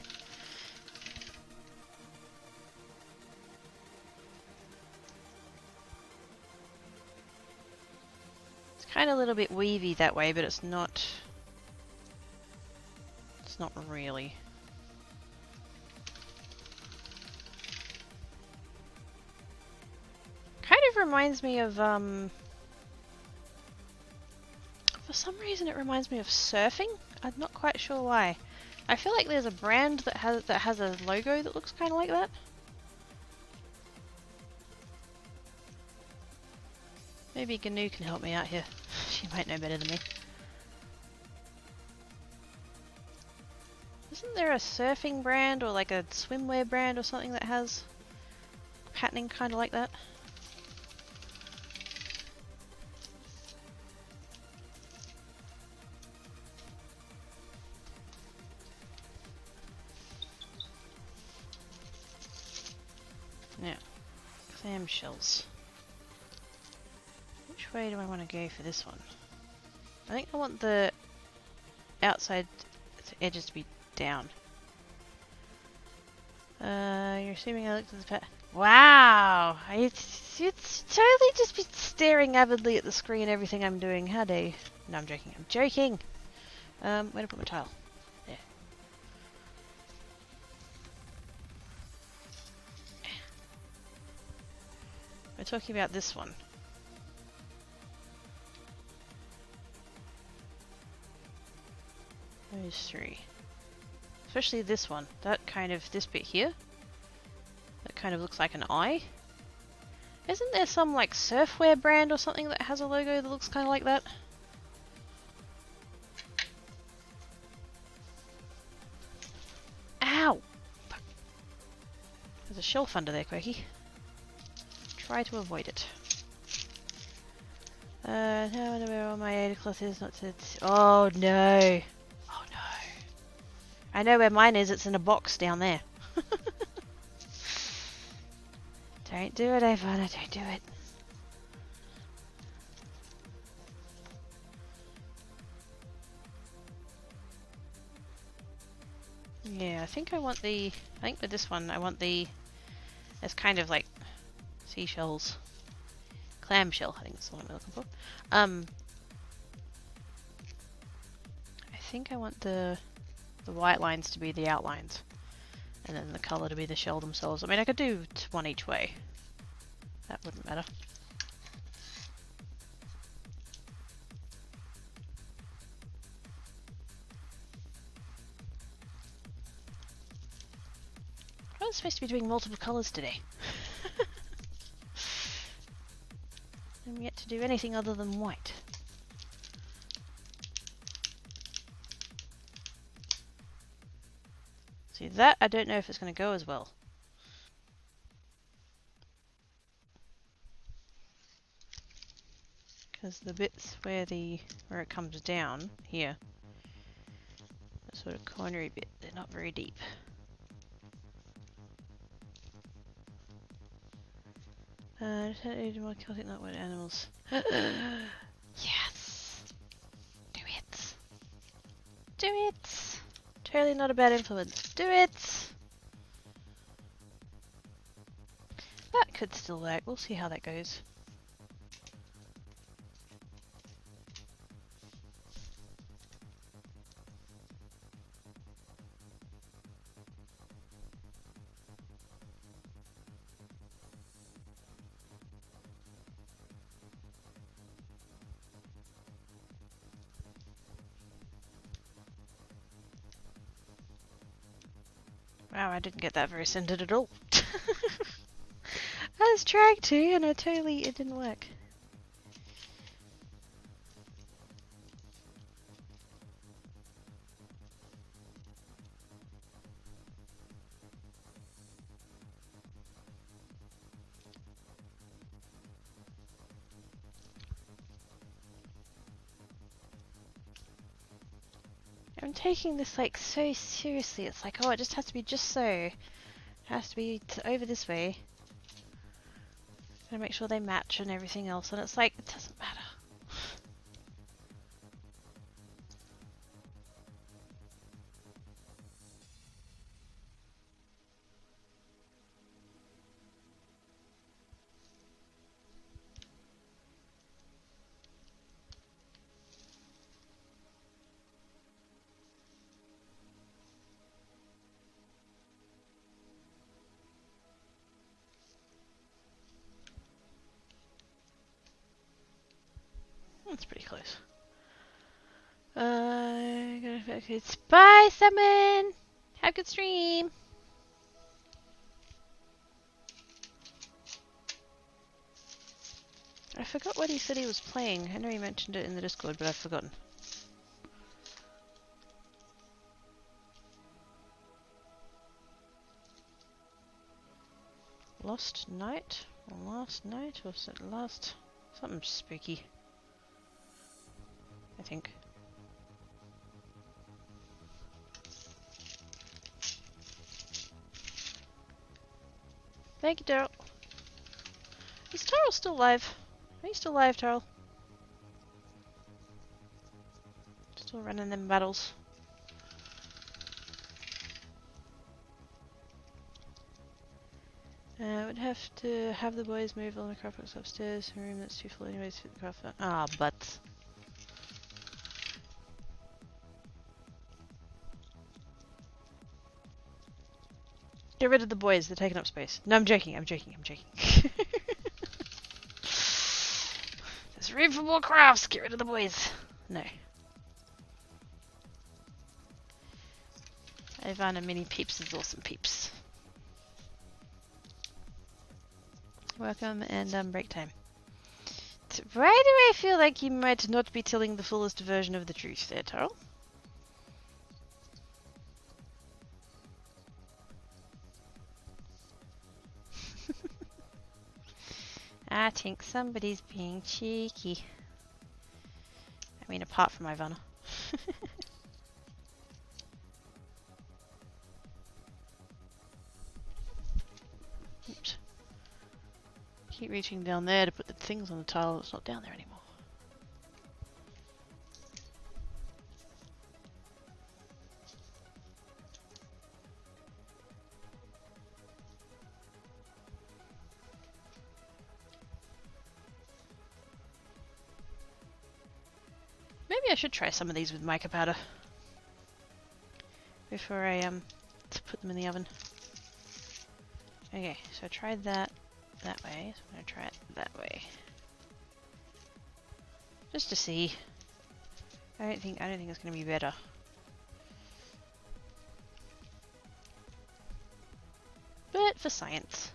It's kind of a little bit weavy that way, but it's not... It's not really. Kind of reminds me of, for some reason it reminds me of surfing. I'm not quite sure why. I feel like there's a brand that has a logo that looks kind of like that. Maybe Gnu can help me out here. She might know better than me. Isn't there a surfing brand or like a swimwear brand or something that has patterning kind of like that? Now, clam shells. Which way do I want to go for this one? I think I want the outside edges to be down. You're assuming I looked at the pattern. Wow! It's totally just be staring avidly at the screen, everything I'm doing. How dare you? No, I'm joking. I'm joking! Where to put my tile? There. We're talking about this one. Those three. Especially this one. That kind of, this bit here. That kind of looks like an eye. Isn't there some like surfwear brand or something that has a logo that looks kind of like that? Ow! There's a shelf under there, Quirky. Try to avoid it. No, I know where all my Ada cloth is, not to... Oh no! Oh no! I know where mine is, it's in a box down there. Don't do it, Ivana, don't do it. Yeah, I think I want the... I think with this one, I want the... It's kind of like seashells. Clamshell, I think that's the one I'm looking for. I think I want the white lines to be the outlines. And then the colour to be the shell themselves. I mean, I could do one each way. That wouldn't matter. I was supposed to be doing multiple colours today. I'm yet to do anything other than white. See, that I don't know if it's going to go as well. Because the bits where it comes down here, that sort of cornery bit, they're not very deep. Just more Celtic, not what animals. Yes! Do it! Do it! Totally not a bad influence. Do it! That could still work. We'll see how that goes. Wow, I didn't get that very centered at all. I was trying to, and it didn't work. I'm taking this like so seriously. It's like, oh, it just has to be just so. It has to be over this way. Gotta make sure they match and everything else. And it's like, it doesn't matter. That's pretty close. Gotta focus. Bye, Salmon! Have a good stream! I forgot what he said he was playing. I know he mentioned it in the Discord, but I've forgotten. Lost Night? Or Last Night? Or was it last... something spooky. I think. Thank you, Daryl. Is Taryl still alive? Are you still alive, Taryl? Still running them battles. Would have to have the boys move all the craft books upstairs. A room that's too full anyways for the craft. Ah, but... Get rid of the boys, they're taking up space. No, I'm joking, I'm joking, I'm joking. There's room for more crafts, get rid of the boys. No. Ivana Mini Peeps is awesome peeps. Welcome and break time. Why do I feel like you might not be telling the fullest version of the truth there, Taryl? I think somebody's being cheeky. I mean, apart from Ivana. Oops. Keep reaching down there to put the things on the tile that's not down there anymore. Maybe I should try some of these with mica powder before I put them in the oven. Okay, so I tried that way, so I'm gonna try it that way. Just to see. I don't think it's gonna be better. But for science.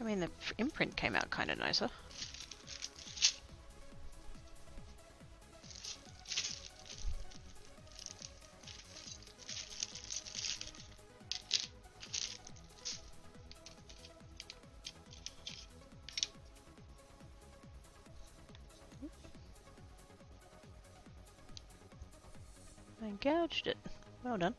I mean, the imprint came out kind of nicer. I gouged it. Well done.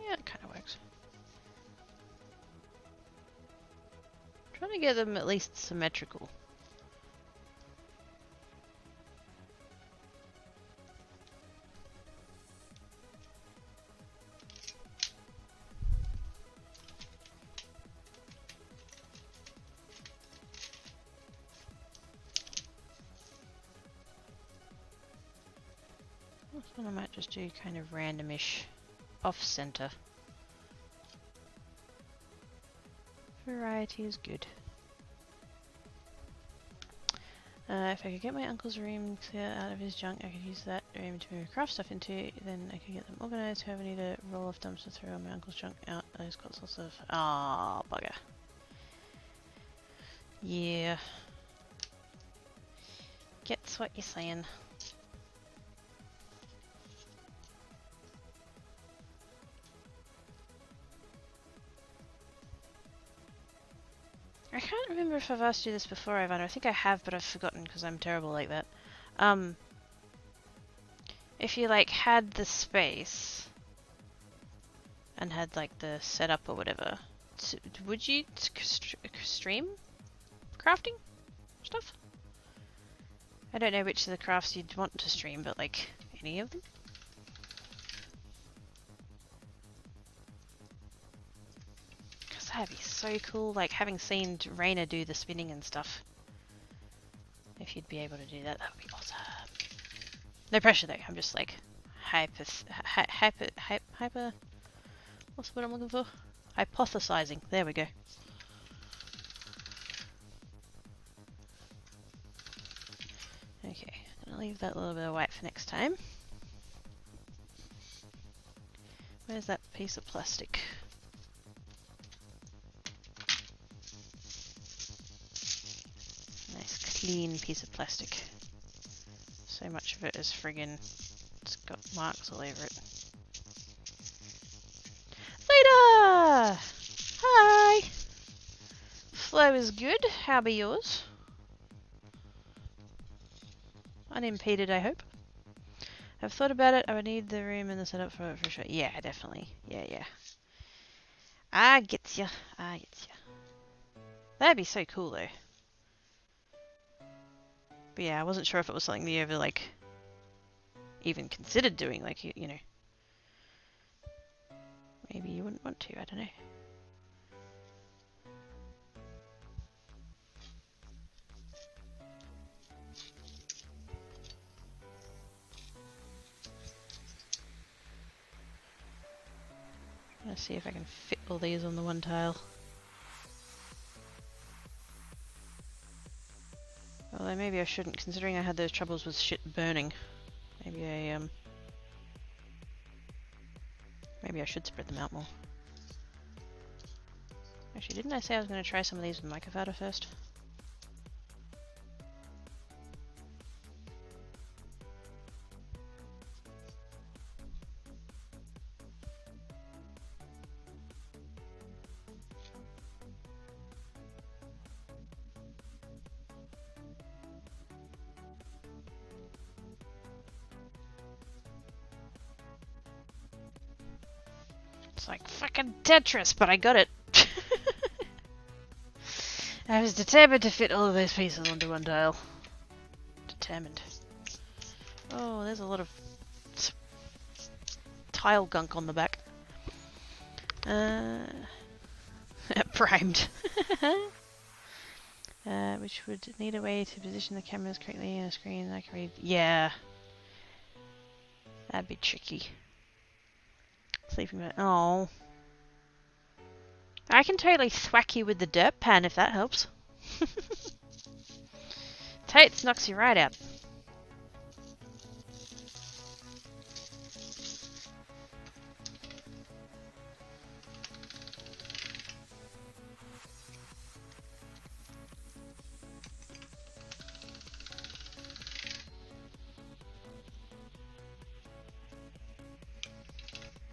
Yeah, it kind of works. Trying to get them at least symmetrical. This one I might just do kind of randomish, off-center. Variety is good. If I could get my uncle's room clear out of his junk, I could use that room to move craft stuff into. Then I could get them organized. However, I need a roll off dumpster to throw all my uncle's junk out. I've got lots of. Ah, bugger. Yeah. Gets what you're saying. I can't remember if I've asked you this before, Ivan. I think I have, but I've forgotten because I'm terrible like that. If you like had the space and had like the setup or whatever, would you stream crafting stuff? I don't know which of the crafts you'd want to stream, but like any of them? That'd be so cool, like having seen Raina do the spinning and stuff. If you'd be able to do that, that would be awesome. No pressure though, I'm just like hyper what's the word I'm looking for? Hypothesizing. There we go. Okay, gonna leave that little bit of white for next time. Where's that piece of plastic? Clean piece of plastic. So much of it is friggin', it's got marks all over it. Later! Hi! Flow is good. How be yours? Unimpeded, I hope. I've thought about it. I would need the room and the setup for it for sure. Yeah, definitely. Yeah. I get ya. That'd be so cool though. But yeah, I wasn't sure if it was something that you ever, like, even considered doing, like, you know. Maybe you wouldn't want to, I don't know. Let's see if I can fit all these on the one tile. Although maybe I shouldn't, considering I had those troubles with shit burning. Maybe I should spread them out more. Actually, didn't I say I was going to try some of these with microfounder first? It's like fucking Tetris, but I got it. I was determined to fit all of those pieces onto one tile. Determined. Oh, there's a lot of tile gunk on the back. Primed. Which would need a way to position the cameras correctly on a screen that I can read. Yeah. That'd be tricky. Sleeping bag. Oh. I can totally thwack you with the dirt pan if that helps. Totes knocks you right out.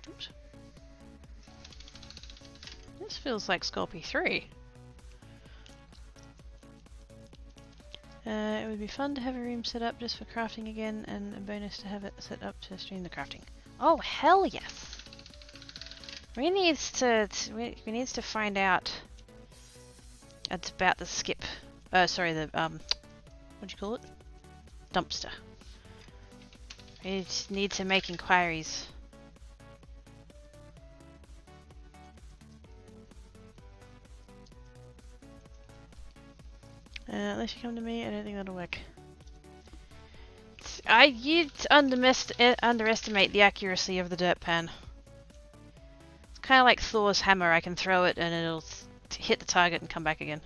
Oops. This feels like Sculpey 3. It would be fun to have a room set up just for crafting again, and a bonus to have it set up to stream the crafting. Oh hell yes! We needs to find out about the skip. Sorry, the what do you call it? Dumpster. We just need to make inquiries. Unless you come to me, I don't think that'll work. You'd underestimate the accuracy of the dirt pan. It's kind of like Thor's hammer. I can throw it and it'll hit the target and come back again.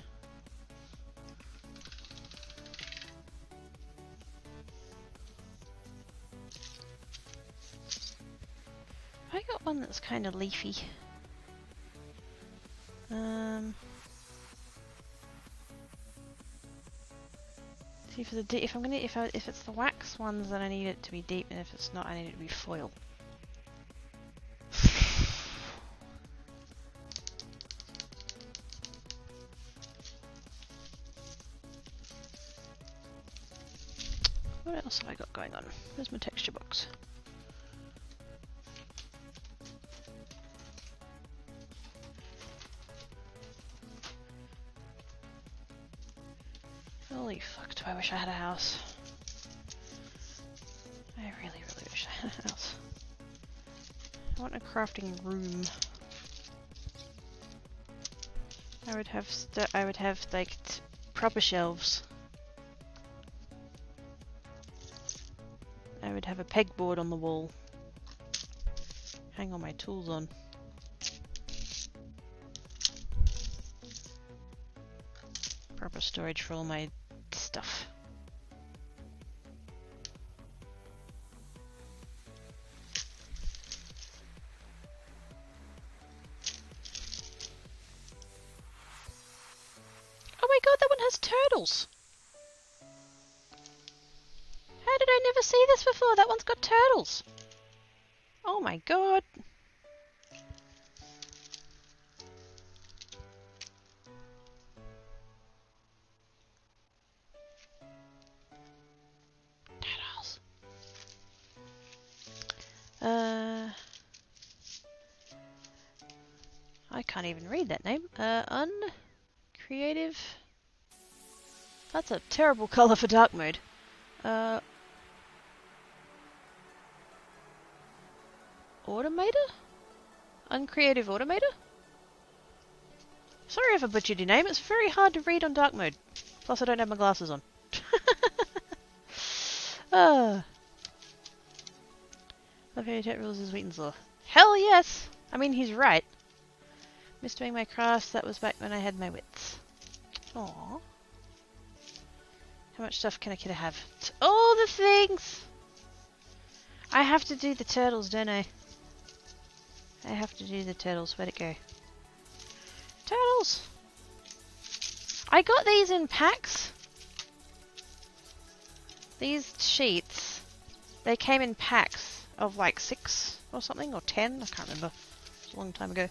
I got one that's kind of leafy. See, for the if it's the wax ones, then I need it to be deep, and if it's not, I need it to be foil. What else have I got going on? Where's my texture box? Holy fuck, do I wish I had a house. I really, really wish I had a house. I want a crafting room. I would have like proper shelves. I would have a pegboard on the wall. Hang all my tools on. Proper storage for all my stuff. Oh my god, that one has turtles! How did I never see this before? That one's got turtles! Oh my god! Turtles. I can't even read that name. Uncreative. That's a terrible color for dark mode. Automator? Uncreative Automator? Sorry if I butchered your name, it's very hard to read on dark mode. Plus I don't have my glasses on. My fairy rules is Wheaton's law. Hell yes! I mean, he's right. Missed doing my crafts, that was back when I had my wits. Aww. How much stuff can a kid have? All the things! I have to do the turtles, don't I? I have to do the turtles. Where'd it go? Turtles! I got these in packs. These sheets, they came in packs of like 6 or something, or 10, I can't remember. It's a long time ago.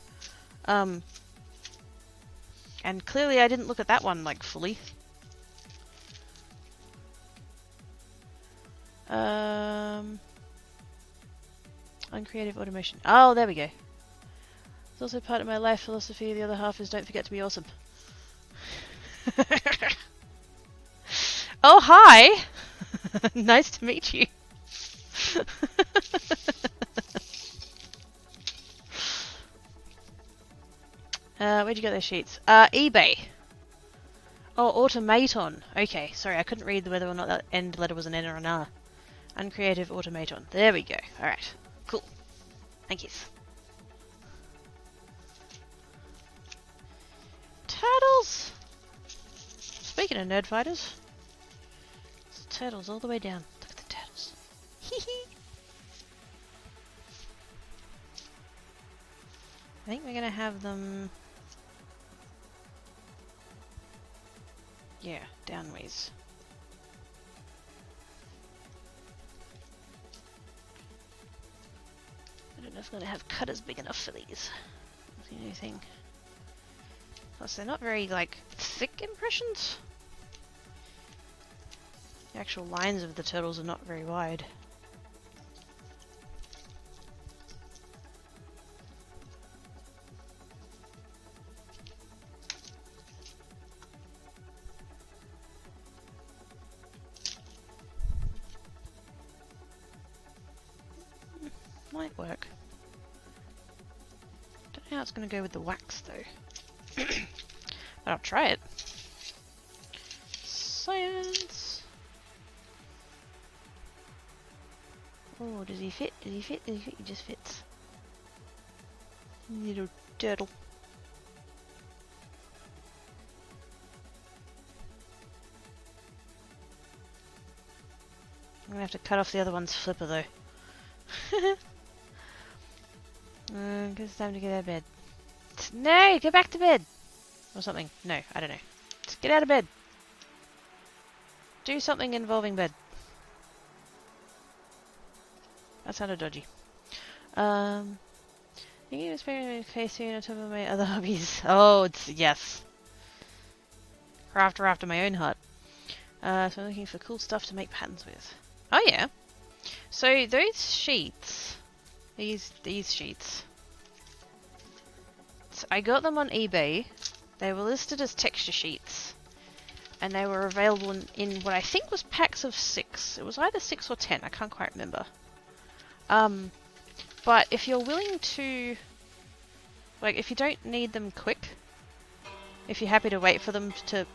And clearly I didn't look at that one like fully. Uncreative automation. Oh, there we go. It's also part of my life philosophy. The other half is don't forget to be awesome. Oh, hi! Nice to meet you. Where'd you get those sheets? eBay. Oh, automaton. Okay, sorry, I couldn't read whether or not that end letter was an N or an R. Uncreative automaton. There we go. Alright. Cool. Thank you. Turtles! Speaking of nerd fighters. There's turtles all the way down. Look at the turtles. Hee. I think we're gonna have them... yeah, downways. I don't know if I'm gonna have cutters big enough for these. That's the only thing. Plus, they're not very, like, thick impressions. The actual lines of the turtles are not very wide. Might work. Don't know how it's going to go with the wax though. But I'll try it. Science! Oh, does he fit? Does he fit? Does he fit? He just fits. Little turtle. I'm gonna have to cut off the other one's flipper though. Cause it's time to get out of bed. No, go back to bed! Or something. No, I don't know. Just get out of bed. Do something involving bed. That sounded dodgy. Thinking of experimenting case soon on top of my other hobbies. Oh, it's yes. Crafter after my own heart. So I'm looking for cool stuff to make patterns with. Oh yeah. So those sheets, these sheets, so I got them on eBay. They were listed as texture sheets, and they were available in what I think was packs of 6. It was either 6 or 10. I can't quite remember. But if you're willing to, like, if you don't need them quick, if you're happy to wait for them to...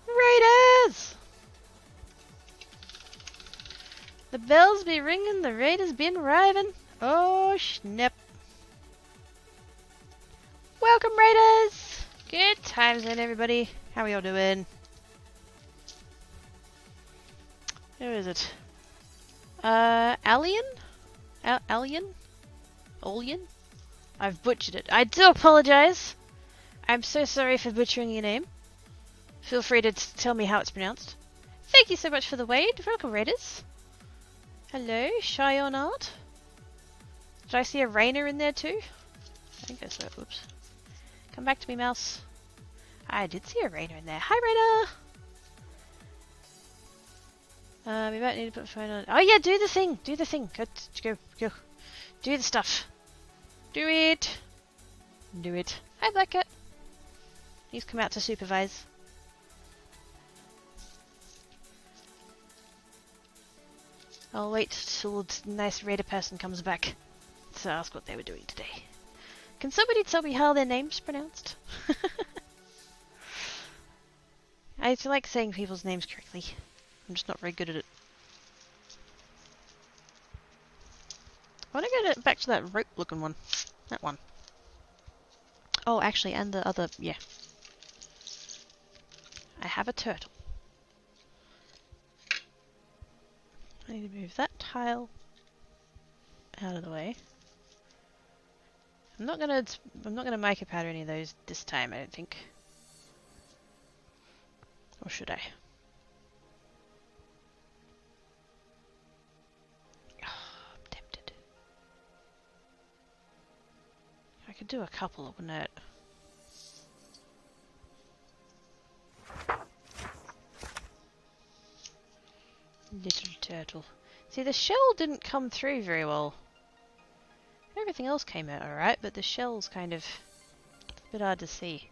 Raiders! The bells be ringing, the raiders been arriving. Oh, snap. Welcome, raiders! Good times then, everybody. How are y'all doing? Who is it? Alien? Alien? Olien? I've butchered it. I do apologize. I'm so sorry for butchering your name. Feel free to tell me how it's pronounced. Thank you so much for the wade. Welcome, raiders. Hello, Cheyenne Art. Did I see a Rainer in there too? I think I saw it. Whoops. Come back to me, mouse. I did see a Rainer in there. Hi, Rainer! We might need to put a phone on. Oh yeah, do the thing! Do the thing! Go. Do the stuff. Do it! Do it. Hi, Black Cat. He's come out to supervise. I'll wait till the nice raider person comes back to ask what they were doing today. Can somebody tell me how their name's pronounced? I like saying people's names correctly. I'm just not very good at it. I want to go back to that rope looking one. That one. Oh, actually, and the other, yeah. I have a turtle. I need to move that tile out of the way. I'm not gonna make a powder any of those this time, I don't think. Or should I? Oh, I'm tempted. I could do a couple, wouldn't it? Little turtle. See, the shell didn't come through very well. Everything else came out alright, but the shell's kind of a bit hard to see.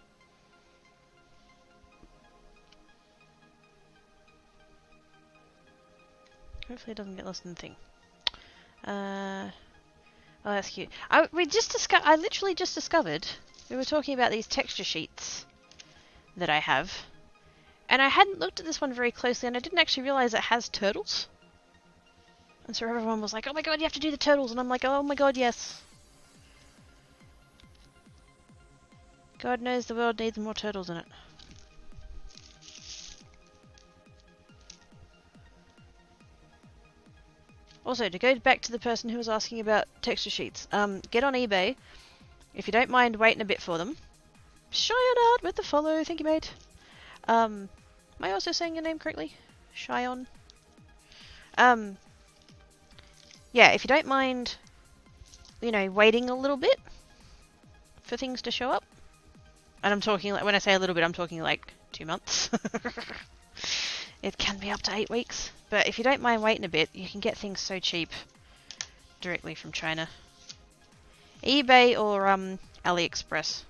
Hopefully it doesn't get lost in the thing. Oh, that's cute. I literally just discovered, we were talking about these texture sheets that I have. And I hadn't looked at this one very closely, and I didn't actually realize it has turtles. And so everyone was like, oh my god, you have to do the turtles. And I'm like, oh my god, yes. God knows the world needs more turtles in it. Also, to go back to the person who was asking about texture sheets, get on eBay. If you don't mind waiting a bit for them. Cheyenne Art with the follow, thank you, mate. Am I also saying your name correctly? Cheyenne? Yeah, if you don't mind, you know, waiting a little bit for things to show up. And I'm talking, like, when I say a little bit, I'm talking like 2 months. It can be up to 8 weeks. But if you don't mind waiting a bit, you can get things so cheap directly from China. eBay or AliExpress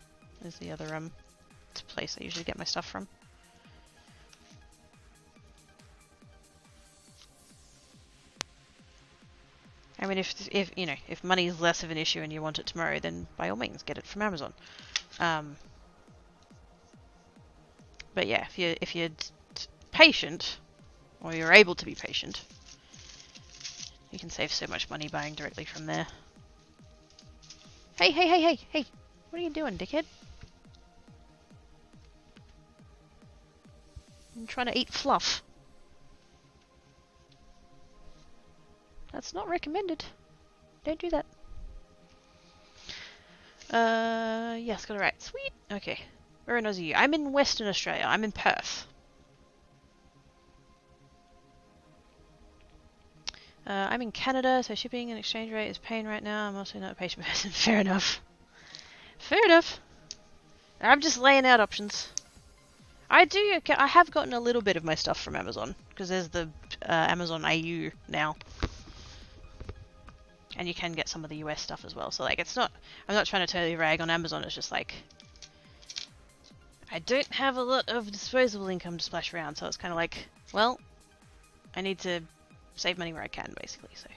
is the other place I usually get my stuff from. I mean, if you know, if money is less of an issue and you want it tomorrow, then by all means get it from Amazon. But yeah, if you're patient, or you're able to be patient, You can save so much money buying directly from there. Hey, hey, hey, hey, hey! What are you doing, dickhead? I'm trying to eat fluff. That's not recommended. Don't do that. Yes, got it right. Sweet! Okay. Where in Aussie are you? I'm in Western Australia. I'm in Perth. I'm in Canada, so shipping and exchange rate is pain right now. I'm also not a patient person. Fair enough. Fair enough. I'm just laying out options. I have gotten a little bit of my stuff from Amazon, because there's the Amazon AU now. And you can get some of the US stuff as well. So like, it's not, I'm not trying to totally rag on Amazon, it's just like, I don't have a lot of disposable income to splash around, so it's kind of like, well, I need to save money where I can, basically, so.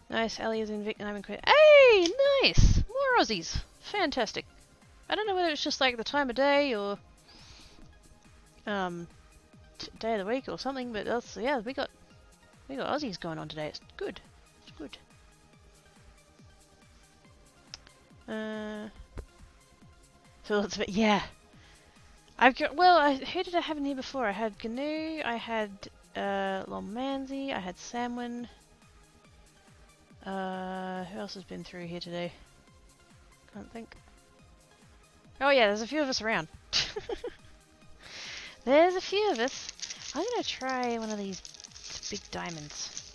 Nice, Ali is in Vic and I'm in Queen. Hey, nice! More Aussies! Fantastic. I don't know whether it's just like the time of day or day of the week or something, but that's, yeah, we got Aussies going on today. It's good. It's good. So lots of it, yeah. I've got, well, who did I have in here before? I had Gnu, I had Lomanzi, I had Samwin. Who else has been through here today? Can't think. Oh yeah, there's a few of us around. There's a few of us. I'm gonna try one of these big diamonds.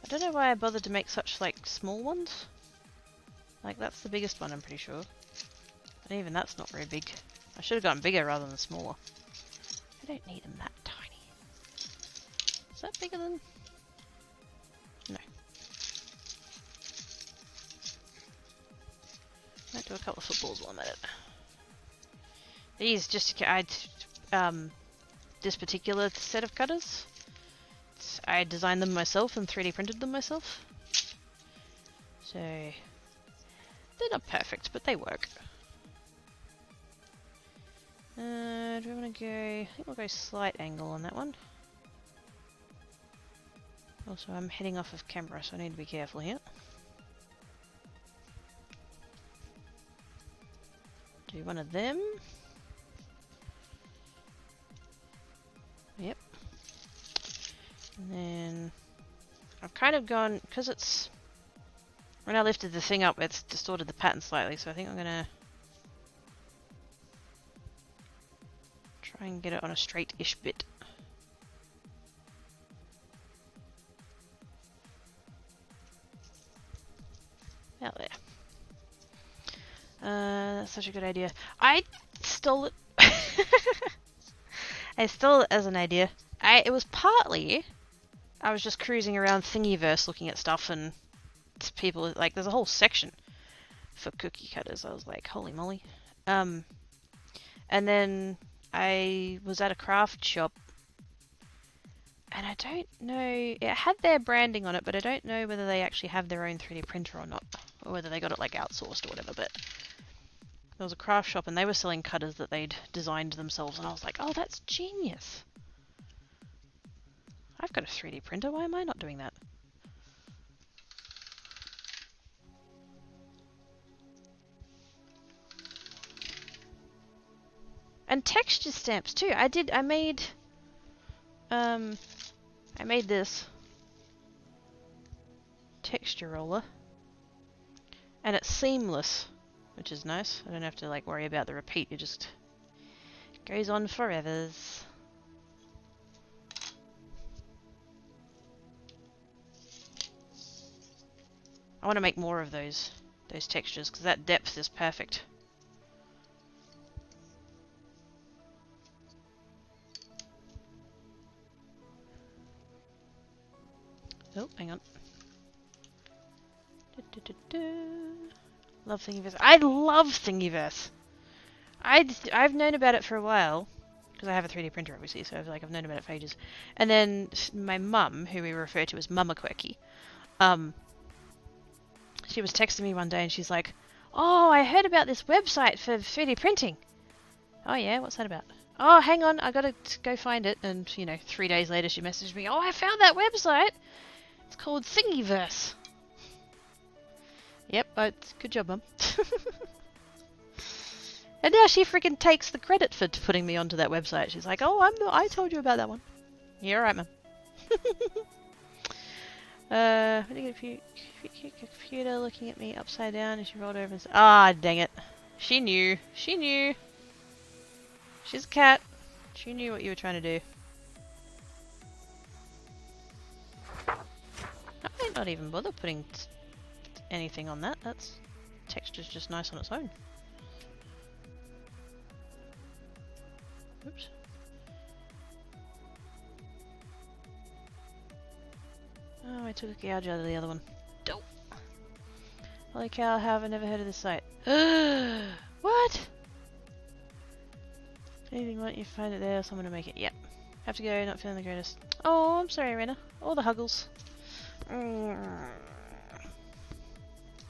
I don't know why I bothered to make such like small ones. Like that's the biggest one, I'm pretty sure. And even that's not very big. I should have gotten bigger rather than smaller. I don't need them that tiny. Is that bigger than? No. Might do a couple of footballs while I'm at it. These just this particular set of cutters, I designed them myself and 3D printed them myself. So they're not perfect, but they work. Do we want to go? I think we'll go slight angle on that one. Also, I'm heading off of camera, so I need to be careful here. Do one of them. Yep. And then I've kind of gone, because it's, when I lifted the thing up, it's distorted the pattern slightly, so I think I'm gonna try and get it on a straight-ish bit. Out there. That's such a good idea. I stole it. I stole it as an idea. It was partly, I was just cruising around Thingiverse looking at stuff and people, like, there's a whole section for cookie cutters. I was like, holy moly. And then I was at a craft shop and I don't know, it had their branding on it, but I don't know whether they actually have their own 3D printer or not, or whether they got it like outsourced or whatever, but there was a craft shop and they were selling cutters that they'd designed themselves and I was like, oh, that's genius. I've got a 3D printer, why am I not doing that? And texture stamps too. I made this texture roller and it's seamless, which is nice. I don't have to like worry about the repeat, it just goes on forevers. I want to make more of those textures because that depth is perfect. Oh, hang on. Love Thingiverse. I love Thingiverse. I've known about it for a while because I have a 3D printer, obviously. So I've known about it for ages. And then my mum, who we refer to as Mama Quirky, she was texting me one day and she's like, "Oh, I heard about this website for 3D printing." Oh yeah, what's that about? Oh, hang on, I gotta go find it. And, you know, 3 days later she messaged me, oh, I found that website! It's called Thingiverse. Yep, good job, Mum. And now she freaking takes the credit for putting me onto that website. She's like, oh, I told you about that one. Yeah, alright, Mum. Computer looking at me upside down and she rolled over and said, ah, dang it. She knew. She knew. She's a cat. She knew what you were trying to do. I might not even bother putting anything on that. That's texture's just nice on its own. Oops. Oh, I took a gouge out of the other one. Dope. Holy cow, have I never heard of this site. What? Anything like you find it there, someone to make it. Yep. Have to go, not feeling the greatest. Oh, I'm sorry, Rena. All the huggles.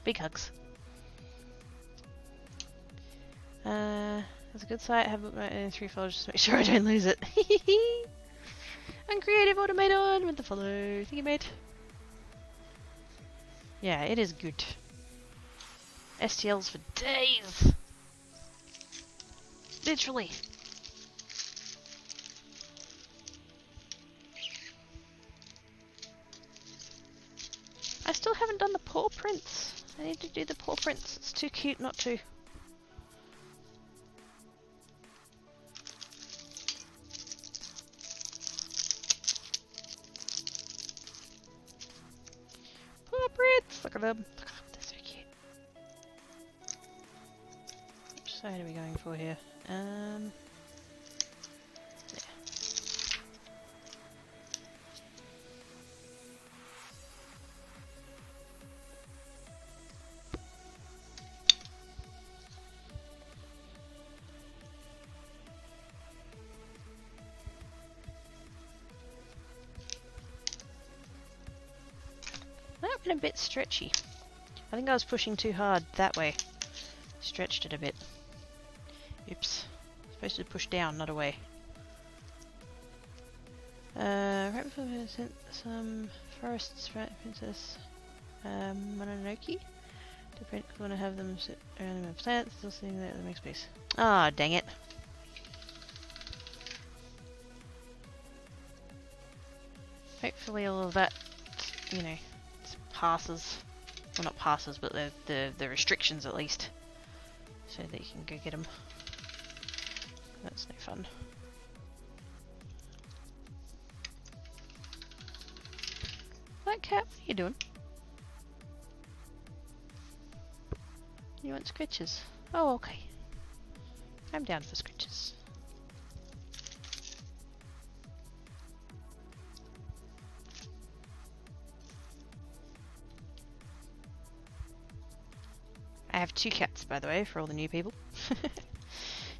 Big hugs. That's a good site. Have it in 3 folders just to make sure I don't lose it. Uncreative automaton with the follow. Thank you, mate. Yeah, it is good. STLs for days. Literally. I still haven't done the paw prints. I need to do the paw prints. It's too cute not to. Paw prints! Look at them. Look at them. They're so cute. Which side are we going for here? That been a bit stretchy. I think I was pushing too hard that way. Stretched it a bit. Oops. Supposed to push down, not away. Right before I sent some forests, right, Princess Mononoke. To print, I want to have them sit around my plants, still sitting there that makes space. Ah, dang it. Hopefully all of that, you know, passes. Well, not passes, but the restrictions at least. So that you can go get them. That's no fun. Black cat, what are you doing? You want scritches? Oh, okay. I'm down for scritches. I have 2 cats, by the way, for all the new people.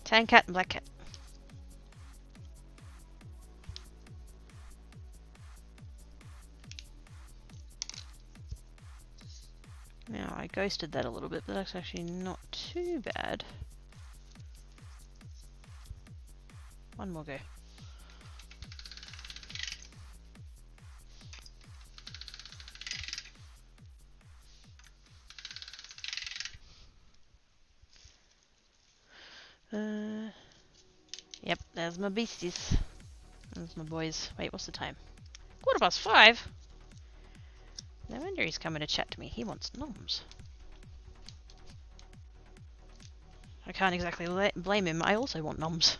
Tan cat and black cat. Now, I ghosted that a little bit, but that's actually not too bad. One more go. Yep, there's my beasties. There's my boys. Wait, what's the time? 5:15? No wonder he's coming to chat to me. He wants noms. I can't exactly blame him. I also want noms.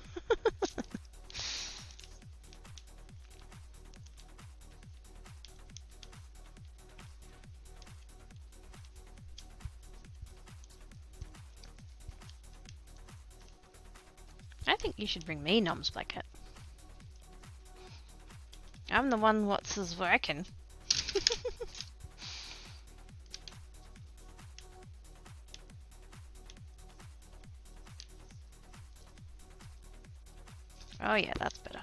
I think you should bring me noms, Black Cat. I'm the one what's is working. Oh yeah, that's better.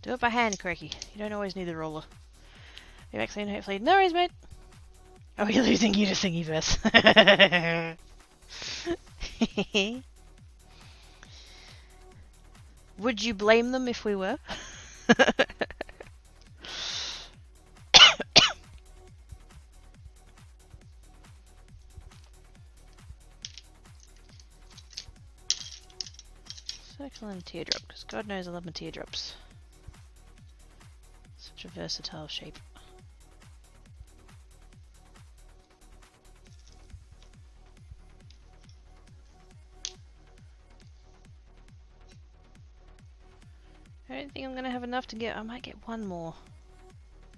Do it by hand, Quirky. You don't always need the roller. Your vaccine, hopefully. No worries, mate. Oh, we're losing you to Thingiverse. Would you blame them if we were? Circle and a teardrop, because God knows I love my teardrops. Such a versatile shape. I don't think I'm going to have enough to get... I might get one more.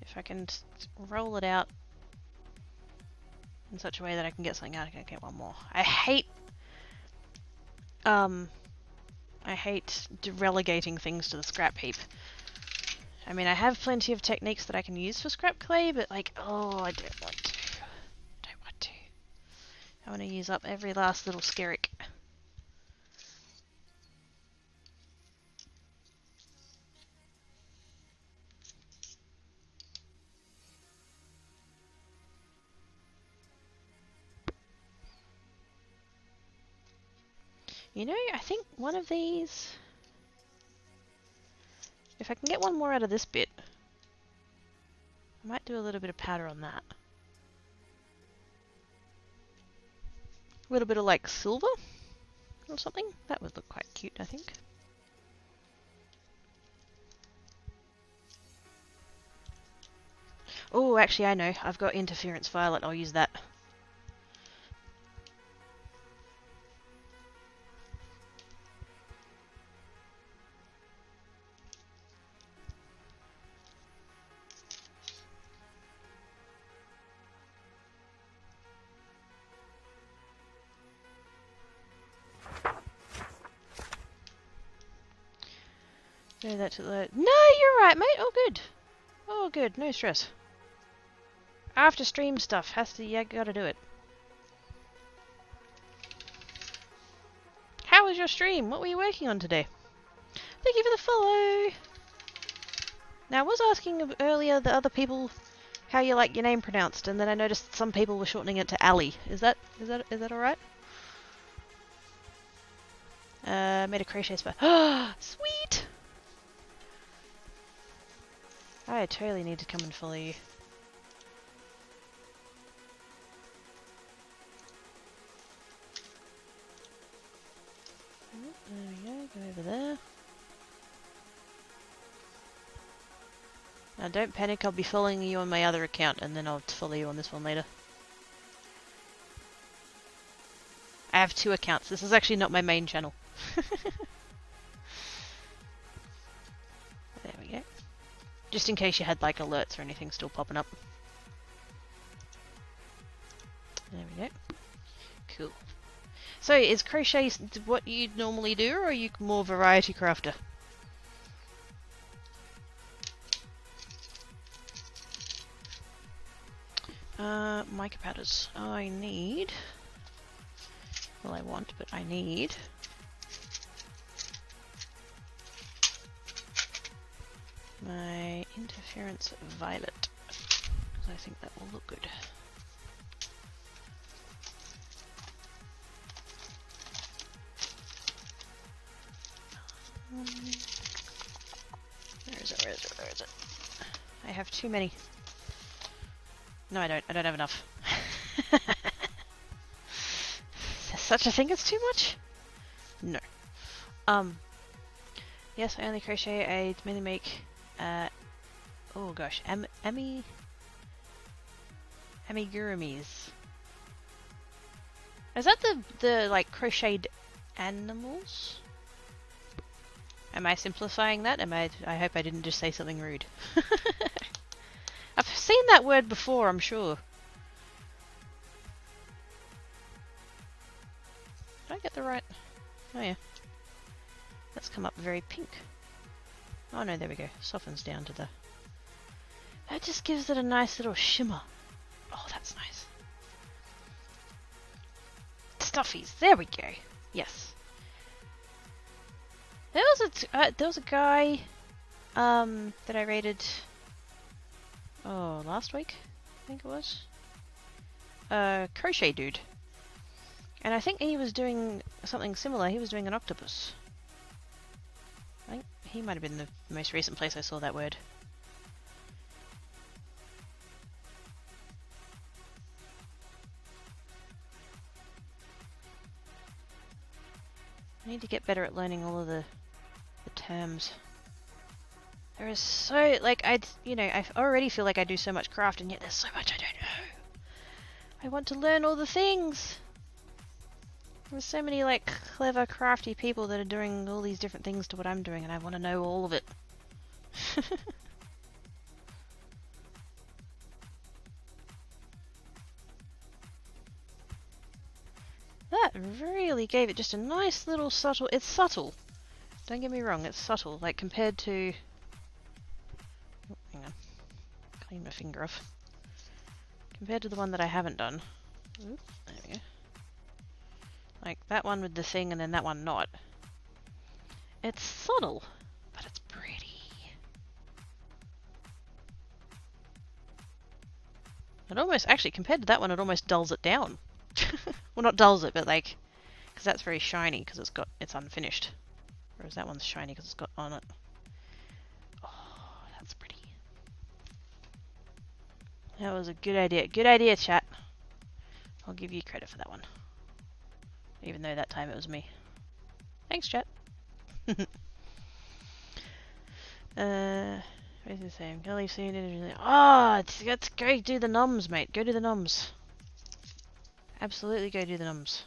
If I can roll it out in such a way that I can get something out, I can get one more. I hate relegating things to the scrap heap. I mean, I have plenty of techniques that I can use for scrap clay, but like, oh, I don't want to. I don't want to. I want to use up every last little skerrick. You know, I think one of these... If I can get one more out of this bit, I might do a little bit of powder on that. A little bit of like silver or something. That would look quite cute, I think. Oh, actually I know. I've got interference violet. I'll use that. Go that to the... No, you're right, mate. Oh, good. Oh, good. No stress. After stream stuff has to... Yeah, gotta do it. How was your stream? What were you working on today? Thank you for the follow. Now, I was asking earlier the other people how you like your name pronounced, and then I noticed some people were shortening it to Ali. Is that all right? Made a crochet spot. Ah, sweet. I totally need to come and follow you. There we go. Go over there. Now don't panic, I'll be following you on my other account and then I'll follow you on this one later. I have 2 accounts. This is actually not my main channel. There we go. Just in case you had like alerts or anything still popping up. There we go. Cool. So is crochet what you normally do, or are you more variety crafter? Mica powders. I need... Well, I want, but I need... my interference violet. Because I think that will look good. Where is it? Where is it? Where is it? I have too many. No, I don't. I don't have enough. Is there such a thing as too much? No. Yes, I only crochet. I mainly make. Oh gosh, amigurumis. Is that the like crocheted animals? Am I simplifying that? I hope I didn't just say something rude. I've seen that word before, I'm sure. Did I get the right... Oh yeah. That's come up very pink. Oh no, there we go. Softens down to the... That just gives it a nice little shimmer. Oh, that's nice. Stuffies. There we go. Yes. There was a guy that I raided last week, I think it was. Crochet dude. And I think he was doing something similar. He was doing an octopus. I think. He might have been the most recent place I saw that word. I need to get better at learning all of the terms. There is so, like, I already feel like I do so much craft, and yet there's so much I don't know. I want to learn all the things. There's so many, like, clever, crafty people that are doing all these different things to what I'm doing, and I want to know all of it. That really gave it just a nice little subtle... It's subtle. Don't get me wrong, it's subtle. Like, compared to... Oh, hang on. Clean my finger off. Compared to the one that I haven't done. Oop, there we go. Like, that one with the thing and then that one not. It's subtle, but it's pretty. It almost... Actually, compared to that one, it almost dulls it down. Well, not dulls it, but like... Because that's very shiny, because it's unfinished. Whereas that one's shiny because it's got on it. Oh, that's pretty. That was a good idea. Good idea, chat. I'll give you credit for that one. Even though that time it was me. Thanks, chat. What is it saying? I'm gonna leave soon. Oh, let's go do the noms, mate. Go do the noms. Absolutely go do the noms.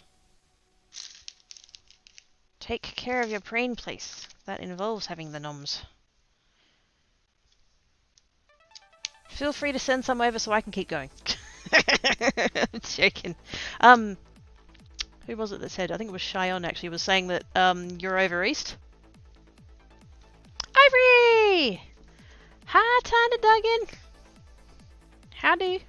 Take care of your brain place. That involves having the noms. Feel free to send some over so I can keep going. I'm joking. Who was it that said? I think it was Cheyenne actually was saying that you're over east. Ivory! Hi, Tiny Duggan. Howdy.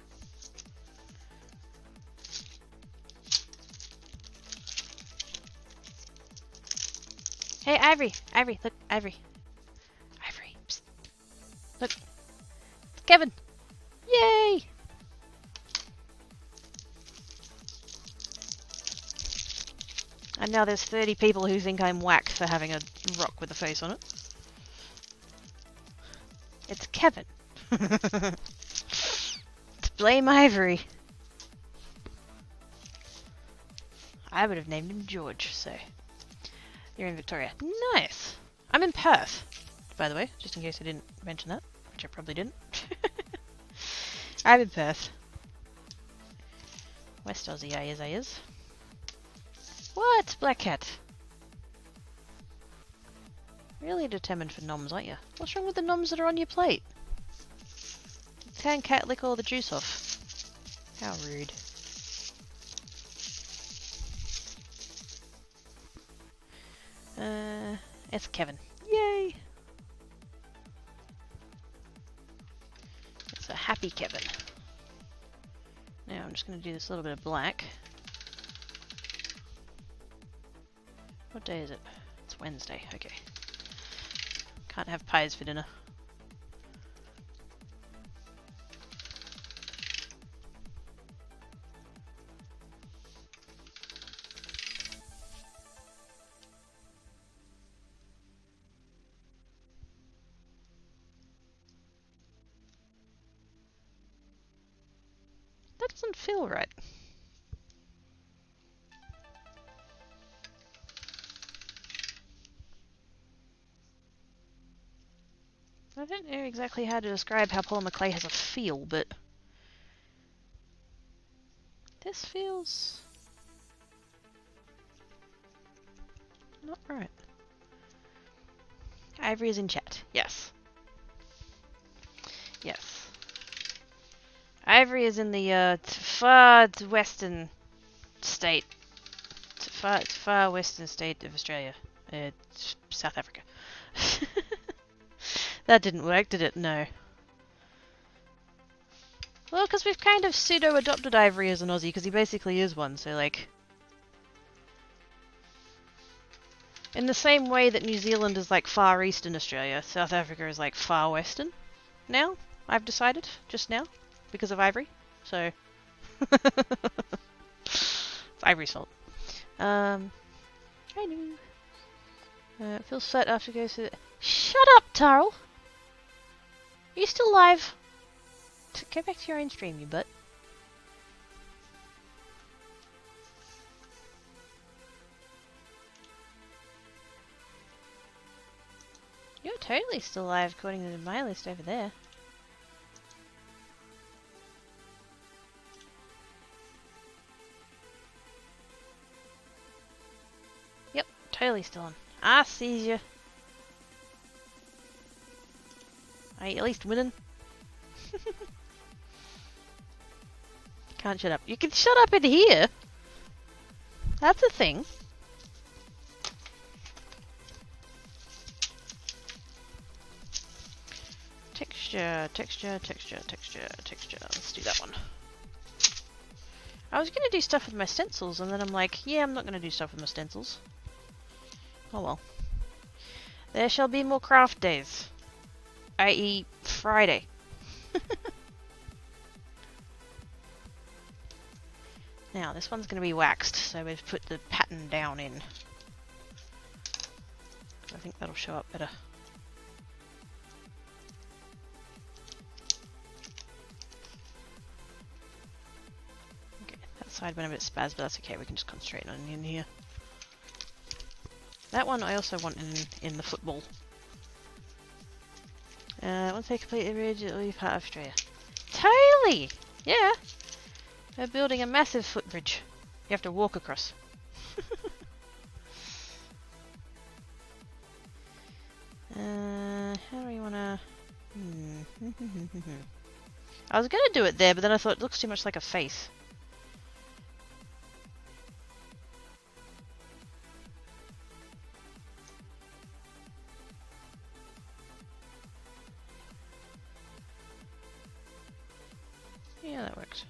Hey, Ivory! Ivory, look, Ivory. Ivory, psst. Look. It's Kevin! Yay! And now there's 30 people who think I'm whack for having a rock with a face on it. It's Kevin. To blame Ivory. I would have named him George, so... You're in Victoria. Nice! I'm in Perth, by the way, just in case I didn't mention that, which I probably didn't. I'm in Perth. West Aussie, I is. What? Black Cat? Really determined for noms, aren't you? What's wrong with the noms that are on your plate? Can cat lick all the juice off? How rude. It's Kevin. Yay! It's a happy Kevin. Now I'm just going to do this little bit of black. What day is it? It's Wednesday, okay. Can't have pies for dinner. That doesn't feel right. I don't know exactly how to describe how polymer clay has a feel, but this feels not right. Ivory is in chat. Yes. Yes. Ivory is in the far western state. Far western state of Australia. South Africa. That didn't work, did it? No. Well, because we've kind of pseudo-adopted Ivory as an Aussie, because he basically is one, so like... In the same way that New Zealand is like far eastern Australia, South Africa is like far western now, I've decided, just now, because of Ivory, so... It's Ivory's fault. I knew. It feels fat after it goes through the... Shh! Shut up, Tarl! Are you still live? Go back to your own stream, you butt. You're totally still live according to my list over there. Yep, totally still on. I sees you. Are you at least winning? Can't shut up. You can shut up in here. That's a thing. Texture, texture, texture, texture, texture. Let's do that one. I was going to do stuff with my stencils, and then I'm like, yeah, I'm not going to do stuff with my stencils. Oh well. There shall be more craft days. I.e. Friday. Now, this one's going to be waxed, so we've put the pattern down in. I think that'll show up better. Okay, that side went a bit spaz, but that's okay, we can just concentrate on in here. That one I also want in the football. Once they complete the bridge, it'll be part of Australia. Totally! Yeah! They're building a massive footbridge. You have to walk across. How do we wanna... I was gonna do it there, but then I thought it looks too much like a face. Yeah, that works.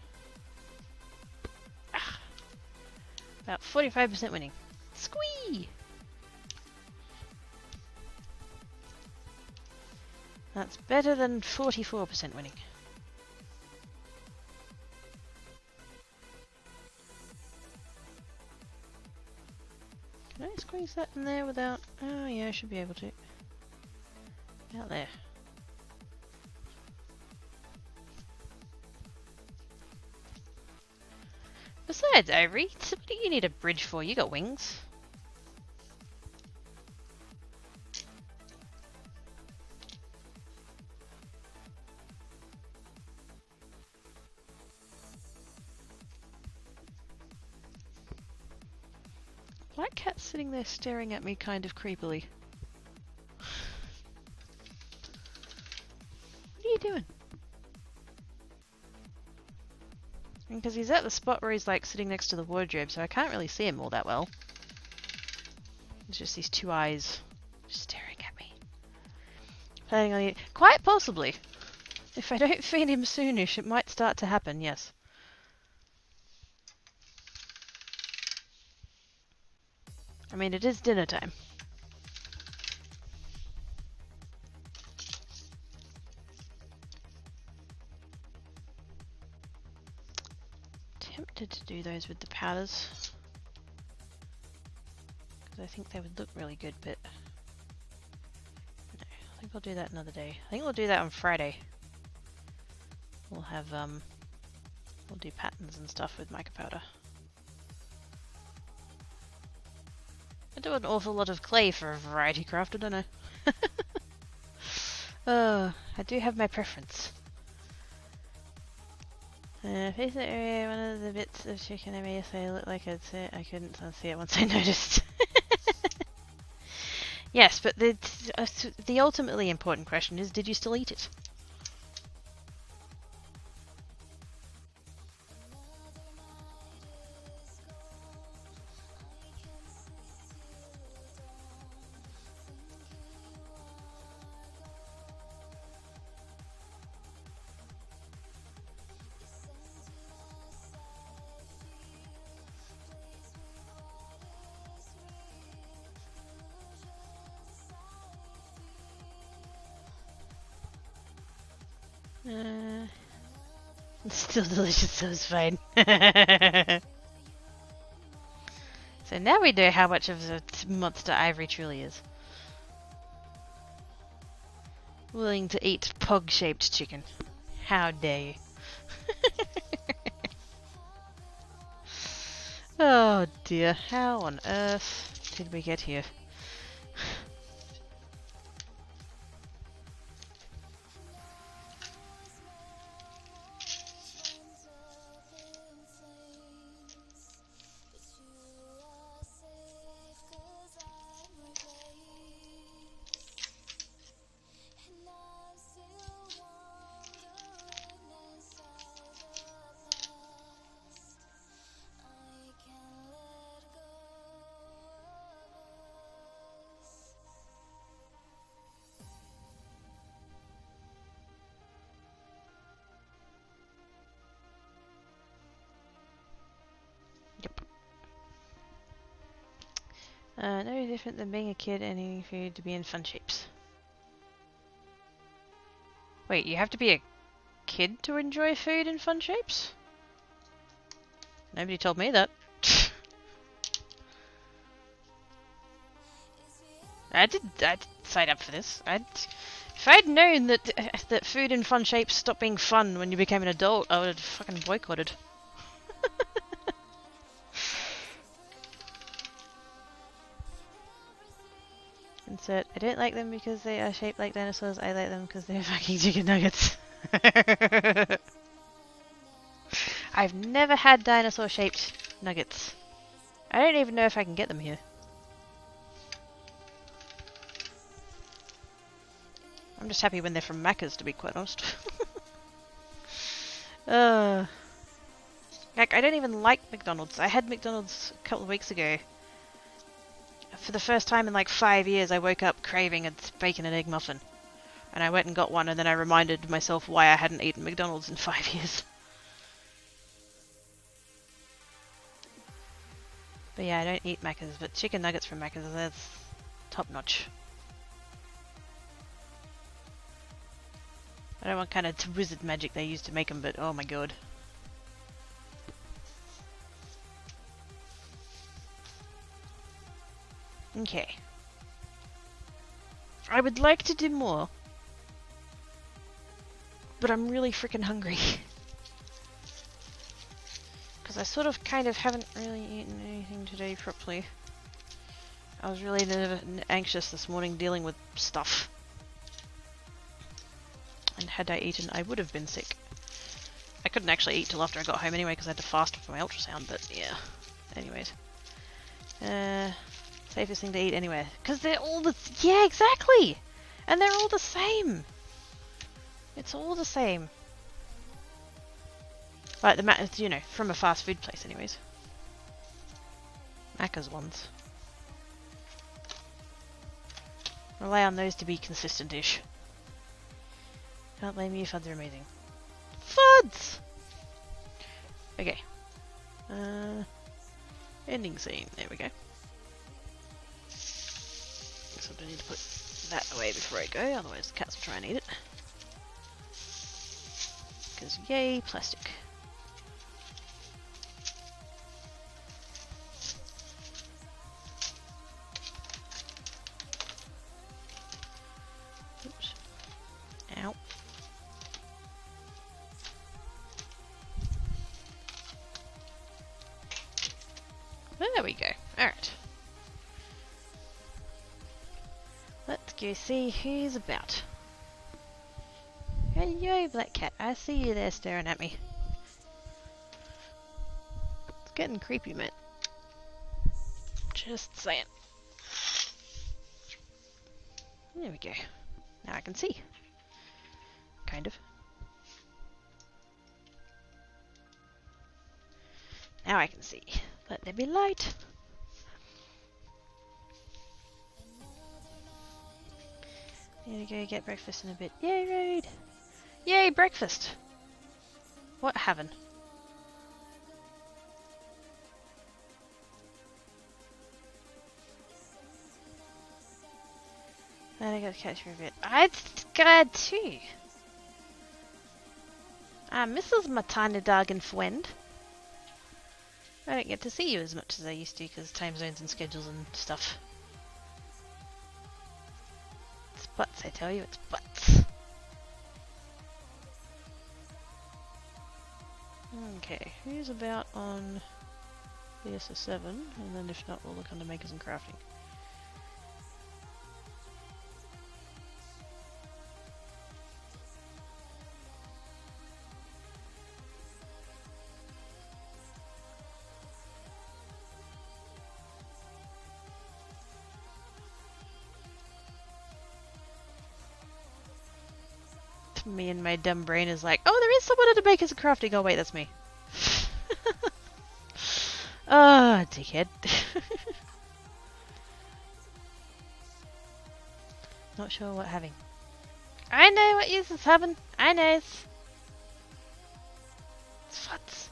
Ah, about 45% winning. Squee! That's better than 44% winning. Can I squeeze that in there without... Oh yeah, I should be able to. Out there. Besides, Avery, what do you need a bridge for? You got wings. Black cat's sitting there staring at me kind of creepily. What are you doing? Because he's at the spot where he's like sitting next to the wardrobe, so I can't really see him all that well. It's just these two eyes just staring at me. Planning on it. Quite possibly. If I don't feed him soonish, it might start to happen, yes. I mean, it is dinner time. Tempted to do those with the powders. Because I think they would look really good, but... No, I think I'll do that another day. I think we'll do that on Friday. We'll have, we'll do patterns and stuff with mica powder. I do an awful lot of clay for a variety craft, I don't know. I do have my preference. Face the area, one of the bits of chicken I made say look like I'd say I couldn't unsee it once I noticed. Yes, but the ultimately important question is, did you still eat it? It's still delicious, so it's fine. So now we know how much of a monster Ivory truly is. Willing to eat pog-shaped chicken. How dare you? Oh dear, how on earth did we get here? No different than being a kid and eating food to be in fun shapes. Wait, you have to be a kid to enjoy food in fun shapes? Nobody told me that. I did sign up for this. If I'd known that food in fun shapes stopped being fun when you became an adult, I would have fucking boycotted. Insert. I don't like them because they are shaped like dinosaurs. I like them because they're fucking chicken nuggets. I've never had dinosaur-shaped nuggets. I don't even know if I can get them here. I'm just happy when they're from Macca's, to be quite honest. Like, I don't even like McDonald's. I had McDonald's a couple of weeks ago. For the first time in like 5 years, I woke up craving a bacon and egg muffin. And I went and got one, and then I reminded myself why I hadn't eaten McDonald's in 5 years. But yeah, I don't eat Macca's, but chicken nuggets from Macca's, that's top notch. I don't know what kind of wizard magic they use to make them, but oh my god. Okay. I would like to do more, but I'm really freaking hungry. Because I sort of kind of haven't really eaten anything today properly. I was really anxious this morning dealing with stuff. And had I eaten, I would have been sick. I couldn't actually eat till after I got home anyway because I had to fast for my ultrasound, but yeah. Anyways. Safest thing to eat anywhere. Because they're all the... Yeah, exactly! And they're all the same! It's all the same. Like the you know, from a fast food place anyways. Macca's ones. Rely on those to be consistent-ish. Can't blame you, FUDs are amazing. FUDs! Okay. Ending scene, there we go. So I need to put that away before I go, otherwise the cats will try and eat it. Because yay, plastic. Oops. Ow. There we go. Alright. Let's go see who's about. Hello, black cat. I see you there staring at me. It's getting creepy, mate. Just saying. There we go. Now I can see. Kind of. Now I can see. Let there be light. Need to go get breakfast in a bit. Yay, Raid! Yay, breakfast! What having? Then I gotta catch for a bit. I'd glad too. I misses my tiny dog and friend. I don't get to see you as much as I used to because time zones and schedules and stuff. It's butts, I tell you, it's butts. Okay, who's about on the SS7? And then if not, we'll look under makers and crafting. Me and my dumb brain is like, oh, there is someone under makers and crafting. Oh wait, that's me. Ah, dickhead. Not sure what having. I know what use is having. I know. It's futs.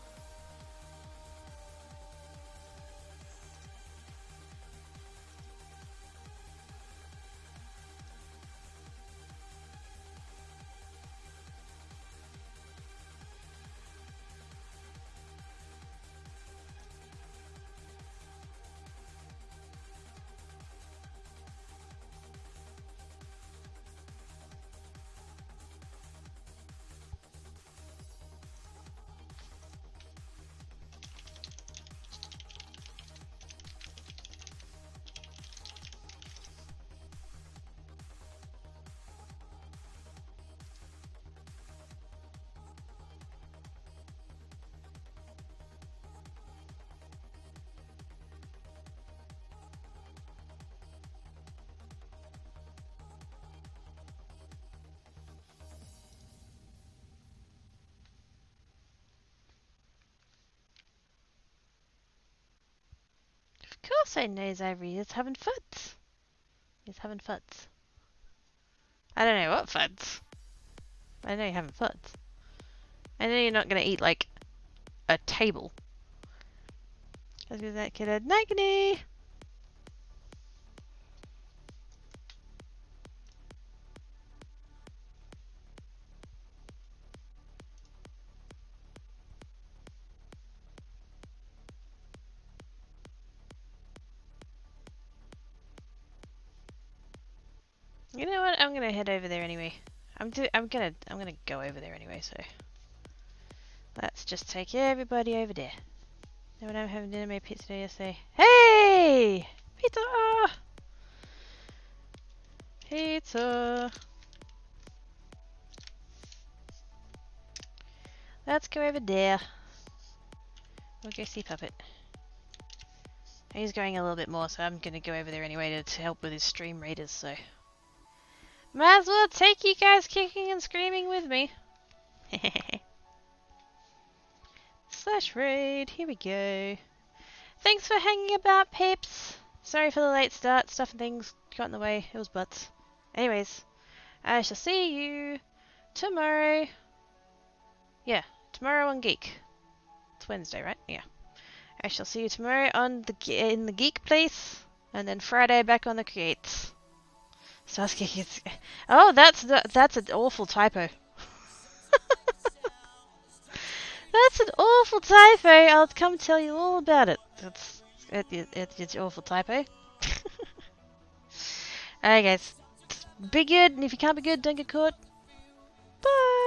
Of course I knows Ivory is having futs. He's having futs. I don't know what futs. I know you're having futs. I know you're not gonna eat like a table. Let's go that kid at Nagany. You know what? I'm gonna head over there anyway. I'm gonna go over there anyway. So let's just take everybody over there. Know what I'm having dinner? Made pizza today yesterday. Hey, pizza! Pizza. Let's go over there. We'll go see Puppet. He's going a little bit more, so I'm gonna go over there anyway to help with his stream readers. So. Might as well take you guys kicking and screaming with me. Slash raid, here we go. Thanks for hanging about, peeps. Sorry for the late start, stuff and things got in the way, it was butts. Anyways, I shall see you tomorrow. Yeah, tomorrow on Geek. It's Wednesday, right? Yeah. I shall see you tomorrow on in the Geek place, and then Friday back on the Creates. Sasuke is... Oh, that's an awful typo. That's an awful typo. I'll come tell you all about it. It's an awful typo. Alright guys, be good, and if you can't be good, don't get caught. Bye!